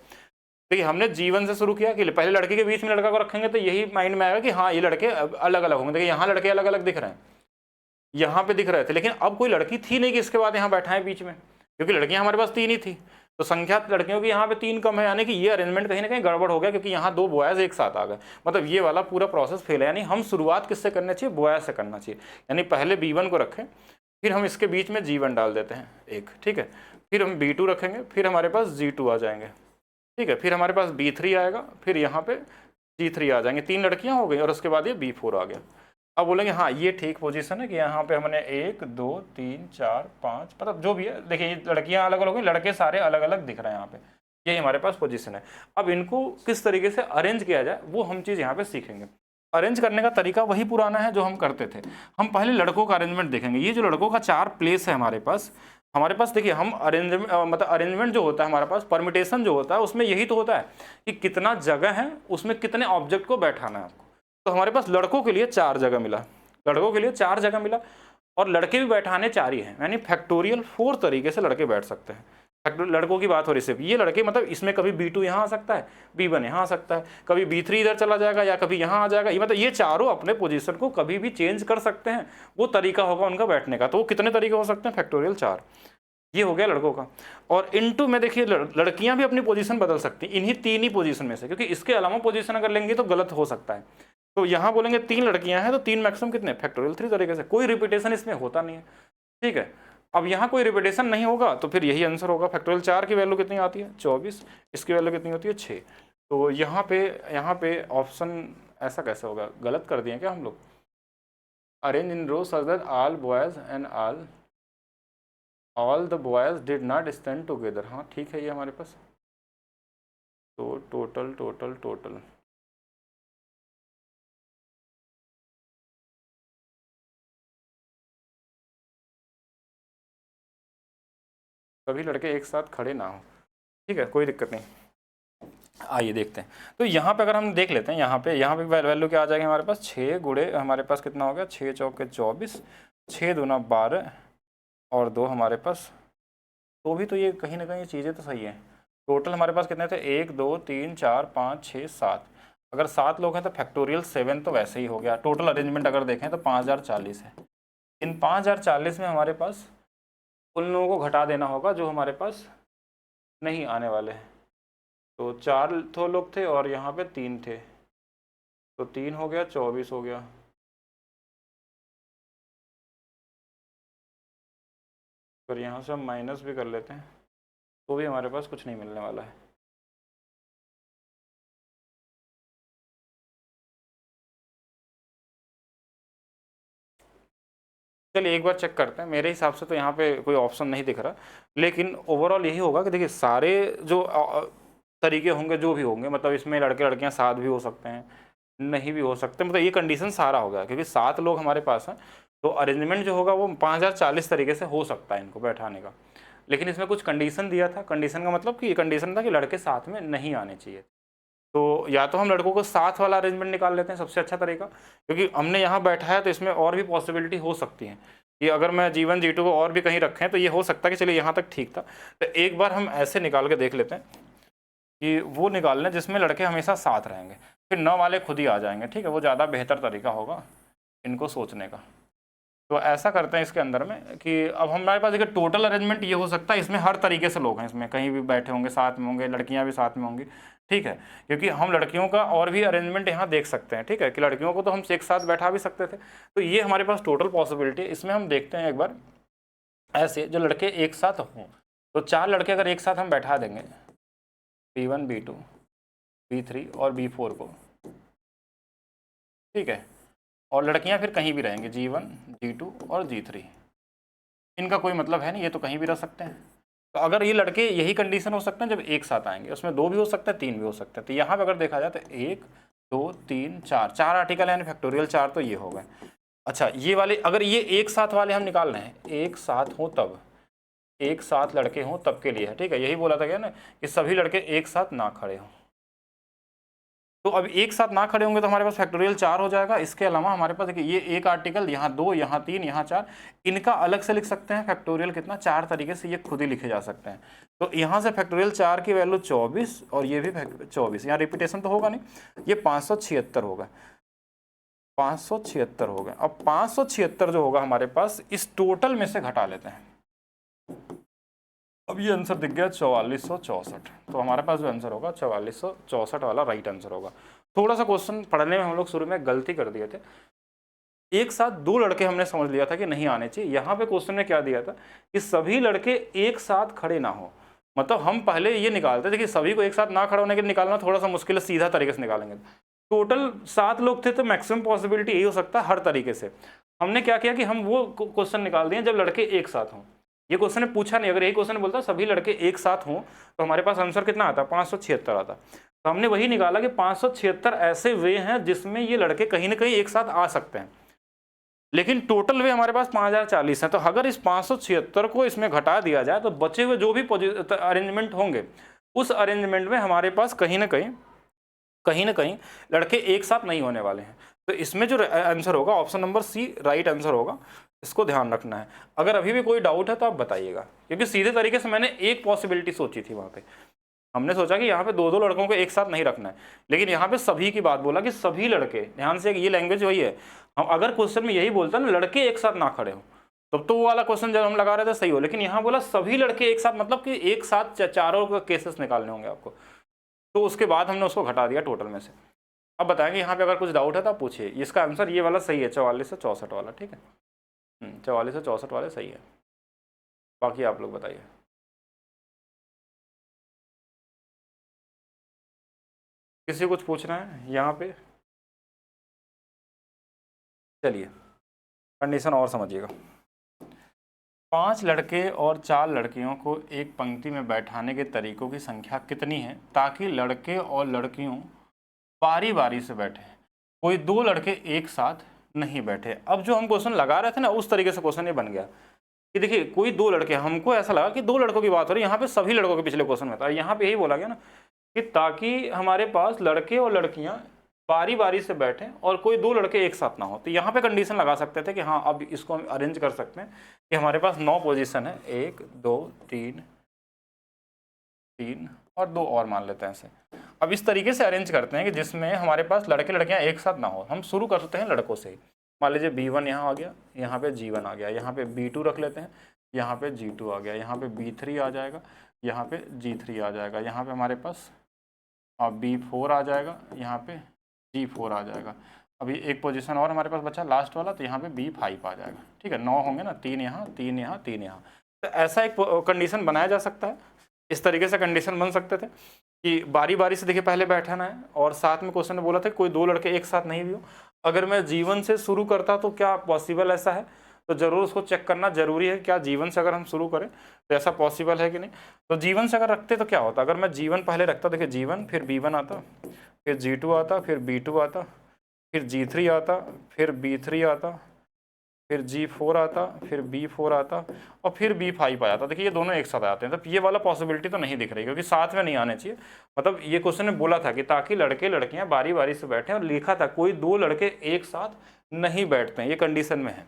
देखिए हमने G1 से शुरू किया कि पहले लड़के के बीच में लड़का को रखेंगे, तो यही माइंड में आएगा कि हाँ ये लड़के अलग अलग होंगे। देखिए यहाँ लड़के अलग अलग दिख रहे हैं, यहाँ पे दिख रहे थे, लेकिन अब कोई लड़की थी नहीं कि इसके बाद यहाँ बैठा है बीच में, क्योंकि लड़कियाँ हमारे पास 3 ही थी, तो संख्या लड़कियों की यहाँ पे 3 कम है, यानी कि ये अरेंजमेंट कहीं ना कहीं गड़बड़ हो गया, क्योंकि यहाँ 2 बॉयज़ एक साथ आ गए, मतलब ये वाला पूरा प्रोसेस फेल है। यानी हम शुरुआत किससे करनी चाहिए? बॉयज़ से करना चाहिए। यानी पहले B1 को रखें, फिर हम इसके बीच में G1 डाल देते हैं एक, ठीक है, फिर हम B2 रखेंगे, फिर हमारे पास G2 आ जाएंगे, ठीक है, फिर हमारे पास B3 आएगा, फिर यहाँ पे G3 आ जाएंगे, 3 लड़कियाँ हो गई, और उसके बाद ये B4 आ गया। अब बोलेंगे हाँ ये ठीक पोजीशन है कि यहाँ पे हमने 1 2 3 4 5, मतलब जो भी है, देखिए ये लड़कियाँ अलग अलग हो गई, लड़के सारे अलग अलग दिख रहे हैं यहाँ पे, यही हमारे पास पोजीशन है। अब इनको किस तरीके से अरेंज किया जाए, वो हम चीज़ यहाँ पे सीखेंगे। अरेंज करने का तरीका वही पुराना है जो हम करते थे। हम पहले लड़कों का अरेंजमेंट देखेंगे। ये जो लड़कों का 4 प्लेस है हमारे पास देखिए, हम अरेंजमेंट मतलब अरेंजमेंट जो होता है हमारे पास, परमिटेशन जो होता है, उसमें यही तो होता है कि कितना जगह है, उसमें कितने ऑब्जेक्ट को बैठाना है आपको। तो हमारे पास लड़कों के लिए 4 जगह मिला, लड़कों के लिए 4 जगह मिला, और लड़के भी बैठाने 4 ही हैं, यानी फैक्टोरियल 4 तरीके से लड़के बैठ सकते हैं। लड़कों की बात हो रही सिर्फ, ये लड़के मतलब इसमें कभी B2 यहाँ आ सकता है, B1 यहाँ आ सकता है, कभी B3 इधर चला जाएगा, या कभी यहाँ आ जाएगा। ये मतलब ये चारों अपने पोजीशन को कभी भी चेंज कर सकते हैं, वो तरीका होगा उनका बैठने का। तो वो कितने तरीके हो सकते हैं? फैक्टोरियल 4। ये हो गया लड़कों का। और इनटू में देखिए लड़कियां भी अपनी पोजीशन बदल सकती हैं इन्हीं 3 ही पोजीशन में से, क्योंकि इसके अलावा पोजीशन अगर लेंगे तो गलत हो सकता है। तो यहाँ बोलेंगे 3 लड़कियां हैं, तो 3 मैक्सिमम कितने? फैक्टोरियल 3 तरीके से, कोई रिपीटेशन इसमें होता नहीं है, ठीक है। अब यहाँ कोई रिपीटेशन नहीं होगा, तो फिर यही आंसर होगा। फैक्टोरियल 4 की वैल्यू कितनी आती है? 24। इसकी वैल्यू कितनी होती है? 6। तो यहाँ पे ऑप्शन ऐसा कैसे होगा? गलत कर दिए क्या हम लोग? Arrange in row such that all boys and all the boys did not stand together. हाँ ठीक है, ये हमारे पास तो टोटल सभी लड़के एक साथ खड़े ना हो, ठीक है, कोई दिक्कत नहीं। आइए देखते हैं। तो यहाँ पे अगर हम देख लेते हैं, यहाँ पे वैल्यू क्या आ जाएगी हमारे पास? 6 गुणे हमारे पास कितना हो गया? 6 चौके 24, 6 दूना 12 और 2 हमारे पास। तो भी तो ये कहीं ना कहीं चीज़ें तो सही है। टोटल हमारे पास कितने थे, 1 2 3 4 5 6 7। अगर 7 लोग हैं तो फैक्टोरियल 7 तो वैसे ही हो गया। टोटल अरेंजमेंट अगर देखें तो 5040 है। इन 5040 में हमारे पास उन लोगों को घटा देना होगा जो हमारे पास नहीं आने वाले हैं। तो 4 तो लोग थे और यहाँ पे 3 थे, तो 3 हो गया, 24 हो गया। फिर यहाँ से हम माइनस भी कर लेते हैं तो भी हमारे पास कुछ नहीं मिलने वाला है। चलिए एक बार चेक करते हैं। मेरे हिसाब से तो यहाँ पे कोई ऑप्शन नहीं दिख रहा, लेकिन ओवरऑल यही होगा कि देखिए सारे जो तरीके होंगे जो भी होंगे, मतलब इसमें लड़के लड़कियाँ 7 भी हो सकते हैं, नहीं भी हो सकते, मतलब ये कंडीशन सारा हो गया क्योंकि 7 लोग हमारे पास हैं। तो अरेंजमेंट जो होगा वो 5040 तरीके से हो सकता है इनको बैठाने का। लेकिन इसमें कुछ कंडीशन दिया था। कंडीशन का मतलब कि ये कंडीशन था कि लड़के साथ में नहीं आने चाहिए। तो या तो हम लड़कों को साथ वाला अरेंजमेंट निकाल लेते हैं, सबसे अच्छा तरीका, क्योंकि हमने यहाँ बैठा है तो इसमें और भी पॉसिबिलिटी हो सकती है कि अगर मैं G1 G2 को और भी कहीं रखें तो ये हो सकता है कि चलिए यहाँ तक ठीक था। तो एक बार हम ऐसे निकाल के देख लेते हैं कि वो निकाल लें जिसमें लड़के हमेशा साथ रहेंगे, फिर 9 वाले खुद ही आ जाएंगे। ठीक है, वो ज़्यादा बेहतर तरीका होगा इनको सोचने का। तो ऐसा करते हैं इसके अंदर में कि अब हमारे पास देखिए टोटल अरेंजमेंट ये हो सकता है, इसमें हर तरीके से लोग हैं, इसमें कहीं भी बैठे होंगे साथ में होंगे, लड़कियां भी साथ में होंगी। ठीक है, क्योंकि हम लड़कियों का और भी अरेंजमेंट यहाँ देख सकते हैं। ठीक है, कि लड़कियों को तो हम एक साथ बैठा भी सकते थे। तो ये हमारे पास टोटल पॉसिबिलिटी है। इसमें हम देखते हैं एक बार ऐसे जो लड़के एक साथ हों, तो 4 लड़के अगर एक साथ हम बैठा देंगे B1 B2 B3 और B4 को, ठीक है, और लड़कियां फिर कहीं भी रहेंगी G1 G2 और G3, इनका कोई मतलब है नहीं, ये तो कहीं भी रह सकते हैं। तो अगर ये लड़के यही कंडीशन हो सकते हैं जब एक साथ आएंगे, उसमें 2 भी हो सकते हैं 3 भी हो सकते हैं। तो यहाँ पे अगर देखा जाए तो 1 2 3 4 4 आर्टिकल यानी फैक्टोरियल 4 तो ये हो गए। अच्छा, ये वाले अगर ये एक साथ वाले हम निकाल रहे हैं, एक साथ हो तब, एक साथ लड़के हों तब के लिए है। ठीक है, यही बोला था क्या ना कि सभी लड़के एक साथ ना खड़े हों। तो अब एक साथ ना खड़े होंगे तो हमारे पास फैक्टोरियल 4 हो जाएगा। इसके अलावा हमारे पास देखिए ये एक आर्टिकल, यहाँ 2 यहाँ 3 यहाँ 4, इनका अलग से लिख सकते हैं फैक्टोरियल कितना, 4 तरीके से ये खुद ही लिखे जा सकते हैं। तो यहाँ से फैक्टोरियल 4 की वैल्यू 24 और ये भी 24, यहाँ रिपीटेशन तो होगा नहीं, ये 576 होगा, 576 हो गए। अब 576 जो होगा हमारे पास इस टोटल में से घटा लेते हैं। अब ये आंसर दिख गया 4464। तो हमारे पास जो आंसर होगा 4464 वाला राइट आंसर होगा। थोड़ा सा क्वेश्चन पढ़ने में हम लोग शुरू में गलती कर दिए थे। एक साथ 2 लड़के हमने समझ लिया था कि नहीं आने चाहिए। यहाँ पे क्वेश्चन में क्या दिया था कि सभी लड़के एक साथ खड़े ना हो। मतलब हम पहले ये निकालते थे कि सभी को एक साथ ना खड़ा होने के लिए निकालना थोड़ा सा मुश्किल है, सीधा तरीके से निकालेंगे। टोटल 7 लोग थे तो मैक्सिमम पॉसिबिलिटी यही हो सकता है हर तरीके से। हमने क्या किया कि हम वो क्वेश्चन निकाल दिए जब लड़के एक साथ हों। ये क्वेश्चन ने पूछा नहीं, अगर यही क्वेश्चन बोलता सभी लड़के एक साथ हों तो हमारे पास आंसर कितना आता, 576 आता। तो हमने वही निकाला कि 576 ऐसे वे हैं जिसमें ये लड़के कहीं ना कहीं एक साथ आ सकते हैं, लेकिन टोटल वे हमारे पास 5040 हैं। तो अगर इस 576 को इसमें घटा दिया जाए तो बचे हुए जो भी अरेंजमेंट होंगे उस अरेंजमेंट में हमारे पास कहीं ना कहीं लड़के एक साथ नहीं होने वाले हैं। तो इसमें जो आंसर होगा option number C right answer होगा। इसको ध्यान रखना है। अगर अभी भी कोई डाउट है तो आप बताइएगा, क्योंकि सीधे तरीके से मैंने एक पॉसिबिलिटी सोची थी। वहाँ पे हमने सोचा कि यहाँ पे 2-2 लड़कों को एक साथ नहीं रखना है, लेकिन यहाँ पे सभी की बात बोला कि सभी लड़के, ध्यान से ये लैंग्वेज वही है। हम अगर क्वेश्चन में यही बोलता ना लड़के एक साथ ना खड़े हो तब तो वो वाला क्वेश्चन जब हम लगा रहे थे सही हो, लेकिन यहाँ बोला सभी लड़के एक साथ, मतलब कि एक साथ चारों केसेस निकालने होंगे आपको। तो उसके बाद हमने उसको घटा दिया टोटल में से। अब बताएंगे यहाँ पे अगर कुछ डाउट है तो आप पूछिए। इसका आंसर ये वाला सही है, 44 से 64 वाला। ठीक है, 44 से 64 वाले सही है। बाकी आप लोग बताइए। किसी कुछ पूछना है यहाँ पे? चलिए कंडीशन और समझिएगा। 5 लड़के और 4 लड़कियों को एक पंक्ति में बैठाने के तरीकों की संख्या कितनी है ताकि लड़के और लड़कियों बारी बारी से बैठे, कोई 2 लड़के एक साथ नहीं बैठे। अब जो हम क्वेश्चन लगा रहे थे ना उस तरीके से क्वेश्चन ये बन गया कि देखिए कोई 2 लड़के, हमको ऐसा लगा कि 2 लड़कों की बात हो रही है, यहाँ पे सभी लड़कों के पिछले क्वेश्चन में था, यहाँ पे यही बोला गया ना कि ताकि हमारे पास लड़के और लड़कियां बारी बारी से बैठें और कोई 2 लड़के एक साथ ना हो। तो यहाँ पे कंडीशन लगा सकते थे कि हाँ अब इसको हम अरेंज कर सकते हैं कि हमारे पास 9 पोजीशन है, 1 2 3 3 और 2 और मान लेते हैं ऐसे। अब इस तरीके से अरेंज करते हैं कि जिसमें हमारे पास लड़के लड़कियां एक साथ ना हो। हम शुरू करते हैं लड़कों से ही। मान लीजिए B1 यहाँ आ गया, यहाँ पे G1 आ गया, यहाँ पे B2 रख लेते हैं, यहाँ पे G2 आ गया, यहाँ पे B3 आ जाएगा, यहाँ पे G3 आ जाएगा, यहाँ पे हमारे पास B4 आ जाएगा, यहाँ पे G4 आ जाएगा। अभी एक पोजीशन और हमारे पास बचा लास्ट वाला, तो यहाँ पे B5 आ जाएगा। ठीक है, 9 होंगे ना, 3 यहाँ, 3 यहाँ, 3 यहाँ। तो ऐसा एक कंडीशन बनाया जा सकता है। इस तरीके से कंडीशन बन सकते थे कि बारी बारी से देखिए पहले बैठाना है, और साथ में क्वेश्चन ने बोला था कोई 2 लड़के एक साथ नहीं भी हो। अगर मैं G1 से शुरू करता तो क्या पॉसिबल ऐसा है? तो जरूर उसको चेक करना जरूरी है, क्या G1 से अगर हम शुरू करें तो ऐसा पॉसिबल है कि नहीं। तो G1 से अगर रखते तो क्या होता? अगर मैं G1 पहले रखता, देखिए G1 फिर B1 आता, फिर G2 आता, फिर B2 आता, फिर G3 आता, फिर B3 आता, फिर G4 आता, फिर B4 आता, और फिर B5 आ जाता। देखिए ये दोनों एक साथ आते हैं, तो ये वाला पॉसिबिलिटी तो नहीं दिख रही, क्योंकि साथ में नहीं आने चाहिए। मतलब ये क्वेश्चन ने बोला था कि ताकि लड़के लड़कियां बारी बारी से बैठे, और लिखा था कोई 2 लड़के एक साथ नहीं बैठते हैं, ये कंडीशन में है।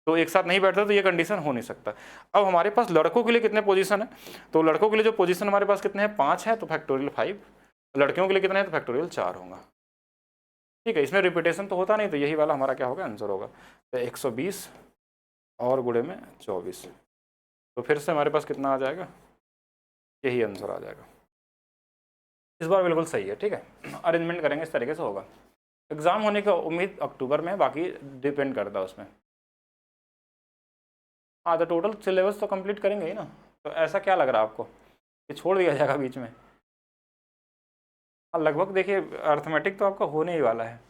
तो एक साथ नहीं बैठते तो ये कंडीशन हो नहीं सकता। अब हमारे पास लड़कों के लिए कितने पोजीशन है? तो लड़कों के लिए जो पोजीशन हमारे पास कितने हैं? 5 है, तो फैक्टोरियल 5। लड़कियों के लिए कितने हैं? तो फैक्टोरियल 4 होगा। ठीक है, इसमें रिपीटेशन तो होता नहीं, तो यही वाला हमारा क्या होगा? आंसर होगा। तो 120 और गुणे में 24, तो फिर से हमारे पास कितना आ जाएगा? यही आंसर आ जाएगा। इस बार बिल्कुल सही है। ठीक है, अरेंजमेंट करेंगे इस तरीके से होगा। एग्जाम होने की उम्मीद अक्टूबर में है, बाकी डिपेंड करता है उसमें। हाँ, तो टोटल सिलेबस तो कंप्लीट करेंगे ही ना। तो ऐसा क्या लग रहा है आपको कि छोड़ दिया जाएगा बीच में? हाँ, लगभग देखिए अर्थमेटिक तो आपका होने ही वाला है।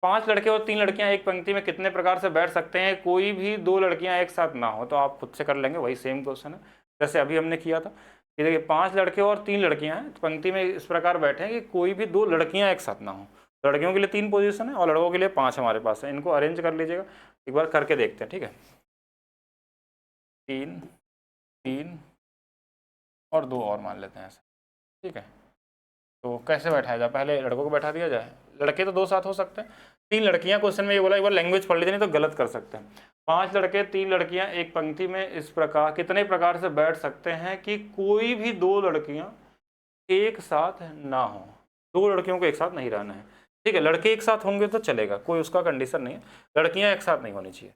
5 लड़के और 3 लड़कियां एक पंक्ति में कितने प्रकार से बैठ सकते हैं? कोई भी 2 लड़कियां एक साथ ना हो। तो आप खुद से कर लेंगे, वही सेम क्वेश्चन है जैसे अभी हमने किया था कि देखिए 5 लड़के और 3 लड़कियां हैं पंक्ति में इस प्रकार बैठे हैं कि कोई भी 2 लड़कियां एक साथ ना हो। लड़कियों के लिए 3 पोजीशन है और लड़कों के लिए 5 हमारे पास है। इनको अरेंज कर लीजिएगा, एक बार करके देखते हैं। ठीक है, 3 3 और 2 और मान लेते हैं ऐसे। ठीक है, तो कैसे बैठाया जाए? पहले लड़कों को बैठा दिया जाए। लड़के तो 2 साथ हो सकते हैं, 3 लड़कियां। क्वेश्चन में ये बोला, एक बार लैंग्वेज पढ़ लीजिए, नहीं तो गलत कर सकते हैं। 5 लड़के 3 लड़कियां एक पंक्ति में इस प्रकार कितने प्रकार से बैठ सकते हैं कि कोई भी 2 लड़कियां एक साथ ना हो। 2 लड़कियों को एक साथ नहीं रहना है। ठीक है, लड़के एक साथ होंगे तो चलेगा, कोई उसका कंडीशन नहीं है, लड़कियां एक साथ नहीं होनी चाहिए।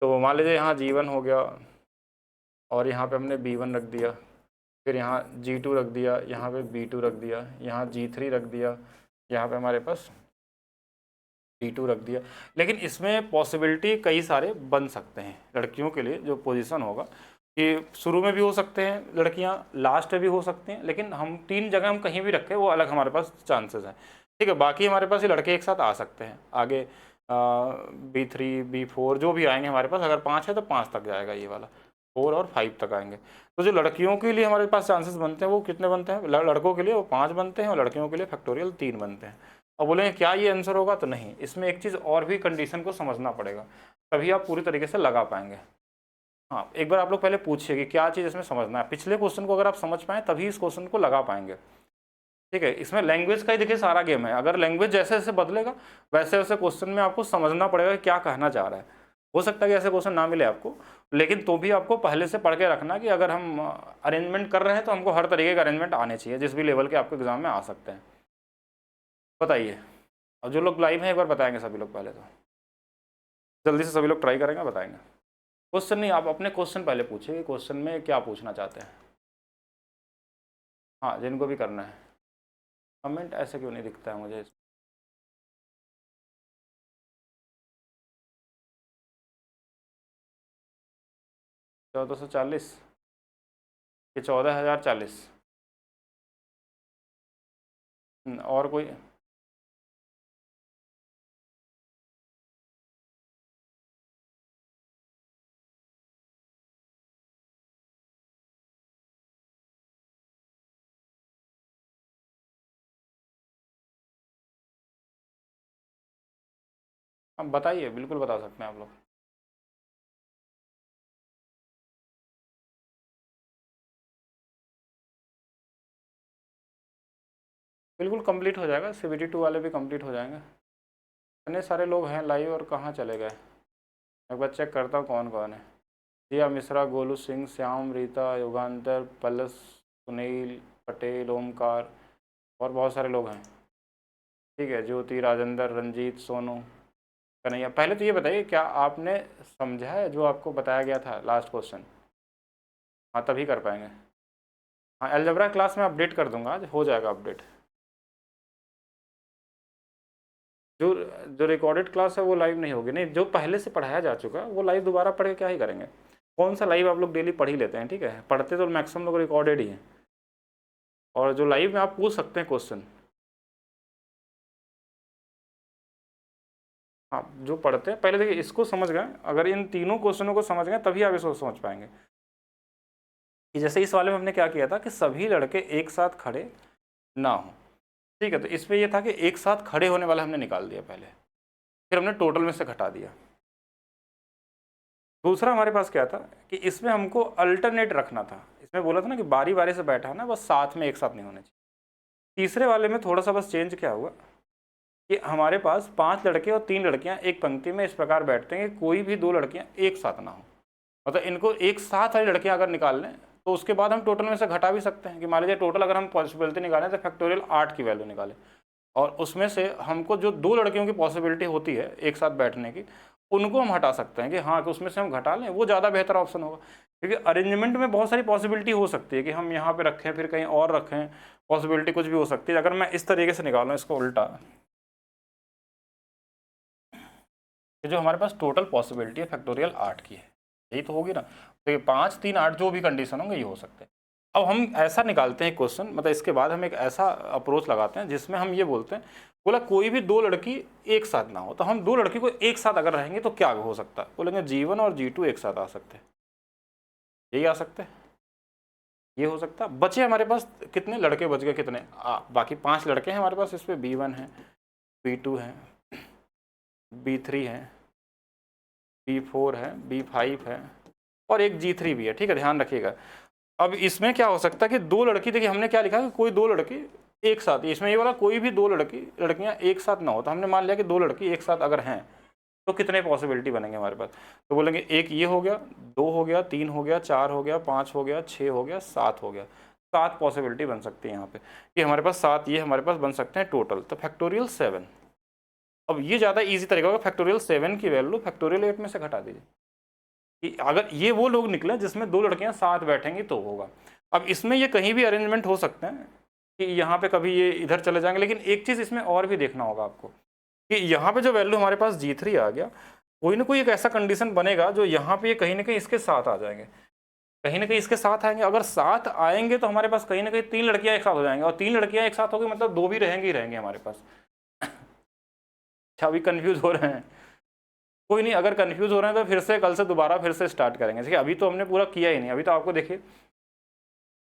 तो मान लीजिए यहाँ G1 हो गया, और यहाँ पे हमने B1 रख दिया, फिर यहाँ G2 रख दिया, यहाँ पे B2 रख दिया, यहाँ G3 रख दिया, यहाँ पे हमारे पास D2 रख दिया। लेकिन इसमें पॉसिबिलिटी कई सारे बन सकते हैं लड़कियों के लिए। जो पोजीशन होगा कि शुरू में भी हो सकते हैं लड़कियां, लास्ट में भी हो सकते हैं, लेकिन हम 3 जगह हम कहीं भी रखें वो अलग हमारे पास चांसेस हैं। ठीक है, बाकी हमारे पास ये लड़के एक साथ आ सकते हैं आगे। B3 B4 जो भी आएंगे हमारे पास, अगर 5 है तो 5 तक जाएगा ये वाला, 4 और 5 तक आएंगे। तो जो लड़कियों के लिए हमारे पास चांसेस बनते हैं वो कितने बनते हैं? लड़कों के लिए वो 5 बनते हैं, और लड़कियों के लिए फैक्टोरियल 3 बनते हैं। अब बोलेंगे क्या ये आंसर होगा? तो नहीं, इसमें एक चीज़ और भी कंडीशन को समझना पड़ेगा, तभी आप पूरी तरीके से लगा पाएंगे। हाँ, एक बार आप लोग पहले पूछिए कि क्या चीज़ इसमें समझना है। पिछले क्वेश्चन को अगर आप समझ पाएँ तभी इस क्वेश्चन को लगा पाएंगे। ठीक है, इसमें लैंग्वेज का ही देखिए सारा गेम है। अगर लैंग्वेज जैसे जैसे बदलेगा वैसे वैसे क्वेश्चन में आपको समझना पड़ेगा कि क्या कहना चाह रहा है। हो सकता है कि ऐसे क्वेश्चन ना मिले आपको, लेकिन तो भी आपको पहले से पढ़ के रखना कि अगर हम अरेंजमेंट कर रहे हैं तो हमको हर तरीके का अरेंजमेंट आने चाहिए, जिस भी लेवल के आपके एग्जाम में आ सकते हैं। बताइए, और जो लोग लाइव हैं एक बार बताएंगे सभी लोग, पहले तो जल्दी से सभी लोग ट्राई करेंगे, बताएंगे। क्वेश्चन नहीं, आप अपने क्वेश्चन पहले पूछिए, क्वेश्चन में क्या पूछना चाहते हैं। हाँ, जिनको भी करना है। कमेंट ऐसे क्यों नहीं दिखता है मुझे? 1440 कि 14,040? और कोई? हम बताइए, बिल्कुल बता सकते हैं आप लोग। बिल्कुल कंप्लीट हो जाएगा, CBT 2 वाले भी कंप्लीट हो जाएंगे। इतने सारे लोग हैं लाइव और कहाँ चले गए? एक बार चेक करता हूँ कौन कौन है। जिया मिश्रा, गोलू सिंह, श्याम, रीता, योगांतर, पलस, सुनील, पटेल, ओमकार और बहुत सारे लोग हैं, ठीक है, ज्योति, राजेंद्र, रंजीत, सोनू, कन्हैया। पहले तो ये बताइए क्या आपने समझा है जो आपको बताया गया था लास्ट क्वेश्चन? हाँ तभी कर पाएंगे। हाँ अलजेब्रा क्लास में अपडेट कर दूंगा, आज हो जाएगा अपडेट। जो जो रिकॉर्डेड क्लास है वो लाइव नहीं होगी, नहीं जो पहले से पढ़ाया जा चुका है वो लाइव दोबारा पढ़ के क्या ही करेंगे। कौन सा लाइव आप लोग डेली पढ़ ही लेते हैं, ठीक है, पढ़ते तो मैक्सिमम लोग रिकॉर्डेड ही हैं, और जो लाइव में आप पूछ सकते हैं क्वेश्चन। हाँ जो पढ़ते हैं पहले देखिए इसको समझ गए, अगर इन तीनों क्वेश्चनों को समझ गए तभी आप इसको समझ पाएंगे। कि जैसे इस वाले में हमने क्या किया था कि सभी लड़के एक साथ खड़े ना हो, ठीक है, तो इसमें यह था कि एक साथ खड़े होने वाला हमने निकाल दिया पहले, फिर हमने टोटल में से घटा दिया। दूसरा हमारे पास क्या था कि इसमें हमको अल्टरनेट रखना था, इसमें बोला था ना कि बारी बारी से बैठा ना, बस साथ में एक साथ नहीं होने चाहिए। तीसरे वाले में थोड़ा सा बस चेंज क्या हुआ कि हमारे पास 5 लड़के और 3 लड़कियां एक पंक्ति में इस प्रकार बैठते हैं कि कोई भी 2 लड़कियां एक साथ ना हो, मतलब इनको एक साथ वाली लड़कियां अगर निकाल लें तो उसके बाद हम टोटल में से घटा भी सकते हैं कि मान लीजिए टोटल अगर हम पॉसिबिलिटी निकालें तो फैक्टोरियल 8 की वैल्यू निकालें, और उसमें से हमको जो 2 लड़कियों की पॉसिबिलिटी होती है एक साथ बैठने की उनको हम हटा सकते हैं कि हाँ कि उसमें से हम घटा लें, वो ज़्यादा बेहतर ऑप्शन होगा। क्योंकि अरेंजमेंट में बहुत सारी पॉसिबिलिटी हो सकती है कि हम यहाँ पे रखें फिर कहीं और रखें, पॉसिबिलिटी कुछ भी हो सकती है। अगर मैं इस तरीके से निकालूँ इसको उल्टा, कि जो हमारे पास टोटल पॉसिबिलिटी है फैक्टोरियल 8 की है, यही तो होगी ना, तो ये 5, 3, 8 जो भी कंडीशन होंगे ये हो सकते हैं। अब हम ऐसा निकालते हैं क्वेश्चन, मतलब इसके बाद हम एक ऐसा अप्रोच लगाते हैं जिसमें हम ये बोलते हैं, बोला कोई भी 2 लड़की एक साथ ना हो, तो हम 2 लड़की को एक साथ अगर रहेंगे तो क्या हो सकता है, बोलेंगे G1 और G2 एक साथ आ सकते हैं, यही आ सकते हैं, ये हो सकता है। बचे हमारे पास कितने लड़के बच गए, कितने बाकी 5 लड़के हैं हमारे पास, इस पर B1 है, B2 है, B3 है, B4 है, B5 है और एक G3 भी है, ठीक है, ध्यान रखिएगा। अब इसमें क्या हो सकता है कि 2 लड़की, देखिए हमने क्या लिखा कि कोई 2 लड़की एक साथ, इसमें ये वाला कोई भी 2 लड़कियां एक साथ ना हो, तो हमने मान लिया कि 2 लड़की एक साथ अगर हैं तो कितने पॉसिबिलिटी बनेंगे हमारे पास, तो बोलेंगे एक ये हो गया, 2 हो गया, 3 हो गया, 4 हो गया, 5 हो गया, 6 हो गया, 7 हो गया, 7 पॉसिबिलिटी बन सकती है यहाँ पे, कि हमारे पास 7 ये हमारे पास बन सकते हैं टोटल, तो फैक्टोरियल 7। अब ये ज़्यादा ईजी तरीका होगा, फैक्टोरियल 7 की वैल्यू फैक्टोरियल 8 में से घटा दीजिए, कि अगर ये वो लोग निकले जिसमें 2 लड़कियां साथ बैठेंगी तो होगा। अब इसमें ये कहीं भी अरेंजमेंट हो सकते हैं कि यहाँ पे कभी ये इधर चले जाएंगे, लेकिन एक चीज़ इसमें और भी देखना होगा आपको कि यहाँ पे जो वैल्यू हमारे पास G3 आ गया, कोई ना कोई एक ऐसा कंडीशन बनेगा जो यहाँ पे कहीं ना कहीं इसके साथ आ जाएंगे, कहीं ना कहीं इसके साथ आएंगे। अगर साथ आएंगे तो हमारे पास कहीं ना कहीं 3 लड़कियाँ एक साथ हो जाएंगे, और 3 लड़कियाँ एक साथ होगी मतलब 2 भी रहेंगी ही रहेंगे हमारे पास। अच्छा अभी कन्फ्यूज़ हो रहे हैं, कोई नहीं, अगर कंफ्यूज हो रहे हैं तो फिर से कल से दोबारा फिर से स्टार्ट करेंगे, ठीक है, अभी तो हमने पूरा किया ही नहीं, अभी तो आपको देखिए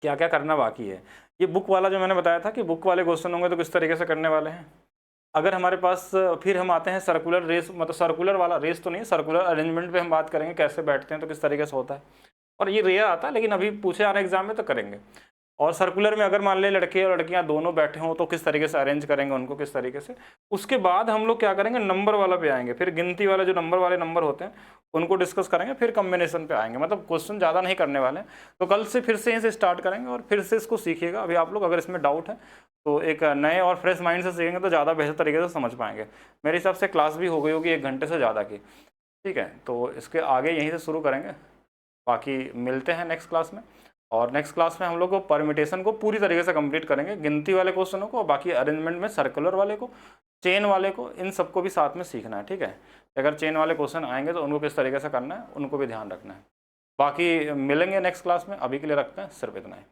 क्या क्या करना बाकी है। ये बुक वाला जो मैंने बताया था कि बुक वाले क्वेश्चन होंगे तो किस तरीके से करने वाले हैं। अगर हमारे पास फिर हम आते हैं सर्कुलर रेस, मतलब सर्कुलर वाला रेस तो नहीं, सर्कुलर अरेंजमेंट पे हम बात करेंगे कैसे बैठते हैं तो किस तरीके से होता है, और ये रेयर आता है लेकिन अभी पूछे आने एग्जाम में तो करेंगे। और सर्कुलर में अगर मान लें लड़के और लड़कियां दोनों बैठे हों तो किस तरीके से अरेंज करेंगे उनको, किस तरीके से। उसके बाद हम लोग क्या करेंगे, नंबर वाला पे आएंगे, फिर गिनती वाले जो नंबर वाले नंबर होते हैं उनको डिस्कस करेंगे, फिर कॉम्बिनेशन पे आएंगे, मतलब क्वेश्चन ज़्यादा नहीं करने वाले हैं। तो कल से फिर से यहीं से स्टार्ट करेंगे और फिर से इसको सीखिएगा। अभी आप लोग अगर इसमें डाउट है तो एक नए और फ्रेश माइंड से सीखेंगे तो ज़्यादा बेहतर तरीके से समझ पाएंगे। मेरे हिसाब से क्लास भी हो गई होगी 1 घंटे से ज़्यादा की, ठीक है, तो इसके आगे यहीं से शुरू करेंगे। बाकी मिलते हैं नेक्स्ट क्लास में, और नेक्स्ट क्लास में हम लोग को परमिटेशन को पूरी तरीके से कंप्लीट करेंगे, गिनती वाले क्वेश्चनों को, और बाकी अरेंजमेंट में सर्कुलर वाले को, चेन वाले को, इन सबको भी साथ में सीखना है, ठीक है। अगर चेन वाले क्वेश्चन आएंगे तो उनको किस तरीके से करना है उनको भी ध्यान रखना है। बाकी मिलेंगे नेक्स्ट क्लास में, अभी के लिए रखते हैं सिर्फ इतना ही।